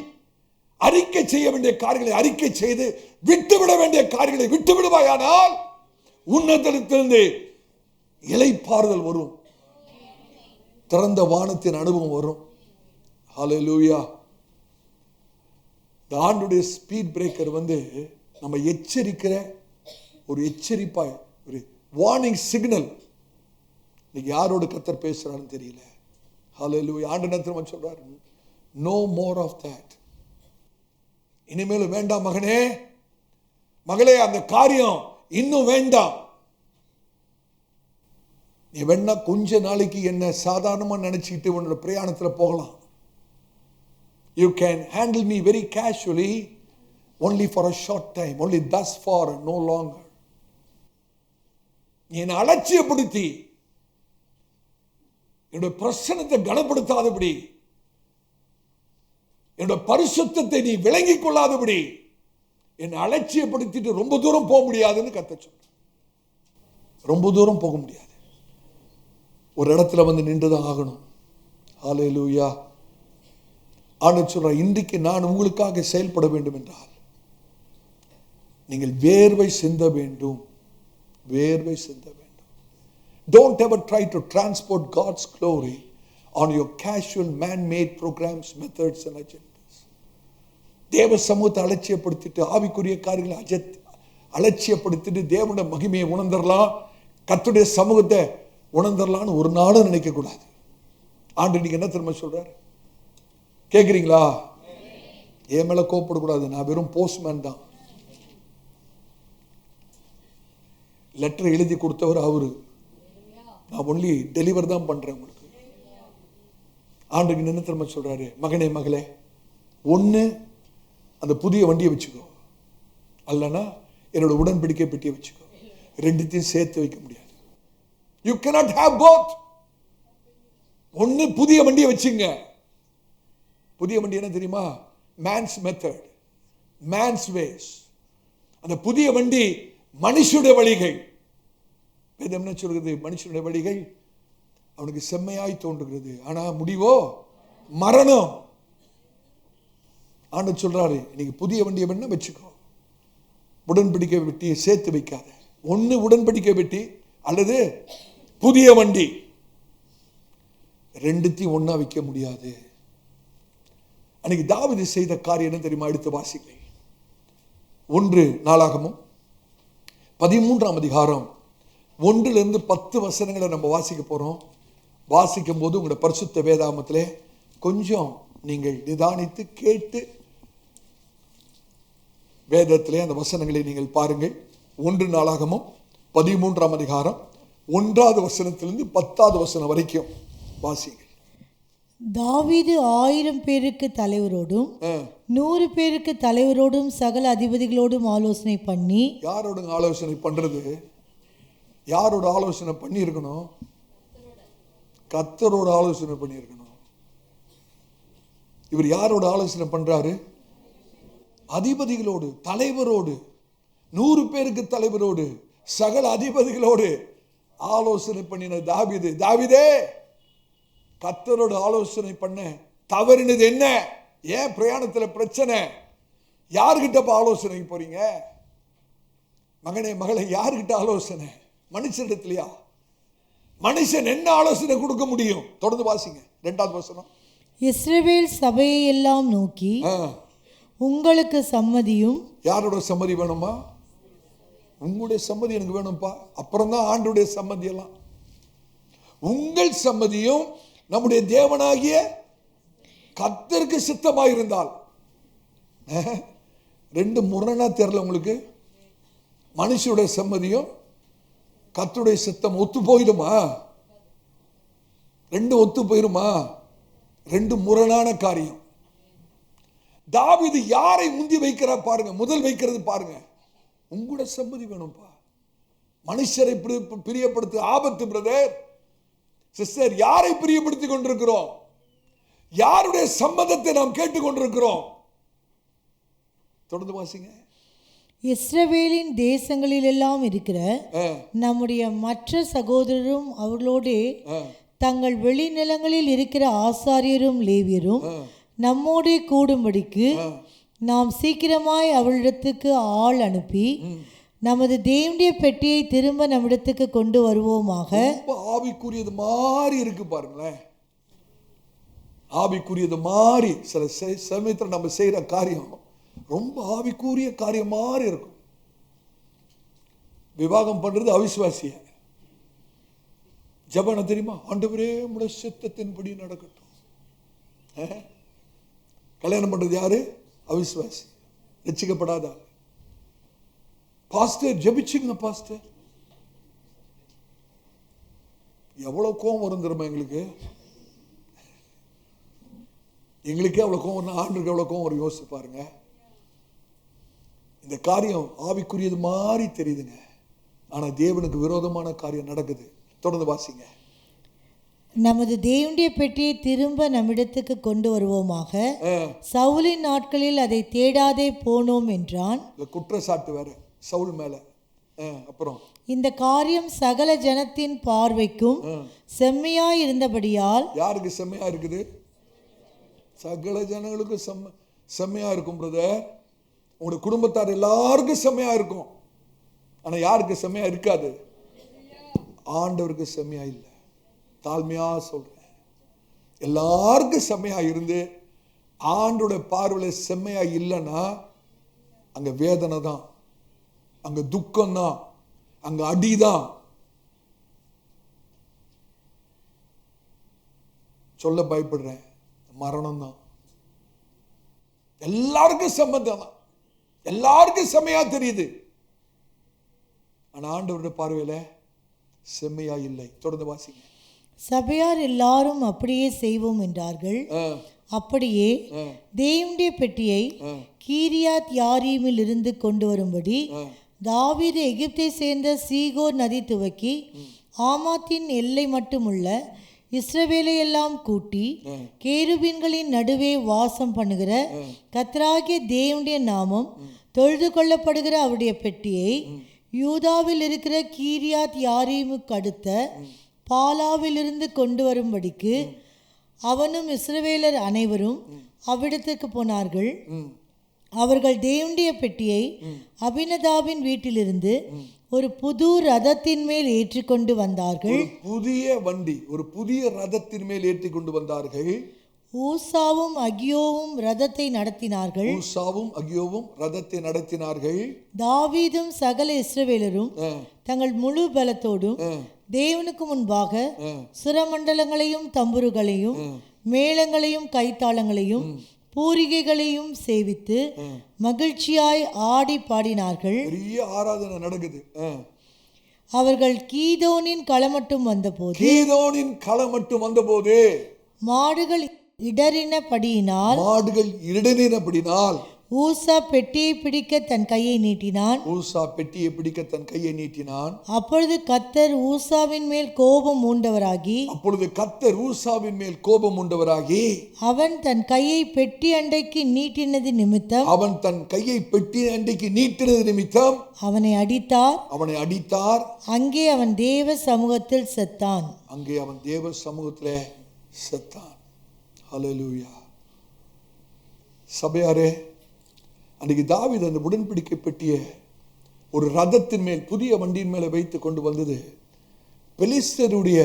அறிக்கை செய்ய வேண்டிய காரியங்களை அறிக்கை செய்து விட்டுவிட வேண்டிய காரியங்களை விட்டு விடுவாயானால் உன்னதத்திலிருந்து இளைப்பாறுதல் வரும், திறந்த வானத்தின் அனுபவம் வரும். ஹல்லேலூயா. இந்த ஆண்டுடைய ஸ்பீட் பிரேக்கர் வந்து நம்ம எச்சரிக்கிற ஒரு எச்சரிப்பாய், ஒரு வார்னிங் சிக்னல். இன்னைக்கு யாரோடு கர்த்தர் பேசுறான்னு தெரியல. ஹல்லேலூயா. ஆண்டவர் நேரத்தில் சொல்றாரு, நோ மோர் ஆஃப் தட். இனிமேல் வேண்டாம் மகனே மகளே, அந்த காரியம் இன்னும் வேண்டாம். நீ வேணா கொஞ்ச நாளைக்கு என்ன சாதாரணமா நினைச்சுக்கிட்டு உன்னோட பிரயாணத்துல போகலாம். You can handle me very casually only for a short time, only thus far and no longer. நீ என்னை அலட்சியப்படுத்தி என்னுடைய பிரசன்னத்தை கனப்படுத்தாதபடி, என்னுடைய பரிசுத்தத்தை நீ விளங்கிக் கொள்ளாதபடி என்னை அலட்சியப்படுத்திட்டு ரொம்ப தூரம் போக முடியாதுன்னு கர்த்தர் சொல்ற. ரொம்ப தூரம் போக முடியாது. ஒரு இடத்துல வந்து நின்றுதான் ஆகணும். ஹல்லேலூயா. ஆண்டவர் சொல்ற, இன்றைக்கு நான் உங்களுக்காக செயல்பட வேண்டும் என்றால் நீங்கள் வேர்வை சிந்த வேண்டும். வேர்வை சிந்த வேண்டும். Don't ever try to transport God's glory on your casual man-made programs, methods and agendas. தேவ சமூகத்தை அலட்சியப்படுத்திட்டு ஆவிக்குரிய காரியங்களை அலட்சியப்படுத்திட்டு தேவனுடைய மகிமையை உணர்ந்தரலாம், கர்த்தருடைய சமூகத்தை உணர்ந்தரலான்னு ஒரு நாளும் நினைக்க கூடாது. ஆண்டு நீங்க என்ன திரும்ப சொல்றாரு கேக்குறீங்களா? என் மேல கோப்படக்கூடாது, நான் வெறும் போஸ்ட்மேன் தான். லெட்டர் எழுதி கொடுத்தவர் அவரு, நான் ஒன்லி டெலிவர் தான் பண்றேன் உங்களுக்கு. ஆண்டுக்கு என்ன திரும்ப சொல்றாரு, மகனே மகளே, ஒண்ணு அந்த புதிய வண்டியை வச்சுக்கோ, அல்லனா என்னோட உடன்படிக்கை பெட்டியை வச்சுக்கோ. ரெண்டுத்தையும் சேர்த்து வைக்க முடியாது. You cannot have both. ஒண்ணு புதிய வண்டியை வச்சுங்க. புதிய வண்டி என்ன தெரியுமா? Man's method, man's ways. அந்த புதிய வண்டி மனுஷனுடைய வழிகள். வேதம் என்ன சொல்கிறது? மனுஷனுடைய வழிகள் அவனுக்கு செம்மையாய் தோன்றுகிறது, ஆனா முடிவோ மரணம். ஆண்டவர் சொல்றாரு, நீங்க புதிய வண்டியை வேணா வச்சுக்கோ, உடன்படிக்கை வெட்டியை சேர்த்து வைக்காத. ஒன்னு உடன்படிக்கை வெட்டி அல்லது புதிய வண்டி, ரெண்டுத்தையும் ஒன்னா வைக்க முடியாது. அன்னைக்கு தாவீது செய்த காரியம் என்ன தெரியுமா? எடுத்து வாசிங்க. 1 நாளாகமம் 13ஆம் அதிகாரம் 1 10 வசனங்களை நம்ம வாசிக்க போறோம். வாசிக்கும் போது உங்களுடைய பரிசுத்த வேதாகமத்திலே கொஞ்சம் நீங்கள் நிதானித்து கேட்டு வேதத்திலே அந்த வசனங்களை நீங்கள் பாருங்கள். 1 நாளாகமம் 13ஆம் அதிகாரம் 1வது வசனத்திலிருந்து 10வது வசனம் வரைக்கும் வாசிங்கள். தாவீது 1000 பேருக்கு தலைவரோடும் 100 பேருக்கு தலைவரோடும் சகல அதிபதிகளோடும் ஆலோசனை பண்ணி. யாரோட ஆலோசனை பண்றது? யாரோட ஆலோசனை பண்ணி இருக்கணும்? கர்த்தரோட ஆலோசனை பண்ணி இருக்கணும். இவர் யாரோட ஆலோசனை பண்றாரு? அதிபதிகளோடு, தலைவரோடு, 100 பேருக்கு தலைவரோடு, சகல அதிபதிகளோடு ஆலோசனை பண்ணின தாவீது. தாவீதே, கர்த்தரோட ஆலோசனை பண்ண தவறினது என்ன? ஏன் பிரயாணத்தில் பிரச்சனை? யார்கிட்ட ஆலோசனை போறீங்க? மகனே மகளே, யார்கிட்ட ஆலோசனை? மனுஷனிடத்திலையா? மனுஷன் என்ன ஆலோசனை கொடுக்க முடியும்? தொடர்ந்து வாசிங்க 2வது வசனம். இஸ்ரவேல் சபையை எல்லாம் நோக்கி, உங்களுக்கு சம்மதியும். யாரோட சம்மதி வேணுமா? உங்களுடைய சம்மதி எனக்கு வேணும்பா. அப்புறம் தான் ஆண்டுடைய சம்மதி எல்லாம். உங்கள் சம்மதியும் நம்முடைய தேவனாகிய கர்த்தருக்கு சித்தமாயிருந்தால். 2 முரணா தெரியல உங்களுக்கு? மனுஷனுடைய சம்மதியும் கர்த்தருடைய சித்தம் ஒத்து போயிடுமா? 2 ஒத்து போயிருமா? 2 முரணான காரியம். தாவீது யாரை முந்தி வைக்கிறார் பாருங்க, முதல் வைக்கிறது பாருங்க. உங்களோட சம்மதி வேணும்பா. மனுஷரை பிரியப்படுத்த ஆபத்து. பிரதர் சிஸ்டர், யாரை பிரியப்படுத்தி கொண்டிருக்கிறோம்? யாருடைய சம்மதத்தை நாம் கேட்டுக் கொண்டிருக்கிறோம்? தொடர்ந்து வாசிங்க. இஸ்ரவேலின் தேசங்களிலெல்லாம் இருக்கிற நம்முடைய மற்ற சகோதரரும் அவர்களோடு தங்கள் வெளிநிலங்களில் இருக்கிற ஆசாரியரும் லேவியரும் நம்மோடே கூடும்படிக்கு நாம் சீக்கிரமாய் அவளிடத்துக்கு ஆள் அனுப்பி நமது தேவனுடைய பெட்டியை திரும்ப நம்மிடத்துக்கு கொண்டு வருவோமாக. ஆவிக்குரியது மாறி இருக்கு பாருங்களேன். ஆவிக்குரியது மாறி சில சமயத்தில் நம்ம செய்யற காரியம் ரொம்ப ஆவிக்குரிய காரியம் மாறி இருக்கும். விவாகம் பண்றது அவிசுவாசிய. ஜெபம் தெரியுமா? ஆண்டவரே உம்முடைய சித்தத்தின்படி நடக்கட்டும். கல்யாணம் பண்றது யாரு? அவிசுவாசி, ரட்சிக்கப்படாத. பாஸ்டர் ஜெபிச்சுங்க பாஸ்டர். எவ்வளவு கோபம் வரும் தெரியுமா எங்களுக்கு? எங்களுக்கே அவ்வளவு கோபம் வரும், ஆண்டுக்கு எவ்வளவு கோபம் வரும் யோசிச்சு பாருங்க. இந்த காரியம் ஆவிக்குரியது மாதிரி தெரியுதுங்க, ஆனா தேவனுக்கு விரோதமான காரியம் நடக்குது. தொடர்ந்து வாசிங்க. நமது தேவனுடைய பெட்டியை திரும்ப நம்மிடத்துக்கு கொண்டு வருவோமாக. சவுலின் நாட்களில் அதை தேடாதே போனோம் என்றான். குற்றச்சாட்டு வேற சவுல் மேல. அப்புறம் இந்த காரியம் சகல ஜனத்தின் பார்வைக்கும் செம்மையாய் இருந்தபடியால். யாருக்கு செம்மையா இருக்குது? சகல ஜனங்களுக்கு செம்மையா இருக்கும் பிரதர். உங்களுடைய குடும்பத்தார் எல்லாருக்கும் செம்மையா இருக்கும். ஆனா யாருக்கு செம்மையா இருக்காது? ஆண்டவருக்கு செம்மையா இல்லை. தாழ்மையா சொல்றேன், எல்லாருக்கும் செம்மையா இருந்து ஆண்டோட பார்வையில செம்மையா இல்லைன்னா அங்க வேதனை தான், அங்க துக்கம் தான், அங்க அடிதான். சொல்ல பயப்படுறேன், மரணம் தான். எல்லாருக்கும் சம்பந்தம் தான், எல்லாருக்கும் செம்மையா தெரியுது. ஆனா ஆண்டவருடைய பார்வையில செம்மையா இல்லை. தொடர்ந்து வாசிங்க. சபையார் எல்லாரும் அப்படியே செய்வோம் என்றார்கள். அப்படியே தேவனுடைய பெட்டியை கீரியாத் யாரீமில் இருந்து கொண்டு வரும்படி தாவீது எகிப்தை சேர்ந்த சீகோர் நதி துவக்கி ஆமாத்தின் எல்லை மட்டுமுள்ள இஸ்ரவேலை எல்லாம் கூட்டி கேருபீன்களின் நடுவே வாசம் பண்ணுகிற கர்த்தராகிய தேவனுடைய நாமம் தொழுது கொள்ளப்படுகிற அவருடைய பெட்டியை யூதாவில் இருக்கிற கீரியாத் யாரீமுக்கு அடுத்த பாலாவிலிருந்து கொண்டு வரும்படிக்கு அவனும் இஸ்ரவேலர் அனைவரும் அவ்விடத்துக்கு போனார்கள். அவர்கள் தேவனுடைய பெட்டியை அபினதாபின் வீட்டிலிருந்து ஒரு புது ரதத்தின் மேல் ஏற்றிக்கொண்டு வந்தார்கள். புதிய வண்டி, ஒரு புதிய ரதத்தின் மேல் ஏற்றி கொண்டு வந்தார்கள். ஊசாவும் அகியோவும் ரதத்தை நடத்தினார்கள். ஊசாவும் அகியோவும் ரதத்தை நடத்தினார்கள். தாவீதும் சகல இஸ்ரவேலரும் தங்கள் முழு பலத்தோடும் தேவனுக்கு முன்பாக சுரமண்டலங்களையும் தம்புருகளையும் மேளங்களையும் கைத்தாளங்களையும் பூரிகைகளையும் சேவித்து மகிழ்ச்சியாய் ஆடி பாடினார்கள். பெரிய ஆராதனை நடக்குது. அவர்கள் கீதோனின் களமட்டும் வந்தபோது மாடுகள் இடறினபடியினால் ஊசா பெட்டியை பிடிக்க தன் கையை நீட்டினான். அப்பொழுது கர்த்தர் ஊசாவின் மேல் கோபம் மூண்டவராகி அவன் தன் கையை பெட்டி அண்டைக்கு நீட்டினது நிமித்தம் அவனை அடித்தார். அங்கே அவன் தேவ சமூகத்தில் செத்தான். ஹல்லேலூயா. சபையாரே, அன்றைக்கு தாவீது அந்த உடன்படிக்கை பெட்டிய ஒரு ரதத்தின் மேல், புதிய வண்டியின் மேல வைத்து கொண்டு வந்தது பெலிஸ்தருடைய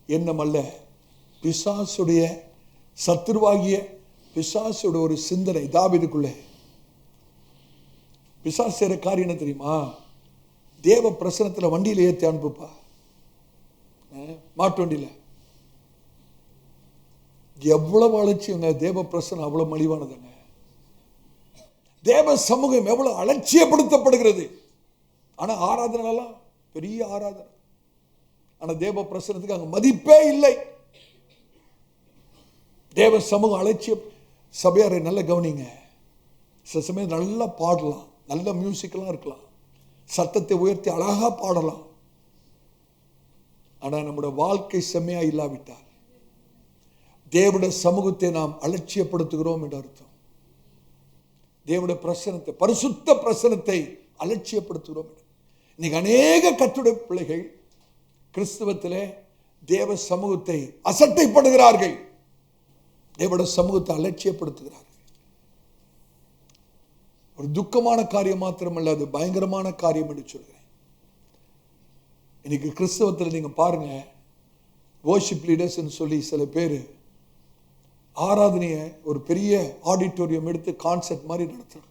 எண்ணம் அல்ல, பிசாசுடைய, சத்துருவாகிய பிசாசுடைய ஒரு சிந்தனை தாவீதுக்குள்ள. பிசாசு செய்ற காரியம் என்ன தெரியுமா? தேவ பிரசனத்துல வண்டியில ஏற்றி அனுப்புப்பா, மாட்டு வண்டியில. எவ்வளவு அலட்சியங்க தேவ பிரசனம், அவ்வளவு மலிவானதுங்க. தேவ சமூகம் எவ்வளவு அலட்சியப்படுத்தப்படுகிறது. ஆனா ஆராதனை எல்லாம் பெரிய ஆராதனை, ஆனா தேவ பிரசனத்துக்கு அங்க மதிப்பே இல்லை. தேவ சமூகம் அலட்சியம். சபையாரை நல்ல கவனிங்க. சில சமயம் நல்லா பாடலாம், நல்ல மியூசிக்லாம் இருக்கலாம், சத்தத்தை உயர்த்தி அழகா பாடலாம். ஆனா நம்முடைய வாழ்க்கை செம்மையா இல்லாவிட்டால் தேவனுடைய சமூகத்தை நாம் அலட்சியப்படுத்துகிறோம் என்று அர்த்தம். தேவனுடைய பிரசனத்தை, பரிசுத்த பிரசனத்தை அலட்சியப்படுத்துகிறோம். இன்னைக்கு அநேக கர்த்தருடைய பிள்ளைகள் கிறிஸ்துவத்திலே தேவ சமூகத்தை அசட்டைப்படுகிறார்கள், தேவனுடைய சமூகத்தை அலட்சியப்படுத்துகிறார்கள். ஒரு துக்கமான காரியம் மாத்திரமல்ல, அது பயங்கரமான காரியம் என்று சொல்கிறேன். இன்னைக்கு கிறிஸ்தவத்தில் நீங்க பாருங்க, வர்ஷிப் லீடர்ஸ் சொல்லி சில பேர் ஆராதனையை ஒரு பெரிய ஆடிட்டோரியம் எடுத்து கான்சர்ட் மாதிரி நடத்துறாங்க.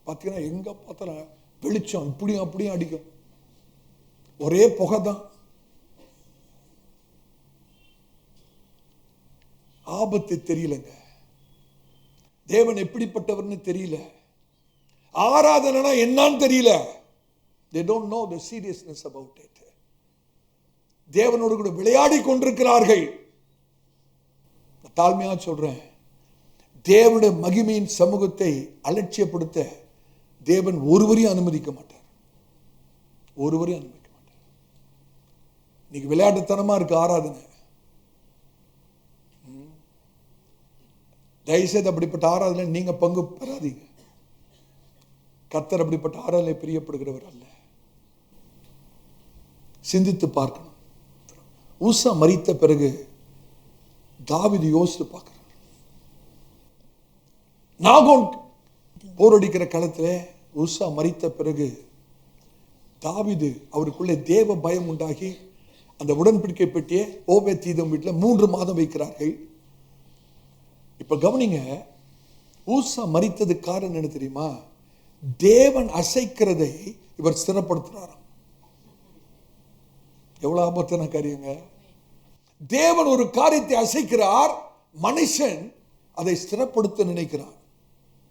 பார்த்தீங்கன்னா எங்க பார்த்தாலும் வெளிச்சம் இப்படியும் அப்படியும் அடிக்கும், ஒரே புகை தான். ஆபத்து தெரியலங்க, தேவன் எப்படிப்பட்டவர்னு தெரியல, ஆராதனைனா என்னன்னு தெரியல. They don't know the seriousness about it. தேவனோடு கூட விளையாடி கொண்டிருக்கிறார்கள். தாழ்மையா சொல்றேன், தேவனுடைய மகிமையின் சமூகத்தை அலட்சியப்படுத்த தேவன் ஒருவரையும் அனுமதிக்க மாட்டார். இன்னைக்கு விளையாட்டுத்தனமா இருக்கு ஆராதனை. தயவுசெய்து அப்படிப்பட்ட ஆராதனை நீங்க பங்கு பெறாதீங்க. கர்த்தர் அப்படிப்பட்ட ஆராதனை பிரியப்படுகிறவர் அல்ல. சிந்தித்து பார்க்கணும். ஊசா மரித்த பிறகு தாவீது யோசித்து பார்க்கிறார். நாகோன் போரடிக்கிற களத்தில் ஊசா மரித்த பிறகு தாவீது அவருக்குள்ளே தேவ பயம் உண்டாகி அந்த உடன்படிக்கை பெட்டியை ஓபேத்தீதோம் வீட்டில் 3 மாதம் வைக்கிறார்கள். இப்ப கவனிங்க, ஊசா மரித்ததுக்கு காரணம் என்ன தெரியுமா? தேவன் அசைக்கிறதை இவர் ஸ்திரப்படுத்துறாராம். எவ்வளவு ஆபத்தான காரியங்க. தேவன் ஒரு காரியத்தை அசைக்கிறார், மனுஷன் அதை ஸ்திரப்படுத்த நினைக்கிறார்.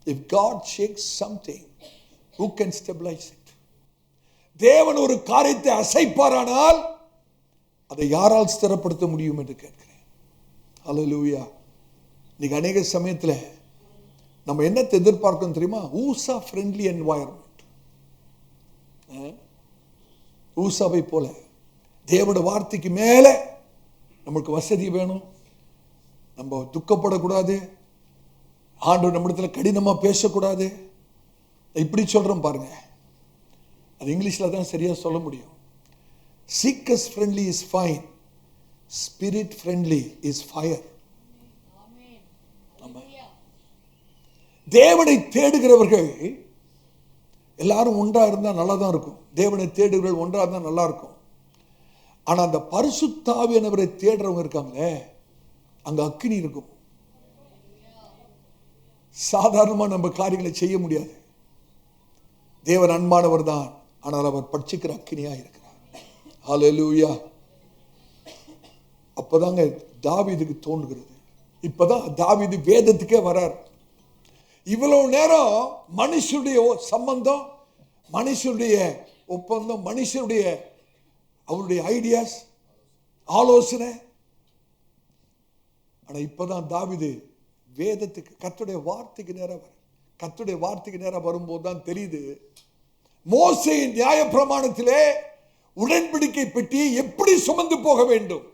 If God shakes something, who can stabilize it? தேவன் ஒரு காரியத்தை அசைப்பாரானால் அதை யாரால் ஸ்திரப்படுத்த முடியும் என்று கேட்கிறேன். ஹல்லேலூயா. இன்னைக்கு அநேக சமயத்தில் நம்ம என்னத்தை எதிர்பார்க்கணும் தெரியுமா? ஊசா ஃப்ரெண்ட்லி என்வாயர்மெண்ட். ஊசாவை போல தேவனுடைய வார்த்தைக்கு மேல நமக்கு வசதி வேணும், நம்ம துக்கப்படக்கூடாது, ஆண்டவர் நம்மிடத்தில் கடினமா பேசக்கூடாது. இப்படி சொல்றோம் பாருங்க, அது இங்கிலீஷ்ல தான் சரியா சொல்ல முடியும். Seekers friendly is fine, spirit friendly is fire. தேவனை தேடுகிறவர்கள் எல்லாரும் ஒன்றா இருந்தா நல்லா தான் இருக்கும். தேவனை தேடுகிறவர்கள் ஒன்றா இருந்தா நல்லா இருக்கும். ஆனா அந்த பரிசுத்த ஆவியானவரை தேடுறவங்க இருக்காங்களே, அங்க அக்கினி இருக்கும். சாதாரணமா நம்ம காரியங்களை செய்ய முடியாது. தேவன் அன்பானவர் தான், ஆனால் அவர் பட்சிக்கிற அக்கினியா இருக்கிறார். ஹல்லேலூயா. அப்பதாங்க தாவீதுக்கு தோன்றுகிறது. இப்பதான் தாவீது வேதத்துக்கே வரார். இவ்வளவு நேரம் மனுஷனுடைய சம்பந்தம், மனுஷனுடைய ஒப்பந்தம், மனுஷனுடைய அவருடைய ஐடியாஸ், ஆலோசனை. ஆனா இப்பதான் தாவீது வேதத்துக்கு, கர்த்தருடைய வார்த்தைக்கு நேரம் வர, கர்த்தருடைய வார்த்தைக்கு நேரம் வரும்போது தான் தெரியுது, மோசேயின் நியாய பிரமாணத்திலே உடன்படிக்கை பெட்டி எப்படி சுமந்து போக வேண்டும்,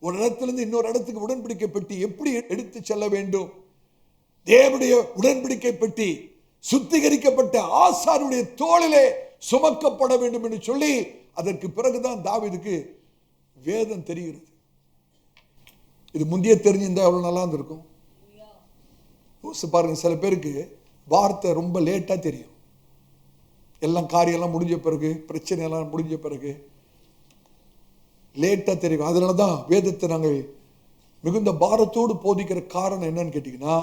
ஒரு இடத்திலிருந்து இன்னொரு இடத்துக்கு உடன்படிக்கை பெட்டி எப்படி எடுத்து செல்ல வேண்டும், தேவனுடைய உடன்படிக்கை பெட்டி சுத்திகரிக்கப்பட்ட ஆசாரியருடைய தோளிலே சுமக்கப்பட வேண்டும் என்று சொல்லி, அதற்கு பிறகுதான் தாவீதுக்கு வேதம் தெரிகிறது. இது முந்தைய தெரிஞ்சிருந்தா எவ்வளவு நல்லா இருந்திருக்கும். பாருங்க, சில பேருக்கு வார்த்தை ரொம்ப லேட்டா தெரியும். எல்லாம் காரியெல்லாம் முடிஞ்ச பிறகு, பிரச்சனை எல்லாம் முடிஞ்ச பிறகு லேட்டா தெரியும். அதனாலதான் வேதத்தை நாங்கள் மிகுந்த பாரத்தோடு போதிக்கிற காரணம் என்னன்னு கேட்டீங்கன்னா,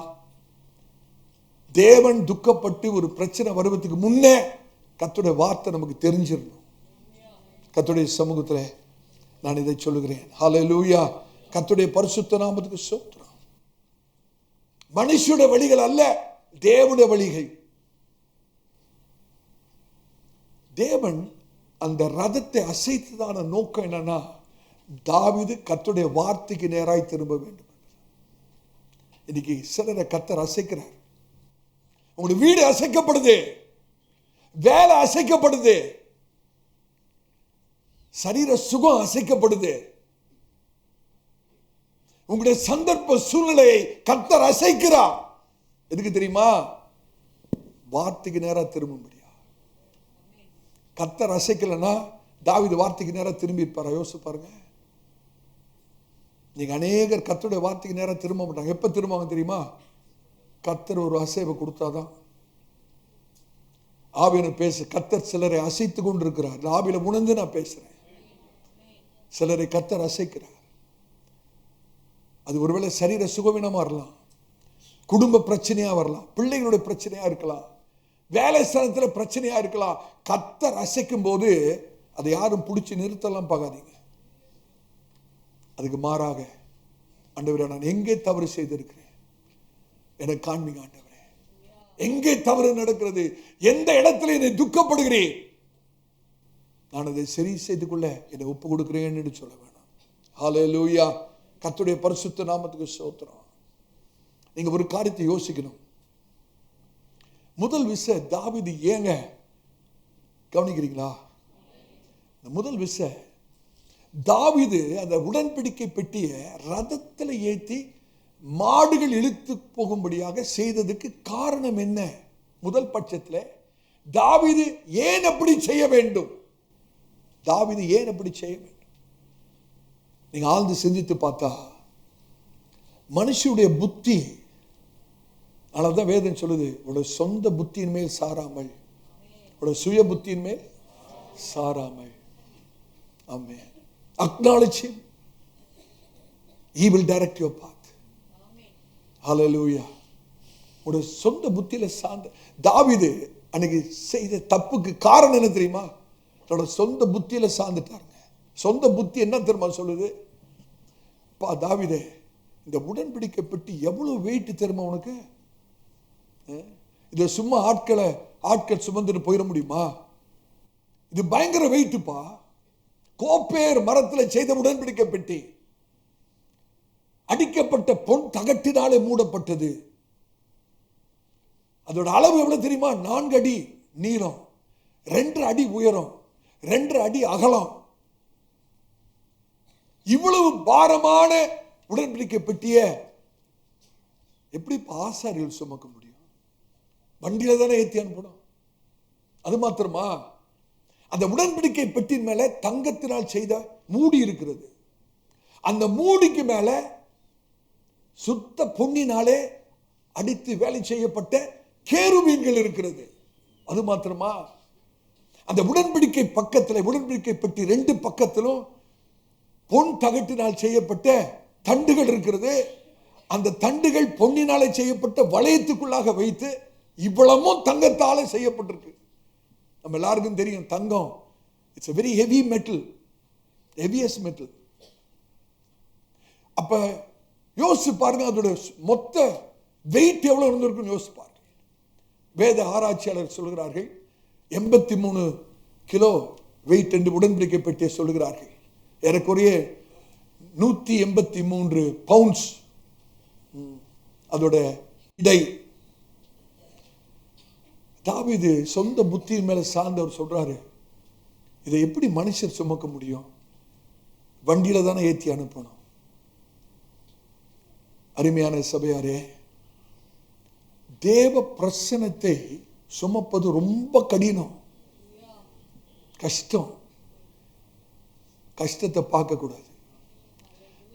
தேவன் துக்கப்பட்டு ஒரு பிரச்சனை வருவதற்கு முன்னே கர்த்தருடைய வார்த்தை நமக்கு தெரிஞ்சிடணும். கர்த்தருடைய சமூகத்தில் நான் இதை சொல்லுகிறேன். ஹல்லேலூயா. கர்த்தருடைய பரிசுத்த நாமத்துக்கு ஸ்தோத்திரம். மனுஷனுடைய வழிகள் அல்ல, தேவனுடைய வழிகள். தேவன் அந்த ரதத்தை அசைத்ததான நோக்கம் என்னன்னா, தாவீது கர்த்தருடைய வார்த்தைக்கு நேராய் திரும்ப வேண்டும். இன்னைக்கு சிலரை கர்த்தர் அசைக்கிறார். உங்களுடைய வீடு அசைக்கப்படுது, வேலை அசைக்கப்படுது, சரீர சுகம் அசைக்கப்படுது. உங்களுடைய சந்தர்ப்ப சூழ்நிலையை கர்த்தர் அசைக்கிறார். எதுக்கு தெரியுமா? வார்த்தைக்கு நேரா திரும்ப முடியாது. கர்த்தர் அசைக்கலன்னா தாவீது வார்த்தைக்கு நேரா திரும்பி இருப்பாரா? யோசிச்சு பாருங்க. நீங்க அநேகர் கர்த்தருடைய வார்த்தைக்கு நேரா திரும்ப மாட்டாங்க. எப்ப திரும்புவாங்க தெரியுமா? கர்த்தர் ஒரு அசைவை கொடுத்தாதான். ஆவியான பேச கர்த்தர் சிலரை அசைத்து கொண்டிருக்கிறார். ஆவியில உணர்ந்து நான் பேசுறேன். சிலரை கர்த்தர் அசைக்கிறார். அது ஒருவேளை சரீர சுகவீனமா வரலாம், குடும்ப பிரச்சனையா வரலாம், பிள்ளைகளுடைய பிரச்சனையா இருக்கலாம், வேலை ஸ்தலத்தில் பிரச்சனையா இருக்கலாம். கர்த்தர் அசைக்கும் போது அதை யாரும் பிடிச்சி நிறுத்தலாம் பார்க்காதீங்க. அதுக்கு மாறாக, ஆண்டவரே நான் எங்கே தவறு செய்திருக்கிறேன், எனக்கு காண்பீங்க ஆண்டவரே, எங்கே தவறு நடக்கிறது, எந்த இடத்துல என்னை துக்கப்படுகிறேன், நான் அதை சரி செய்து கொள்ள என்னை ஒப்பு கொடுக்கிறேன் என்று சொல்ல வேணும். ஹல்லேலூயா. கர்த்தருடைய பரிசுத்த நாமத்துக்கு ஸ்தோத்திரம். நீங்க ஒரு காரியத்தை யோசிக்கணும். முதல் விஷயம், தாவீது ஏங்க கவனிக்கிறீங்களா? முதல் விஷயம், தாவீது அந்த உடன்படிக்கை பெட்டியை ரதத்தில் ஏற்றி மாடுகள் இழுத்து போகும்படியாக செய்ததுக்கு காரணம் என்ன? முதல் பட்சத்தில் தாவீது ஏன் அப்படி செய்ய வேண்டும்? தாவீது ஏன் அப்படி செய்ய வேண்டும்? நீங்க ஆழ்ந்து சிந்தித்து பார்த்தா மனுஷனுடைய புத்தி, அதனால்தான் வேதம் சொல்லுது, உங்களுடைய சொந்த புத்தியின் மேல் சாராமல் உடைய சுய புத்தியின் மேல் சாராமல். ஆமென். Acknowledge him. He will direct your path. Hallelujah. உடைய சொந்த புத்தியில சார்ந்த தாவீது அன்னைக்கு செய்த தப்புக்கு காரணம் என்ன தெரியுமா? தன்னோட சொந்த புத்தியில சார்ந்துட்டாருங்க. சொந்த புத்தி என்ன தெரியுமா சொல்லுது? பா தாவீதே, இந்த உடன்படிக்கை பெட்டி எவ்வளவு வெயிட் தெரியுமா உனக்கு? இத சும்மா ஆட்கள் சுமந்துட்டு போயிட முடியுமா? இது பயங்கர வெயிட்டுப்பா. கோப்பேர் மரத்தில் செய்த உடன்படிக்கை பெட்டி அடிக்கப்பட்ட பொன் தகட்டினாலே மூடப்பட்டது. அதோட அளவு எவ்வளவு தெரியுமா? 4 அடி நீளம், 2 அடி உயரம், 2 அடி அகலம். இவ்வளவு பாரமான உடன்படிக்கை பெட்டிய எப்படி ஆசாரியர்கள் சுமக்க முடியும்? வண்டியில தானே ஏற்றி அனுப்பணும். அது மாத்திரமா, அந்த உடன்படிக்கை பெட்டியின் மேல தங்கத்தினால் செய்த மூடி இருக்கிறது. அந்த மூடிக்கு மேல சுத்த பொன்னினாலே அடித்து வேலை செய்யப்பட்ட கேருபீன்கள் இருக்கிறது. அது மாத்திரமா, அந்த உடன்படிக்கை பக்கத்தில், உடன்படிக்கை பெட்டி 2 பக்கத்திலும் பொன் தகட்டினால் செய்யப்பட்ட தண்டுகள் இருக்கிறது. அந்த தண்டுகள் பொன்னினாலே செய்யப்பட்ட வளையத்துக்குள்ளாக வைத்து இவ்வளவும் தங்கத்தால செய்யப்பட்டிருக்கு. நம்ம எல்லாருக்கும் தெரியும் தங்கம் it's a very heavy metal, heaviest metal. அப்ப யோசிச்சு பாருங்க, அதோட மொத்த வெயிட் எவ்வளவு இருந்திருக்குன்னு யோசிச்சு பாருங்க. வேத ஆராய்ச்சியாளர் சொல்கிறார்கள் 83 கிலோ வெயிட் என்று உடன்படிக்கை பெட்டியை சொல்கிறார்கள். ஏறக்குறைய 183 பவுண்ட்ஸ் அதோட இடை. தாவீது சொந்த புத்தியின் மேல சார்ந்தவர் சொல்றாரு, இதை எப்படி மனுஷர் சுமக்க முடியும்? வண்டியில தானே ஏற்றி அனுப்பணும். அருமையான சபையாரே, தேவ பிரசன்னத்தை சுமப்பது ரொம்ப கடினம், கஷ்டம். கஷ்டத்தை பார்க்க கூடாது.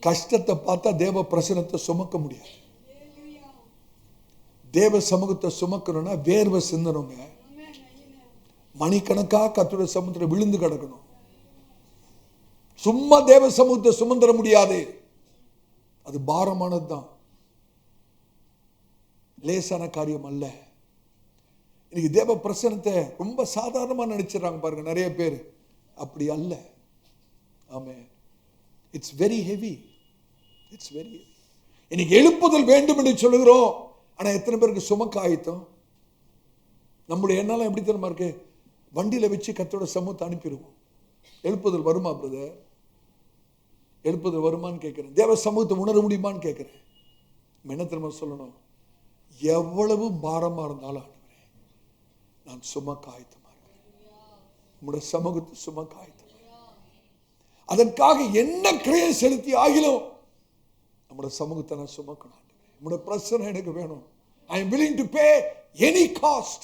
கஷ்டத்தை பார்த்தா தேவ பிரசன்னத்தை சுமக்க முடியாது. தேவ சமூகத்தை சுமக்கணும்னா வேர்வை சிந்தனுங்க. மணிக்கணக்கா கர்த்தருடைய சமூகத்தில் விழுந்து கிடக்கணும். சும்மா தேவ சமூகத்தை சுமந்துட முடியாது. அது பாரமானது தான், லேசான காரியம் அல்ல. இன்னைக்கு தேவ பிரசன்னத்தை ரொம்ப சாதாரணமா நினைச்சிடறாங்க பாருங்க நிறைய பேர். அப்படி அல்ல. Amen. It's very heavy. It's very heavy. இன்னைக்கு எழுப்புதல் வேண்டும் என்று சொல்லுகிறோம். ஆனா எத்தனை பேருக்கு சுமக்க ஆயத்தம்? நம்முடைய எண்ணெல்லாம் எப்படி தெரியுமா இருக்கு? வண்டியில வச்சு கர்த்தரோட சமூகத்தை அனுப்பிடுவோம். எழுப்புதல் வருமா பிரதர்? எழுப்புதல் வருமான்னு கேட்கிறேன். தேவ சமூகத்தை உணர முடியுமான்னு கேட்கிறேன். என்ன தெரியுமா சொல்லணும்? எவ்வளவு பாரமா இருந்தாலும் ஆண்டவரே, நான் சுமக்க ஆயத்தமா இருக்கிறேன். உங்களுடைய சமூகத்தை சுமக்க ஆயத்தம். அதற்காக என்ன கிரியை செலுத்தி ஆகிலும் நம்முடைய சமூகத்தை நான் சுமக்கணும். உங்களுடைய பிரசன்னம் எனக்கு வேணும். I am willing to pay any cost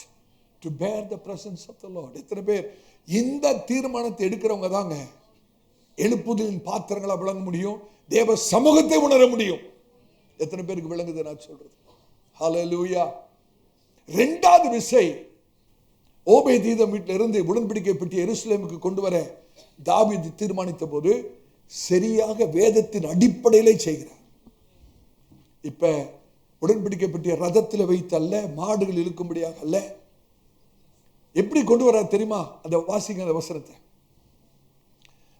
to bear the presence of the Lord. எத்தனை பேர் இந்த தீர்மானத்தை எடுக்கிறவங்க தாங்க எழுப்புதலின் பாத்திரங்களா விளங்க முடியும், தேவ சமூகத்தை உணர முடியும். எத்தனை பேருக்கு விளங்குது நான் சொல்றது? ஹல்லேலூயா. 2வது விசை, ஓபேதீதம் வீட்டில இருந்து உடன்படிக்கை பெட்டி எருசலேமுக்கு கொண்டு வர தாவீது தீர்மானித்த போது சரியாக வேதத்தின் அடிப்படையிலே செய்கிறார். இப்ப உடன்படிக்கை பெட்டிய ரதத்தில் வைத்து அல்ல, மாடுகள் இழுக்கும்படியாக அல்ல. எப்படி கொண்டு வர தெரியுமா? அந்த வாசிங்க, அந்த வசனத்தை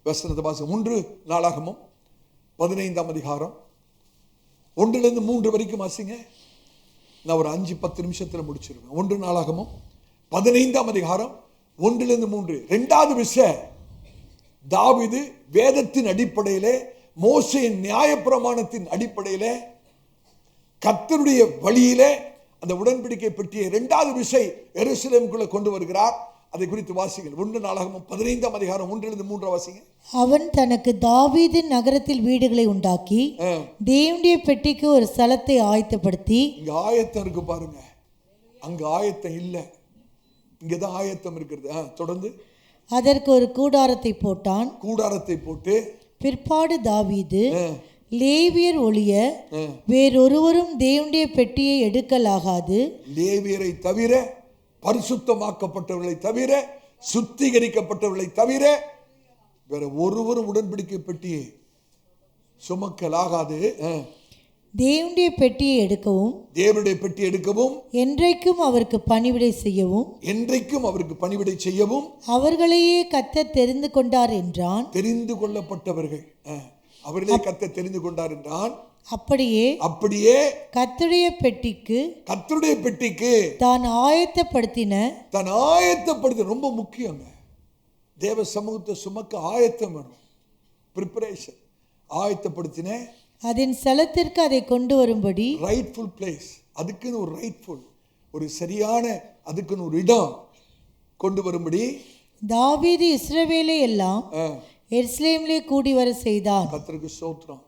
வாசிங்க. 1 நாளாகமம் 15ஆம் அதிகாரம் 1லிருந்து 3 வரைக்கும் வாசிங்க. நான் ஒரு 5-10 நிமிஷத்துல முடிச்சிருவேன். 1 நாளாகமம் 15ஆம் அதிகாரம் 1லிருந்து 3. 2வது விஷயம், தாவீது வேதத்தின் அடிப்படையிலே, மோசேயின் நியாயப்பிரமாணத்தின் அடிப்படையிலே, கர்த்தருடைய வழியிலே அந்த உடன்படிக்கை பெட்டியை 2வது விசை எருசலேமுக்குள்ள கொண்டு வருகிறார். அதை குறித்து வாசிங்கள். 1 நாளாகமம் 15ஆம் அதிகாரம் 1லிருந்து 3 வாசிங்க. அவன் தனக்கு தாவீதின் நகரத்தில் வீடுகளை உண்டாக்கி தேவனுடைய பெட்டிக்கு ஒரு ஸ்தலத்தை ஆயத்தப்படுத்தி. இங்க ஆயத்தம் இருக்கு பாருங்க, அங்க ஆயத்தம் இல்ல, இங்கதான் ஆயத்தம் இருக்கிறது. தொடர்ந்து. அதற்கு ஒரு கூடாரத்தை போட்டான். கூடாரத்தை போட்டு பிற்பாடு தாவீது லேவியர் ஒழிய வேறொருவரும் தேவனுடைய பெட்டியை எடுக்கலாகாது, லேவியரை தவிர பரிசுத்தமாக்கப்பட்டவர்களை தவிர, சுத்திகரிக்கப்பட்டவர்களை தவிர வேற ஒருவரும் உடன்படிக்கை பெட்டியை சுமக்கலாகாது. தேவனுடைய பெட்டியை எடுக்கவும், தேவனுடைய பெட்டி எடுக்கவும், என்றைக்கும் அவருக்கு பணிவிடை செய்யவும், என்றைக்கும் அவருக்கு பணிவிடை செய்யவும் அவர்களையே கர்த்தர் தெரிந்து கொண்டார் என்றான். தெரிந்து கொள்ளப்பட்டவர்கள் அவர்களே கர்த்தர் தெரிந்து கொண்டார் என்றான். அப்படியே கர்த்தருடைய பெட்டிக்கு தான் ஆயத்தப்படுத்தின ரொம்ப முக்கியங்க. தேவ சமூகத்தை சுமக்க ஆயத்தம் வேணும். ப்ரிப்பரேஷன். ஆயத்தப்படுத்தின அதன் ஸ்தலத்திற்கு அதை கொண்டு வரும்படி ரைட்ஃபுல் பிளேஸ், அதுக்குன்னு ஒரு ரைட்ஃபுல், ஒரு சரியான அதுக்குன்னு ஒரு இடம் கொண்டு வரும்படி தாவீது இஸ்ரவேலை எல்லாம் எருசலேமிலே கூடி வர செய்தான். கர்த்தருக்கு ஸ்தோத்திரம்.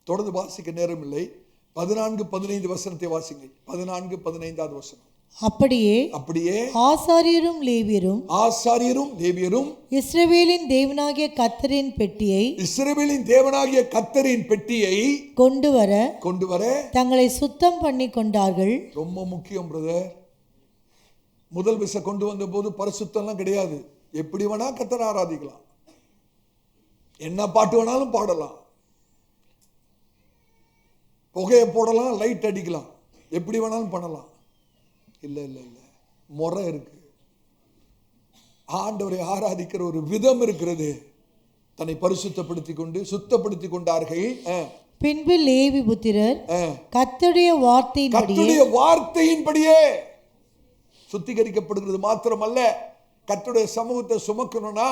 தொடர்ந்து வாசிக்க நேரம் இல்லை. 14-15 வசனத்தை வாசிங்கள். 14-15 வசனம். அப்படியே ஆசாரியரும் லேவியரும் இஸ்ரவேலின் தேவனாகிய கர்த்தரின் பெட்டியை கொண்டு வர தங்களை சுத்தம் பண்ணி கொண்டார்கள். ரொம்ப முக்கியம் பிரதர். முதல் விசை கொண்டு வந்த போது பரிசுத்தம்லாம் கிடையாது. எப்படி வேணா கர்த்தரை ஆராதிக்கலாம், என்ன பாட்டு வேணாலும் பாடலாம், புகையை போடலாம், லைட் அடிக்கலாம், எப்படி வேணாலும் பண்ணலாம். இல்லை இல்லை இல்லை, முறை இருக்கு. ஆண்டவரை ஆராதிக்கிற ஒரு விதம் இருக்கிறது. தன்னை பரிசுத்தப்படுத்தி கொண்டு சுத்தப்படுத்தி கொண்டார்கள். பின்பு லேவி புத்திரர் கர்த்தருடைய வார்த்தையின்படியே சுத்திகரிக்கப்படுகிறது. மாத்திரமல்ல, கர்த்தருடைய சமூகத்தை சுமக்கணும்னா,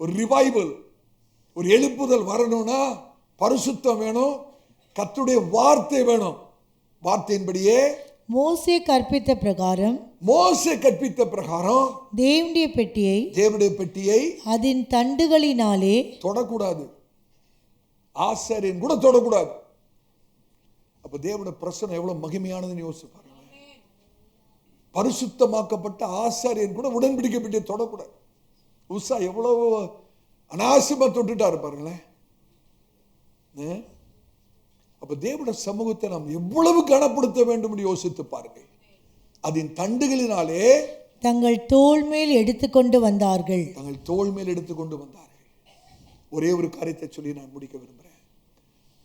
ஒரு ரிவைவல், ஒரு எழுப்புதல் வரணும்னா பரிசுத்தம் வேணும், கர்த்தருடைய வார்த்தை வேணும். வார்த்தையின்படியே மோசே கற்பித்த பிரகாரம் தேவனுடைய பெட்டியை அதன் தண்டுகளினாலே தொடக்கூடாது. ஆசாரியன் கூட தொடக்கூடாது. அப்ப தேவனுடைய பிரசன்னம் எவ்வளவு மகிமையானதுன்னு யோசிச்சு பாருங்க. பரிசுத்தமாக்கப்பட்ட ஆசாரியன் கூட உடன்படிக்கை பெட்டியை தொடக்கூடாது. உசா எவ்வளவு அனாவசியமா தொட்டுட்டாரு பாருங்களேன். அப்ப தேவனுடைய சமூகத்தை நாம் எவ்வளவு கனப்படுத்த வேண்டும் என்று யோசித்து பாருங்கள். அதன் தண்டுகளினாலே தங்கள் தோள் மேல் எடுத்துக்கொண்டு வந்தார்கள். ஒரே ஒரு காரியத்தை சொல்லி நான் முடிக்க விரும்புகிறேன்.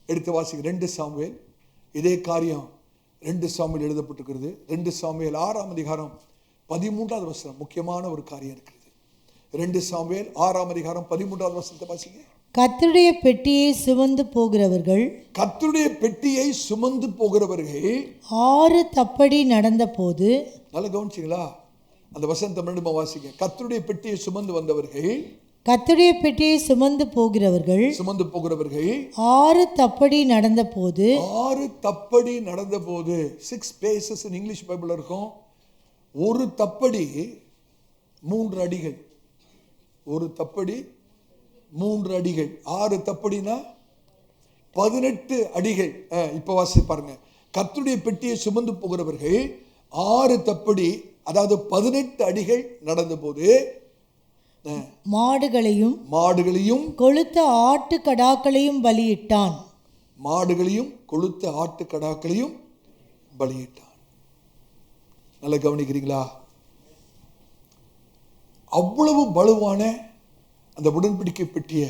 எடுத்து வாசிக்க 2 சாமுவேல். இதே காரியம் 2 சாமுவேல் எழுதப்பட்டிருக்கிறது. 2 சாமுவேல் 6ஆம் அதிகாரம் 13வது வசனம். முக்கியமான ஒரு காரியம் இருக்கிறது. 2 சாமுவேல் 6ஆம் அதிகாரம் 13வது வசனத்தை வாசிங்க. கர்த்தருடைய பெட்டியை சுமந்து போகிறவர்கள் 6 தப்படி நடந்தபோது, நல்லா கவனிச்சிங்களா? அந்த வசனத்தை மீண்டும் வாசிங்க. கர்த்தருடைய பெட்டியை சுமந்து வந்தவர்கள், கர்த்தருடைய பெட்டியை சுமந்து போகிறவர்கள் 6 தப்படி நடந்தபோது, 6 paces in இங்கிலீஷ் பைபிள் இருக்கும். ஒரு தப்படி 3 அடிகள். ஒரு தப்படி 3 அடிகள். 6 தப்படினா 18 அடிகள். இப்ப வாசி பாருங்க. கர்த்தருடைய பெட்டியை சுமந்து போகிறவர்கள் 6 தப்படி, அதாவது 18 அடிகள் நடந்த போது மாடுகளையும் கொழுத்த ஆட்டுக்கடாக்களையும் பலியிட்டான். நல்லா கவனிக்கிறீங்களா? அவ்வளவு பலுவான அந்த உடன்படிக்கை பெட்டிய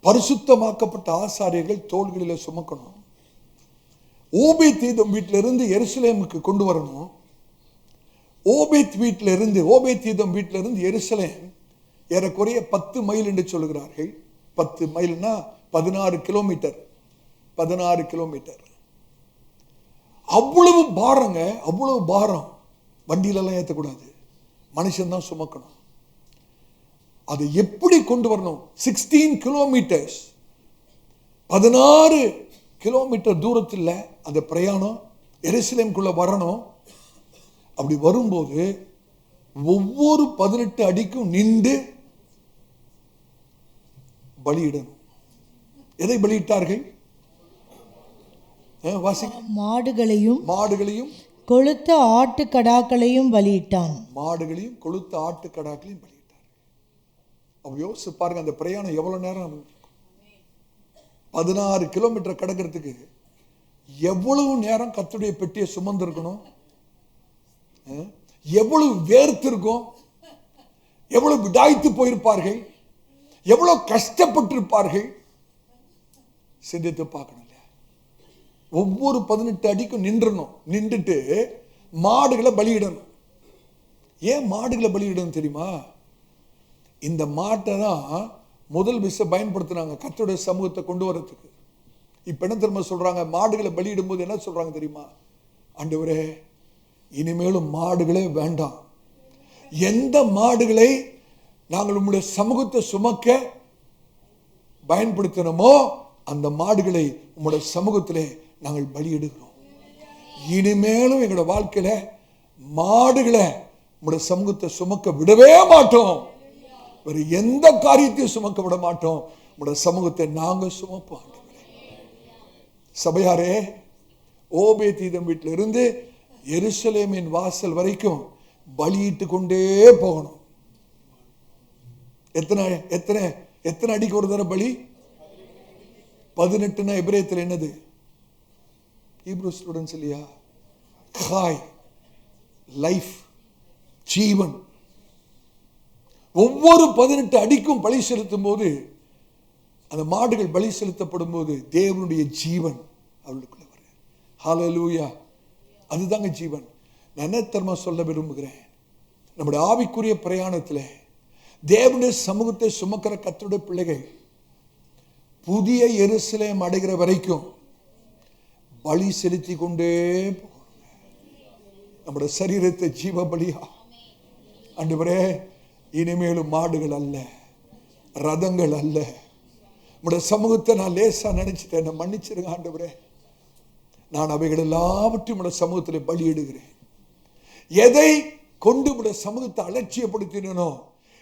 பரிசுத்தமாக்கப்பட்ட ஆசாரியர்கள் தோள்களில் சுமக்கணும். ஓபேத் வீட்டிலிருந்து எருசலேமுக்கு கொண்டு வரணும். ஓபேத் வீட்டிலிருந்து எருசலேம் ஏறக்குறைய 10 மைல் என்று சொல்லுகிறார்கள். 10 மைல்னா 16 கிலோமீட்டர். அவ்வளவு பாரங்க, அவ்வளவு பாரம். வண்டியிலெல்லாம் ஏற்றக்கூடாது, மனுஷன் தான் சுமக்கணும். அதை எப்படி கொண்டு வரணும்? 16 கிலோமீட்டர்ஸ், 16 கிலோமீட்டர் தூரத்தில் அந்த பிரயாணம் எருசலேமுக்குள்ள வரணும். அப்படி வரும்போது ஒவ்வொரு 18 அடிக்கும் நின்று பலியிடணும். எதை பலியிட்டார்கள்? மாடுகளையும் கொழுத்த ஆட்டுக்கடாக்களையும் பலியிட்டான். அப்ப யோசிச்சு பாருங்க, அந்த பிரயாணம் எவ்வளவு நேரம்? 16 கிலோமீட்டர் கடக்கிறதுக்கு எவ்வளவு நேரம் கர்த்தருடைய பெட்டியை சுமந்திருக்கணும்? எவ்வளவு வேர்த்திருக்கும், எவ்வளவு விடாய்த்து போயிருப்பார்கள், எவ்வளவு கஷ்டப்பட்டிருப்பார்கள். சிந்தித்து பார்க்கணும். ஒவ்வொரு 18 அடிக்கும் நின்றுட்டு மாடுகளை பலியிடணும். ஏன் மாடுகளை பலியிடணும் தெரியுமா? இந்த மாட்டை தான் முதல் பயன்படுத்தினாங்க கர்த்தருடைய சமூகத்தை கொண்டு வரதுக்கு. இப்ப என்ன தெரியுமா சொல்றாங்க? மாடுகளை பலியிடும் போது என்ன சொல்றாங்க தெரியுமா? ஆண்டவரே, இனிமேலும் மாடுகளே வேண்டாம். எந்த மாடுகளை நாங்கள் உம்முடைய சமூகத்தை சுமக்க பயன்படுத்தினோமோ அந்த மாடுகளை உம்முடைய சமூகத்திலே நாங்கள் பலியிடுகிறோம். இனிமேலும் எங்களோட வாழ்க்கையில மாடுகளை உம்முடைய சமூகத்தை சுமக்க விடவே மாட்டோம். வேறு எந்த காரியத்தையும் சுமக்க விட மாட்டோம். உம்முடைய சமூகத்தை நாங்க சுமப்போம். சபையாரே, ஓபேதீதம் வீட்டில இருந்து எருசலேமின் வாசல் வரைக்கும் பலியிட்டு கொண்டே போகணும். எத்தனை எத்தனை எத்தனை அடிக்கு ஒரு தடவை பலி? 18 எபிரேயத்தில் என்னது? ஹீப்ரூ ஸ்டூடெண்ட்ஸ் இல்லையா? ஹாய், லைஃப், ஜீவன். ஒவ்வொரு 18 அடிக்கும் பலி செலுத்தும் போது, அந்த மாடுகள் பலி செலுத்தப்படும் போது தேவனுடைய ஜீவன் அவளுக்குள்ள வரும். ஹல்லேலூயா. அதுதாங்க ஜீவன். நான் என்ன தர்மா சொல்ல விரும்புகிறேன், நம்முடைய ஆவிக்குரிய பிரயாணத்தில் தேவனுடைய சமூகத்தை சுமக்கிற கர்த்தருடைய பிள்ளைகள் புதிய எருசலேம் அடைகிற வரைக்கும் பலி செலுத்தி கொண்டே போகணும். நம்முடைய சரீரத்தை ஜீவ பலியா ஆண்டவரே, இனிமேலும் மாடுகள் அல்ல, ரதங்கள் அல்ல, நம்முடைய சமூகத்தை நான் லேசா நினைச்சிட்டேன், என்ன மன்னிச்சிருங்க ஆண்டவரே. நான் அவைகள் எல்லாவற்றையும் உடைய சமூகத்தில் பலியிடுகிறேன். எதை கொண்டு உடைய சமூகத்தை அலட்சியப்படுத்தினோ,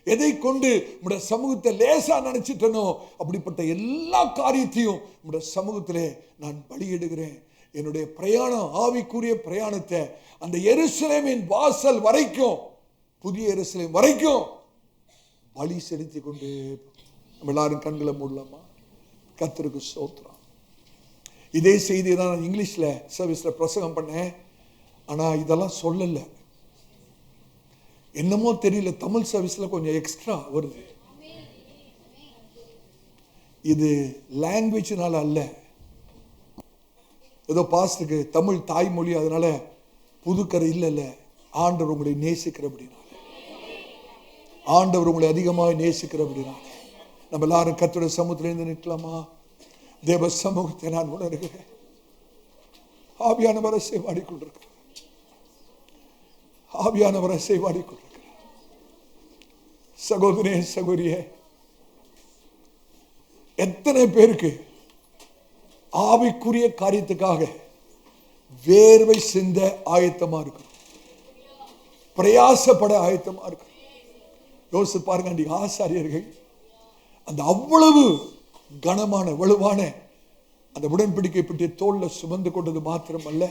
எதை கொண்டு உடைய சமூகத்தை லேசா நினைச்சிட்டனோ, அப்படிப்பட்ட எல்லா காரியத்தையும் உடைய சமூகத்திலே நான் பலியிடுகிறேன். என்னுடைய பிரயாணம், ஆவிக்குரிய பிரயாணத்தை அந்த எருசலேமின் வாசல் வரைக்கும், புதிய எருசலேம் வரைக்கும் பலி செலுத்தி கொண்டு. நம்ம எல்லாரும் கண்களை மூடலாமா? கர்த்தருக்கு ஸ்தோத்திரம். இதே செய்தி தான் நான் இங்கிலீஷ்ல சர்வீஸ்ல பிரசங்கம் பண்ணேன். ஆனா இதெல்லாம் சொல்லல, என்னமோ தெரியல, தமிழ் சர்வீஸ்ல கொஞ்சம் எக்ஸ்ட்ரா வருது. இது லாங்குவேஜ்னால அல்ல, ஏதோ பாஸ்டருக்கு தமிழ் தாய்மொழி அதனால புதுக்கரை இல்ல. ஆண்டவர் உங்களை நேசிக்கிற அப்படின்னால, ஆண்டவர் உங்களை அதிகமாக நேசிக்கிற அப்படின்னால நம்ம எல்லாரும் கர்த்தருடைய சமூகத்திலிருந்து நிற்கலாமா? தேவ சமூகத்தை நான் உணர்கிறேன். ஆவியானவரை செய்வாடிக்கொண்டிருக்கிறேன், ஆவியானவரை செய்வாடிக்கொண்டிருக்கிறேன். சகோதரே, சகோதரியே, எத்தனை பேருக்கு ஆவிக்குரிய காரியத்துக்காக வேர்வை சிந்த ஆயத்தமா இருக்கும், பிரயாசப்பட ஆயத்தமா இருக்கும். யோசித்து பாருங்க, அன்றைக்கு ஆசாரியர்கள் அந்த அவ்வளவு கனமான வலுவான அந்த உடன்படிக்கை பற்றிய தோல்ல சுமந்து கொண்டது மாத்திரமல்ல,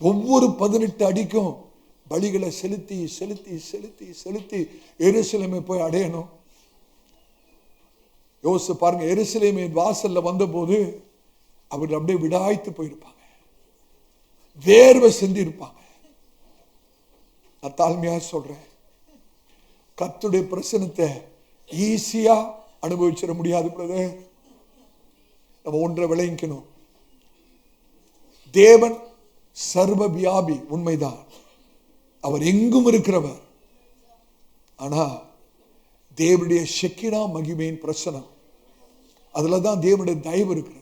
ஒவ்வொரு 18 அடிக்கும் பலிகளை செலுத்தி செலுத்தி செலுத்தி செலுத்தி எருசலேமை போய் அடையணும். யோசித்து பாருங்க, எருசலேமின் வாசல்ல வந்த போது அவர்கள் அப்படியே விடாய்த்து போயிருப்பாங்க, வேர்வை சிந்தி இருப்பாங்க. நான் தாழ்மையா சொல்றேன், கர்த்தருடைய பிரசன்னத்தை ஈஸியா அனுபவிச்சிட முடியாது பிரதர். நம்ம ஒன்றை விளங்கிக்கணும், தேவன் சர்வ வியாபி, உண்மைதான், அவர் எங்கும் இருக்கிறவர். ஆனா தேவனுடைய ஷெக்கினா மகிமையின் பிரசனம், அதுலதான் தேவனுடைய தயவு இருக்கிறது.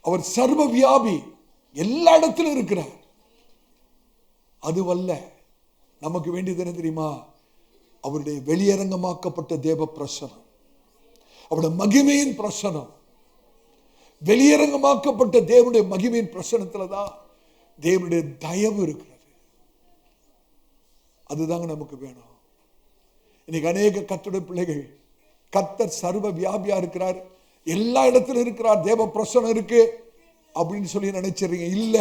அவர் சர்வ வியாபி, எல்லா இடத்திலும் இருக்கிறார். அதுவல்ல, நமக்கு வேண்டியது என்ன தெரியுமா? அவருடைய வெளியரங்கமாக்கப்பட்ட தேவ பிரசனம், அவருடைய மகிமையின் பிரசனம். வெளியரங்கமாக்கப்பட்ட தேவனுடைய மகிமையின் பிரசனத்துல தான் தேவனுடைய தயவு இருக்கிறது. அதுதாங்க நமக்கு வேணும். இன்னைக்கு அநேக கர்த்தருடைய பிள்ளைகள், கர்த்தர் சர்வ வியாபியா இருக்கிறார், எல்லா இடத்திலும் இருக்கிறார், தேவ பிரசனம் இருக்கு அப்படின்னு சொல்லி நினைச்சிருங்க. இல்ல,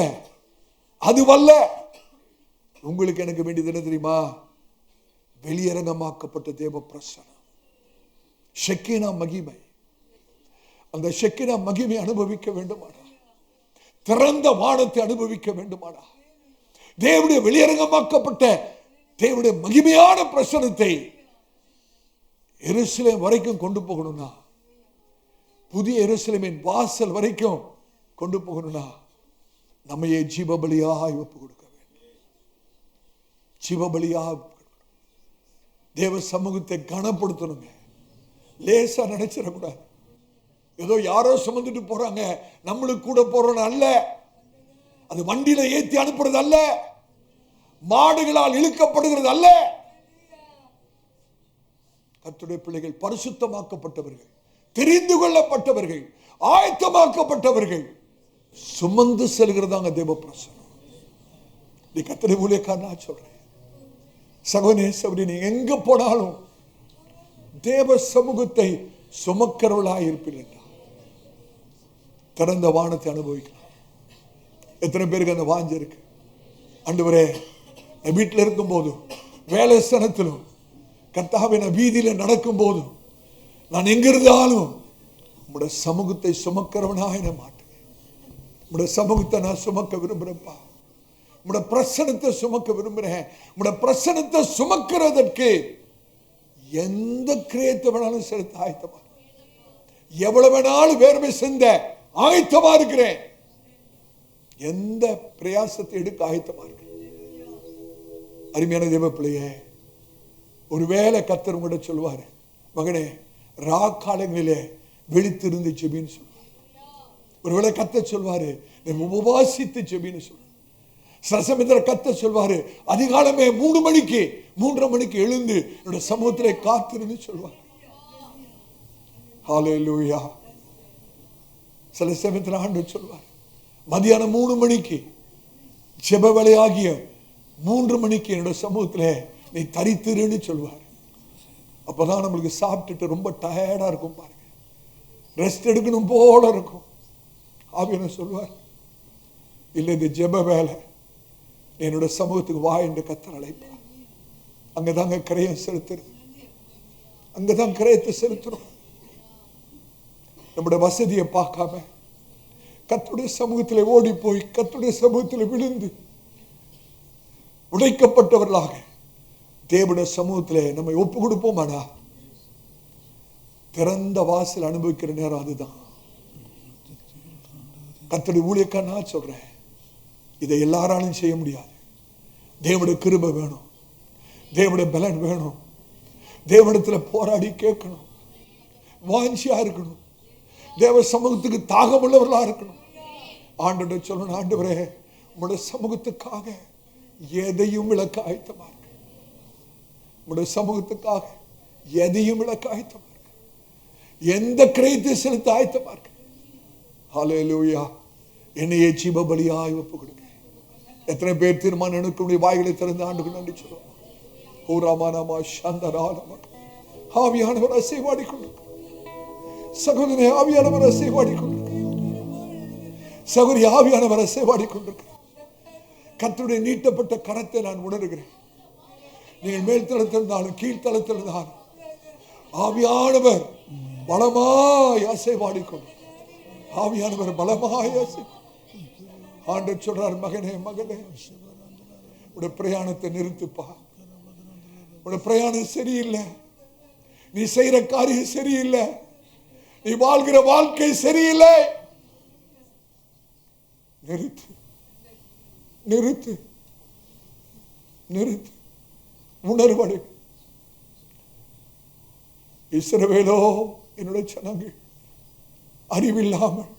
அதுவல்ல. உங்களுக்கு எனக்கு வேண்டியது என்ன தெரியுமா? வெளியரங்கமாக்கப்பட்ட தேவ பிரசனம், ஷெக்கினா மகிமை. அந்த ஷெக்கினா மகிமை அனுபவிக்க வேண்டுமாடா, திறந்த வானத்தை அனுபவிக்க வேண்டுமாடா, தேவனுடைய வெளியரங்கமாக்கப்பட்ட தேவனுடைய மகிமையான பிரசன்னத்தை எருசலேம் வரைக்கும் கொண்டு போகணும்னா, புதிய எருசலேமின் வாசல் வரைக்கும் கொண்டு போகணும்னா நம்மையே ஜீவபலியாய் ஒப்பு கொடுக்க வேண்டும். ஜீவபலியாக தேவ சமூகத்தை கனப்படுத்தணுங்க. லேசா நினைச்சிடக்கூடாது. ஏதோ யாரோ சுமந்துட்டு போறாங்க, நம்மளுக்கு கூட போறோம் அல்ல. அது வண்டியில ஏற்றி அனுப்புறது அல்ல, மாடுகளால் இழுக்கப்படுகிறது அல்ல. கர்த்தருடைய பிள்ளைகள் பரிசுத்தமாக்கப்பட்டவர்கள், தெரிந்து கொள்ளப்பட்டவர்கள், ஆயத்தமாக்கப்பட்டவர்கள் சுமந்து செல்கிறதாங்க தேவ பிரசன்னம். நீ கர்த்தருடைய ஊழியக்காரனா சொல்றேன். சகோதரனே சகோதரி, நீ எங்க போனாலும் தேவ சமூகத்தை சுமக்கிறவளாய் இருப்பீர்கள். திறந்த வானத்தை அனுபவிக்கலாம். எத்தனை பேருக்கு அந்த வாஞ்சை இருக்கு? ஆண்டவரே, வீட்டில் இருக்கும் போதும், வேலை ஸ்தலத்திலும், கர்த்தாவின் வீதியில நடக்கும் போதும், நான் எங்கிருந்தாலும் உம்முடைய சமூகத்தை சுமக்கிறவனாக நான் மாட்டேன். உம்முடைய சமூகத்தை நான் சுமக்க விரும்புறேன்ப்பா. உம்முடைய பிரசனத்தை சுமக்க விரும்புறேன். உம்முடைய பிரசனத்தை சுமக்கிறதற்கு எந்த கிரியத்தை வேணாலும் செலுத்த ஆயத்தமா, எவ்வளவு வேணாலும் வேர்வை சிந்த ஆயத்தமா இருக்கிறேன். எந்த பிரயாசத்தை எடுக்க ஆயத்தமா இருக்கிறேன். அருமையான தேவ பிள்ளையே, ஒருவேளை கர்த்தர் உங்கள்கிட்ட சொல்லுவாரு, மகனே ரா காலங்களிலே விழித்திருந்து ஜெபின்னு சொல்லுவார். ஒருவேளை கர்த்தர் சொல்வாரு, உபவாசித்து ஜெபின்னு சொல்லுவார். சசமித்திர கர்த்தர் சொல்வாரு, அதிகாலமே 3 மணிக்கு 3:30 மணிக்கு எழுந்து என்னோட சமூகத்திலே காத்திருந்து சொல்வார். ஹல்லேலூயா. சில சமயத்தில் ஆண்டவர் சொல்வார், மதியானம் 3 மணிக்கு ஜெப வேளையாகிய 3 மணிக்கு என்னோட சமூகத்திலே நீ தரித்திருன்னு சொல்வார். அப்பதான் நம்மளுக்கு சாப்பிட்டுட்டு ரொம்ப டயர்டா இருக்கும் பாருங்க, ரெஸ்ட் எடுக்கணும் போல இருக்கும். ஆவியான சொல்வார், இல்லை இது ஜெப வேலை, என்னோட சமூகத்துக்கு வா என்று கர்த்தர் அழைப்பார். அங்கதாங்க கிரயம் செலுத்துறது, அங்கதான் கிரயத்தை செலுத்துறோம். நம்முடைய வசதியை பார்க்காம கர்த்தருடைய சமூகத்தில் ஓடி போய் கர்த்தருடைய சமூகத்தில் விழுந்து உடைக்கப்பட்டவர்களாக தேவனுடைய சமூகத்தில் நம்மை ஒப்பு கொடுப்போமாடா. திறந்த வாசல் அனுபவிக்கிற நேரம் அதுதான். கர்த்தருடைய ஊழியக்காரனா சொல்றேன், இதை எல்லாராலும் செய்ய முடியாது. தேவனுடைய கிருபை வேணும், தேவனுடைய பலன் வேணும், தேவனிடத்துல போராடி கேட்கணும், வாஞ்சியா இருக்கணும், தேவ சமூகத்துக்கு தாகமுள்ளவர்களா இருக்கணும். ஆண்டவரே சொல்லணும், ஆண்டவரே உம்முடைய சமூகத்துக்காக எதையும் இழக்க ஆயத்தமா இருக்கு. உம்முடைய சமூகத்துக்காக எதையும் இழக்க ஆயத்தமா இருக்கு. எந்த கிரயத்தை செலுத்த ஆயத்தமா இருக்கு. ஹல்லேலூயா. என்னையே ஜீவ பலியாய் ஒப்பு கொடுங்க. எத்தனை பேர் தீர்மானம் எடுக்கக்கூடிய வாய்களை திறந்து ஆண்டுக்கு நன்றி சொல்லுவோம். ஆவியானவர் அசைவாடி கொண்டிருக்கிறார். சகோதரனே, ஆவியானவர் அசைவாடி கொண்டிருக்கிறார். சகோதரி, ஆவியானவர் அசைவாடி கொண்டிருக்கிறார். கர்த்தருடைய நீட்டப்பட்ட கரத்தை நான் உணர்கிறேன். நீங்கள் மேல் தளத்தில் இருந்தாலும் கீழ்த்தளத்தில் இருந்தாலும் ஆவியானவர் பலமாய் அசைவாடி கொண்டிருக்கிறார். ஆவியானவர் பலமாய் அசை. ஆண்டவர் சொல்றார், மகனே மகனே, உடைய பிரயாணத்தை நிறுத்துப்பா. உடைய பிரயாணம் சரியில்லை, நீ செய்யற காரியம் சரியில்லை, நீ வாழ்கிற வாழ்க்கை சரியில்லை. நிறுத்து நிறுத்து நிறுத்து. உணர்வடை. இஸ்ரவேலோ என்னுடைய ஜனங்கள் அறிவில்லாமல்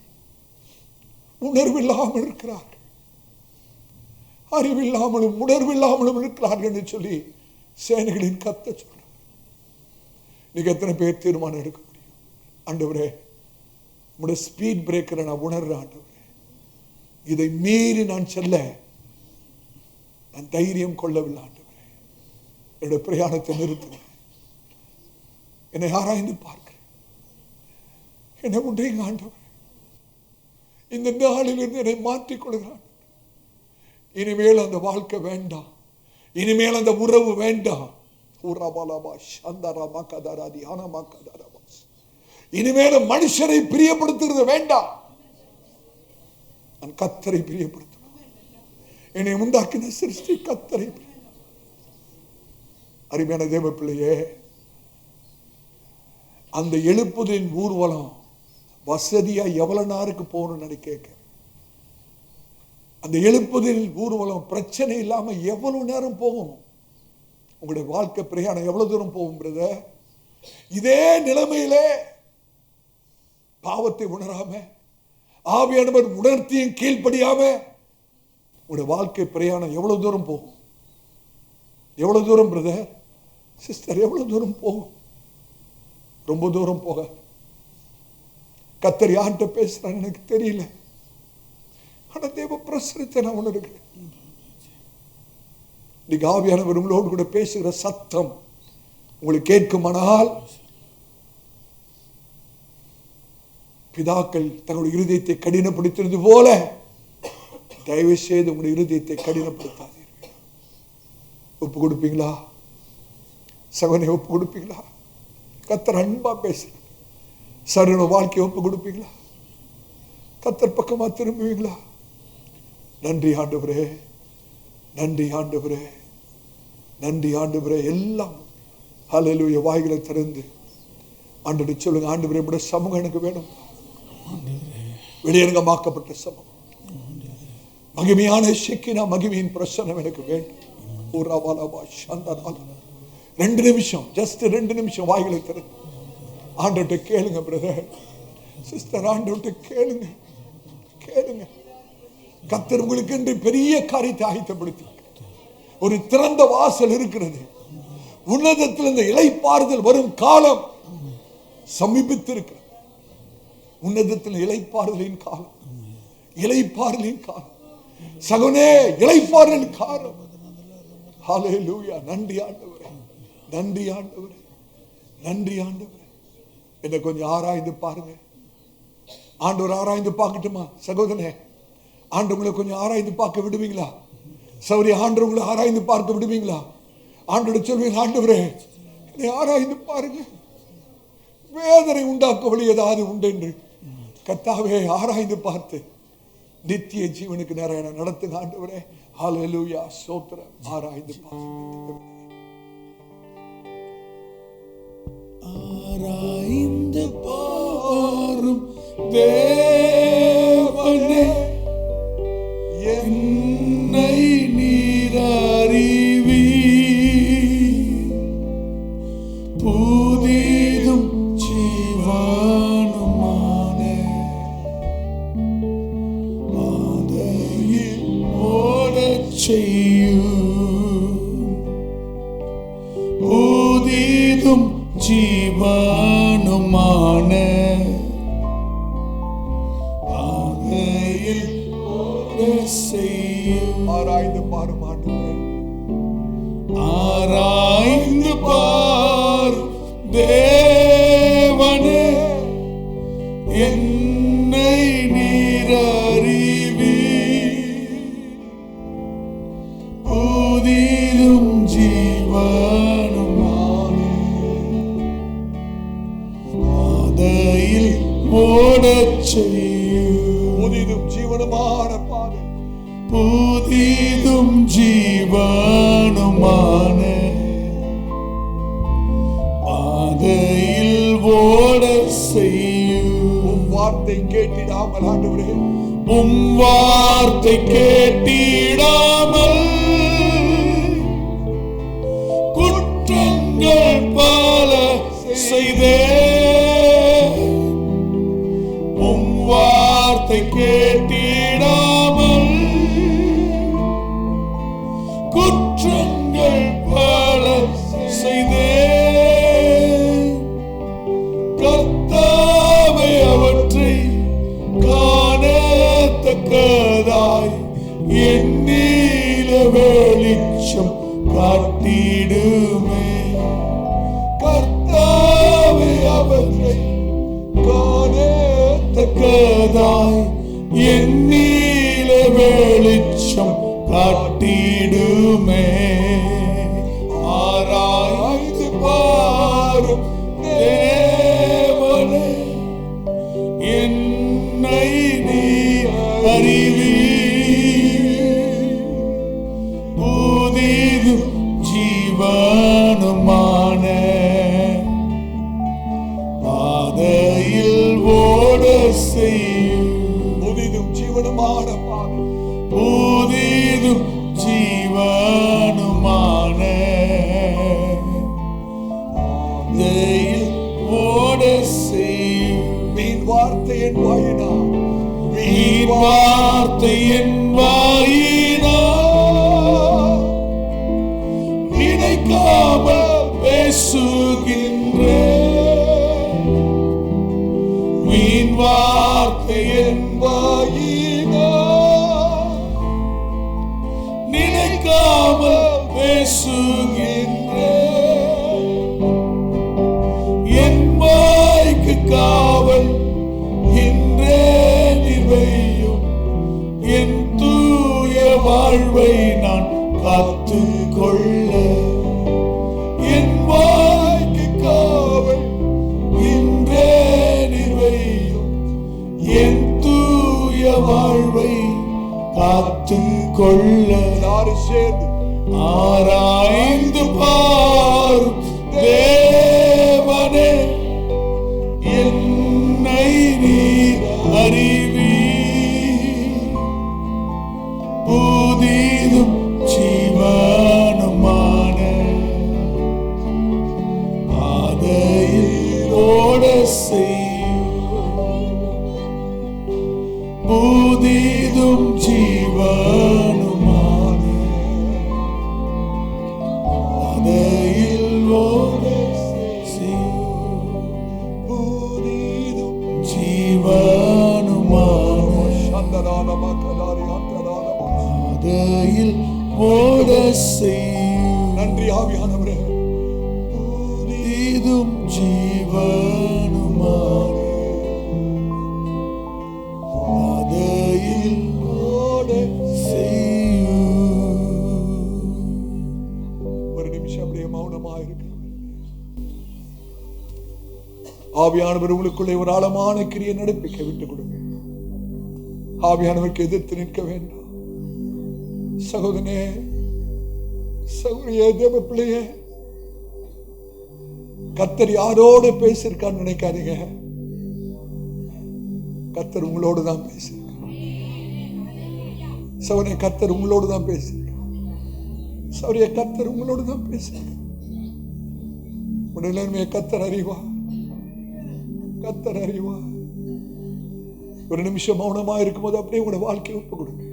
உணர்வில்லாமல் இருக்கிறார்கள், அறிவில்லாமலும் உணர்வில்லாமலும் இருக்கிறார்கள் என்று சொல்லி சேனைகளின் கர்த்தர் சொல்றார். நீங்க எத்தனை பேர் தீர்மானம் எடுக்க முடியும்? ஆண்டவரே, உங்களுடைய ஸ்பீட் பிரேக்கரை நான் உணர்றேன். ஆண்டவரே, இதை மீறி நான் செல்ல நான் தைரியம் கொள்ளவில்லை. ஆண்டவரே, என்னுடைய பிரயாணத்தை நிறுத்துவேன். என்னை ஆராய்ந்து பார்க்கிறேன், என்னை உண்டைங்க ஆண்டவரே. இந்த நாளிலிருந்து என்னை மாற்றிக் கொள்கிறான். இனிமேல் அந்த வாழ்க்கை வேண்டாம், இனிமேல் அந்த உறவு வேண்டாம். இனிமேல் மனுஷரை பிரியப்படுத்துறது வேண்டாம், நான் கர்த்தரை பிரியப்படுத்தணும். என்னை உண்டாக்கின சிருஷ்டி கர்த்தரை. அருமையான தேவ பிள்ளையே, அந்த எழுப்புதலின் ஊர்வலம் வசதியா எவ்வளவு நேருக்கு போகணும்னு கேட்க, அந்த எழுப்புதலின் ஊர்வலம் பிரச்சனை இல்லாம எவ்வளவு நேரம் போகும்? உங்களுடைய வாழ்க்கை பிரயாணம் எவ்வளவு தூரம் போகும் பிரதர்? இதே நிலைமையிலே பாவத்தை உணராம, ஆவியானவர் உணர்த்தியும் கீழ்ப்படியாம உங்களுடைய வாழ்க்கை பிரயாணம் எவ்வளவு தூரம் போகும்? எவ்வளவு தூரம் பிரதர், சிஸ்டர், எவ்வளவு தூரம் போகும்? ரொம்ப தூரம் போக. கர்த்தர் யார்கிட்ட பேசுறான்னு எனக்கு தெரியல, ஆனா தேவ பிரசன்னத்தை நான் உணர்கிறேன். இன்னைக்கு ஆவியானவர் உங்களோடு கூட பேசுகிற சத்தம் உங்களுக்கு கேட்குமானால், பிதாக்கள் தங்களுடைய இருதயத்தை கடினப்படுத்தினது போல தயவு செய்து உங்களுடைய இருதயத்தை கடினப்படுத்தாதீர்கள். ஒப்பு கொடுப்பீங்களா? சகோதரனை ஒப்பு கொடுப்பீங்களா? கர்த்தர் அன்பா பேசுற சரண வாழ்க்கையை ஒப்பு கொடுப்பீங்களா? கர்த்தர் பக்கமா திரும்புவீங்களா? நன்றி ஆண்டவரே, நன்றி ஆண்டவரே, நன்றி ஆண்டவரே. எல்லாம் ஹல்லேலூயா வாய்களை திறந்து ஆண்டவரே சொல்லுங்க, ஆண்டவரே உம்முடைய சமூகம் எனக்கு வேணும். வெளியரங்கமாக்கப்பட்ட சமூகம், மகிமையான ஷெக்கினா மகிமையின் பிரசன்னம் எனக்கு வேண்டும். 2 நிமிஷம், ஜஸ்ட் 2 நிமிஷம் வாய்களை திறந்து ஆண்டவர்கிட்ட கேளுங்க பிரதர், சிஸ்டர், ஆண்டவர்கிட்ட கேளுங்க, கேளுங்க. கர்த்தர் உங்களுக்கு என்று பெரிய காரியத்தை ஆயத்தப்படுத்தி ஒரு திறந்த வாசல் இருக்கிறது. உன்னதத்தில் இந்த இளைப்பாறுதல் வரும் காலம் சமீபித்திருக்கிறது. உன்னதத்தில் இளைப்பாறுதலின் காலம், இளைப்பாறுதலின் காலம் சகோனே, இளைப்பாறுதலின் காலம். ஹல்லேலூயா. நன்றி ஆண்டவரே, நன்றி ஆண்டவரே, நன்றி ஆண்டவரே. என்ன கொஞ்சம் ஆராய்ந்து பாருங்க. ஆண்டவர் ஆராய்ந்து பார்க்கட்டுமா? சகோதரனே, ஆண்டவங்களை கொஞ்சம் ஆராய்ந்து பார்க்க விடுவீங்களா? சௌரிய, ஆண்டவங்களை ஆராய்ந்து பார்க்க விடுவீங்களா? ஆண்டோட சொல்வீங்க, ஆண்டவரே என்னை ஆராய்ந்து பாருங்க, வேதனை உண்டாக்க வழி ஏதாவது உண்டு என்று. கர்த்தாவே ஆராய்ந்து பார்த்து நித்திய ஜீவனுக்கு நேராக நடத்துங்க ஆண்டவரே. ஹல்லேலூயா, ஸ்தோத்திரம். ஆராய்ந்து பாருங்க, ஆராய்ந்து பாரும் தேவனே, என்னை நீர் அறிவீர். புதிதும் ஜீவானுமான பாதையில் ஓடச் செய்யும். புதிதும் ஜீவானுமான பாதையில் ஓடச் செய்யும். ஆராய்ந்து பாரும் ஆண்டவரே, ஆராய்ந்து பார் தேவனே, என்னை நீர் அறிவீர். புதிதும் ஜீவனுமான பாதையில் ஓடச் செய்யும். புதிதும் ஜீவனுமான பாதை, புதிதும் ஜீவனுமான பாதையில் ஓடச் செய்யும். உம் வார்த்தை கேட்டிடாமல் ஆண்டவரே, உம் வார்த்தை கேட்டிடாமல் குற்றங்கள் பல செய்தேன். உம் வார்த்தை கேட்டிடாமல் குற்றங்கள் பல செய்தேன். கர்த்தாவே அவற்றை காணத்தக்கதாய் எண்ணில வெளிச்சம் காட்டிடுமே. கர்த்தாவே அவற்றை காணத்தக்கதாய் எண்ணில வெளிச்சம் காட்டிடுமே. ஆராய்ந்து பாரும் தேவனே, என்னை நீ அறிவீர். செய்யும். புதிதும் ஜீவனுமான பாதை, புதிதும் ஜீவனுமான பாதையில் ஓட செய்யும். வீண் வார்த்தை என் வாயினா, வீண் வார்த்தை என் வாயினா நினைக்காமல் பேசுகின்றேன். வீண் வார்த்தை என் வாயினா நினைக்காமல் பேசுகின்றேன். என் வாய்க்கு காவல் இன்றே நிறையும். என் தூய வாழ்வை நான் காத்துக் கொள்ள என் வாய்க்கு காவல் இன்றே நிறையும். என் தூய வாழ்வை காத்துக் கொள்ள ஆராய்ந்து பார் தேவனே, என்னை நீர் அறிவீர். புதிதும் ஜீவனுமான பாதையில் ஓட செய்யும். புதிதும் ஜீவனுமான பாதையில் ஓட செய்யும். புதிதும் ஜீவனுமான பாதையில் ஓட செய்யும். நன்றி ஆவியானவரே. புதிதும் ஜீவனுமான பாதையில் ஓட செய்யும். ஒரு நிமிஷம் அப்படியே மௌனமாக இருக்கிறோம். ஆவியானவர் உங்களுக்குள்ளே ஒரு ஆழமான கிரியை நடப்பிக்க விட்டுக் கொடுங்க. ஆவியானவருக்கு எதிர்த்து நிற்க வேண்டாம். சகோதரனே, சகோதரியே, தேவ பிள்ளையே, கர்த்தர் யாரோடு பேசியிருக்கான்னு நினைக்காதீங்க. கர்த்தர் உங்களோடு தான் பேசியிருக்கார். சகோதரனே, கர்த்தர் உங்களோடு தான் பேசியிருக்கார். சகோதரியே, கர்த்தர் உங்களோடு தான் பேசியிருக்கார். உடைய நிலைமையை கர்த்தர் அறிவார். கர்த்தர் அறிவார். ஒரு நிமிஷம் மௌனமா இருக்கும்போது அப்படியே உங்களோட வாழ்க்கையை ஒப்பு கொடுங்க.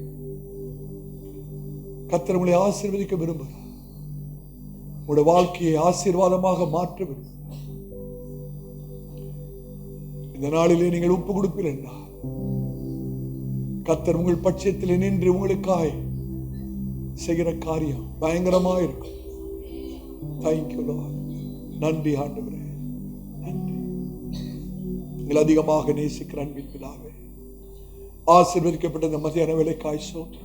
கர்த்தர் உங்களை ஆசீர்வதிக்க விரும்புகிறார். உங்களோட வாழ்க்கையை ஆசீர்வாதமாக மாற்ற விரும்புகிறார். இந்த நாளிலே நீங்கள் ஒப்பு கொடுப்பீர்கள் என்றால் கர்த்தர் உங்கள் பட்சத்தில் நின்று உங்களுக்காய் செய்கிற காரியம் பயங்கரமாக இருக்கும். Thank you Lord. நன்றி ஆண்டவரே, நன்றி. நீங்கள் அதிகமாக நேசிக்கிற அன்பின் பிதாவே, ஆசீர்வதிக்கப்பட்ட இந்த மத்தியான வேளைக்காய் சோத்திரம்.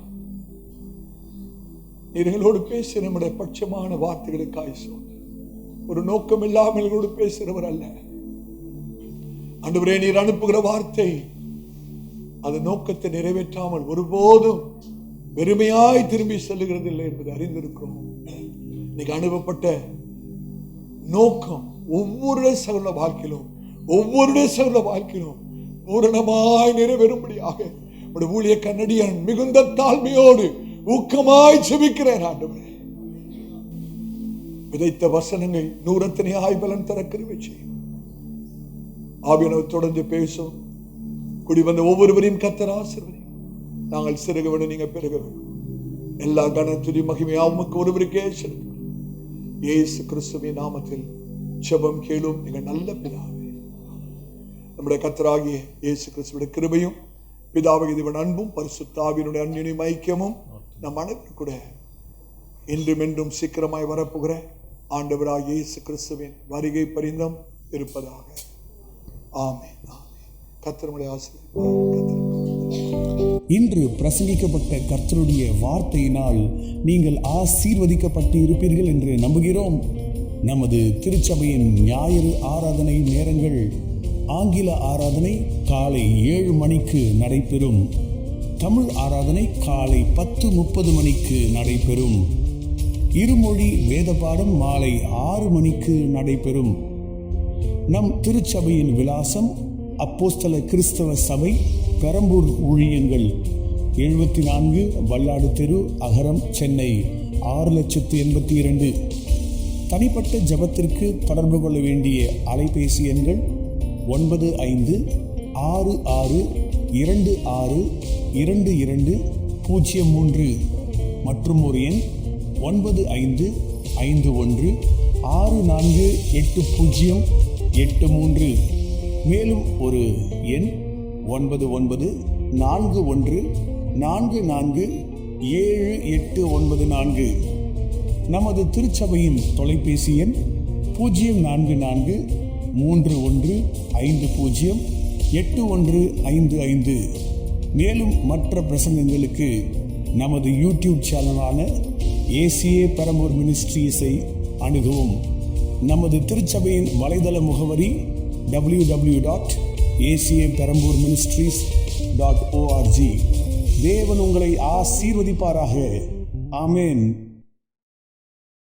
நீங்களோடு பேசி நம்முடைய பட்சமான வார்த்தைகளுக்காய் சோத்திரம். ஒரு நோக்கம் இல்லாமல் எங்களோடு பேசுகிறவர் அல்ல ஆண்டவரே. நீர் அனுப்புகிற வார்த்தை அது நோக்கத்தை நிறைவேற்றாமல் ஒருபோதும் வெறுமையாய் திரும்பி செல்லுகிறது இல்லை என்பதை அறிந்திருக்கிறோம். இன்னைக்கு அனுப்பப்பட்ட நோக்கம் ஒவ்வொரு சகல வாழ்க்கையிலும் பூரணமாய் நிறைவேறும்படியாக ஊழிய கன்னடியன் மிகுந்த தாழ்மையோடு ஊக்கமாய் செபிக்கிறேன் ஆண்டவரே. விதைத்த வசனங்கள் நூறத்தனை ஆய்பலன் தர கிருபை செய்யும். ஆவியானவர் தொடர்ந்து பேசும். குடி வந்த ஒவ்வொருவரையும் கர்த்தர் ஆசீர்வதியும். நாங்கள் சிறுக வேண்டும், நீங்க பெருக வேண்டும். எல்லா கனத்துதி மகிமையா உமக்கு ஒருவருக்கே செலுத்தும். இயேசு கிறிஸ்துவின் நாமத்தில் ஜெபம் கேளும் எங்கள் நல்ல பிதாவே. நம்முடைய கர்த்தராகிய இயேசு கிறிஸ்துவின் கிருபையும் பிதாவாகிய தேவன் அன்பும் பரிசுத்த ஆவியினுடைய அன்பின் ஐக்கியமும் நம் அனைவரும் கூட இன்றும் என்றும் சீக்கிரமாய் வரப்போகிற ஆண்டவராகிய இயேசு கிறிஸ்துவின் வருகை பரிந்தம் இருப்பதாக. ஆமென். கர்த்தர் உங்களை ஆசீர்வதிப்பார். இன்று பிரசங்கிக்கப்பட்ட கர்த்தருடைய வார்த்தையினால் நீங்கள் ஆசீர்வதிக்கப்பட்டு இருப்பீர்கள் என்று நம்புகிறோம். நமது திருச்சபையின் ஞாயிறு ஆராதனை நேரங்கள்: ஆங்கில ஆராதனை காலை 7 மணிக்கு நடைபெறும். தமிழ் ஆராதனை காலை 10:30 மணிக்கு நடைபெறும். இருமொழி வேத பாடம் மாலை 6 மணிக்கு நடைபெறும். நம் திருச்சபையின் விலாசம் அப்போஸ்தல கிறிஸ்தவ சபை பெரம்பூர் ஊழியங்கள் 74 வல்லாடு தெரு, அகரம், சென்னை 6,82,000. தனிப்பட்ட ஜெபத்திற்கு தொடர்பு கொள்ள வேண்டிய அலைபேசி எண்கள் 9566262203 மற்றும் ஒரு எண் 9551648083. மேலும் ஒரு எண் 9941447894. நமது திருச்சபையின் தொலைபேசி எண் 04431508155. மேலும் மற்ற பிரசங்கங்களுக்கு நமது யூடியூப் சேனலான ஏசிஏ பெரம்பூர் மினிஸ்ட்ரீஸை அணுகவும். நமது திருச்சபையின் வலைதள முகவரி www.acaperambourministries.org. தேவன் உங்களை ஆசீர்வதிப்பாராக. ஆமென்.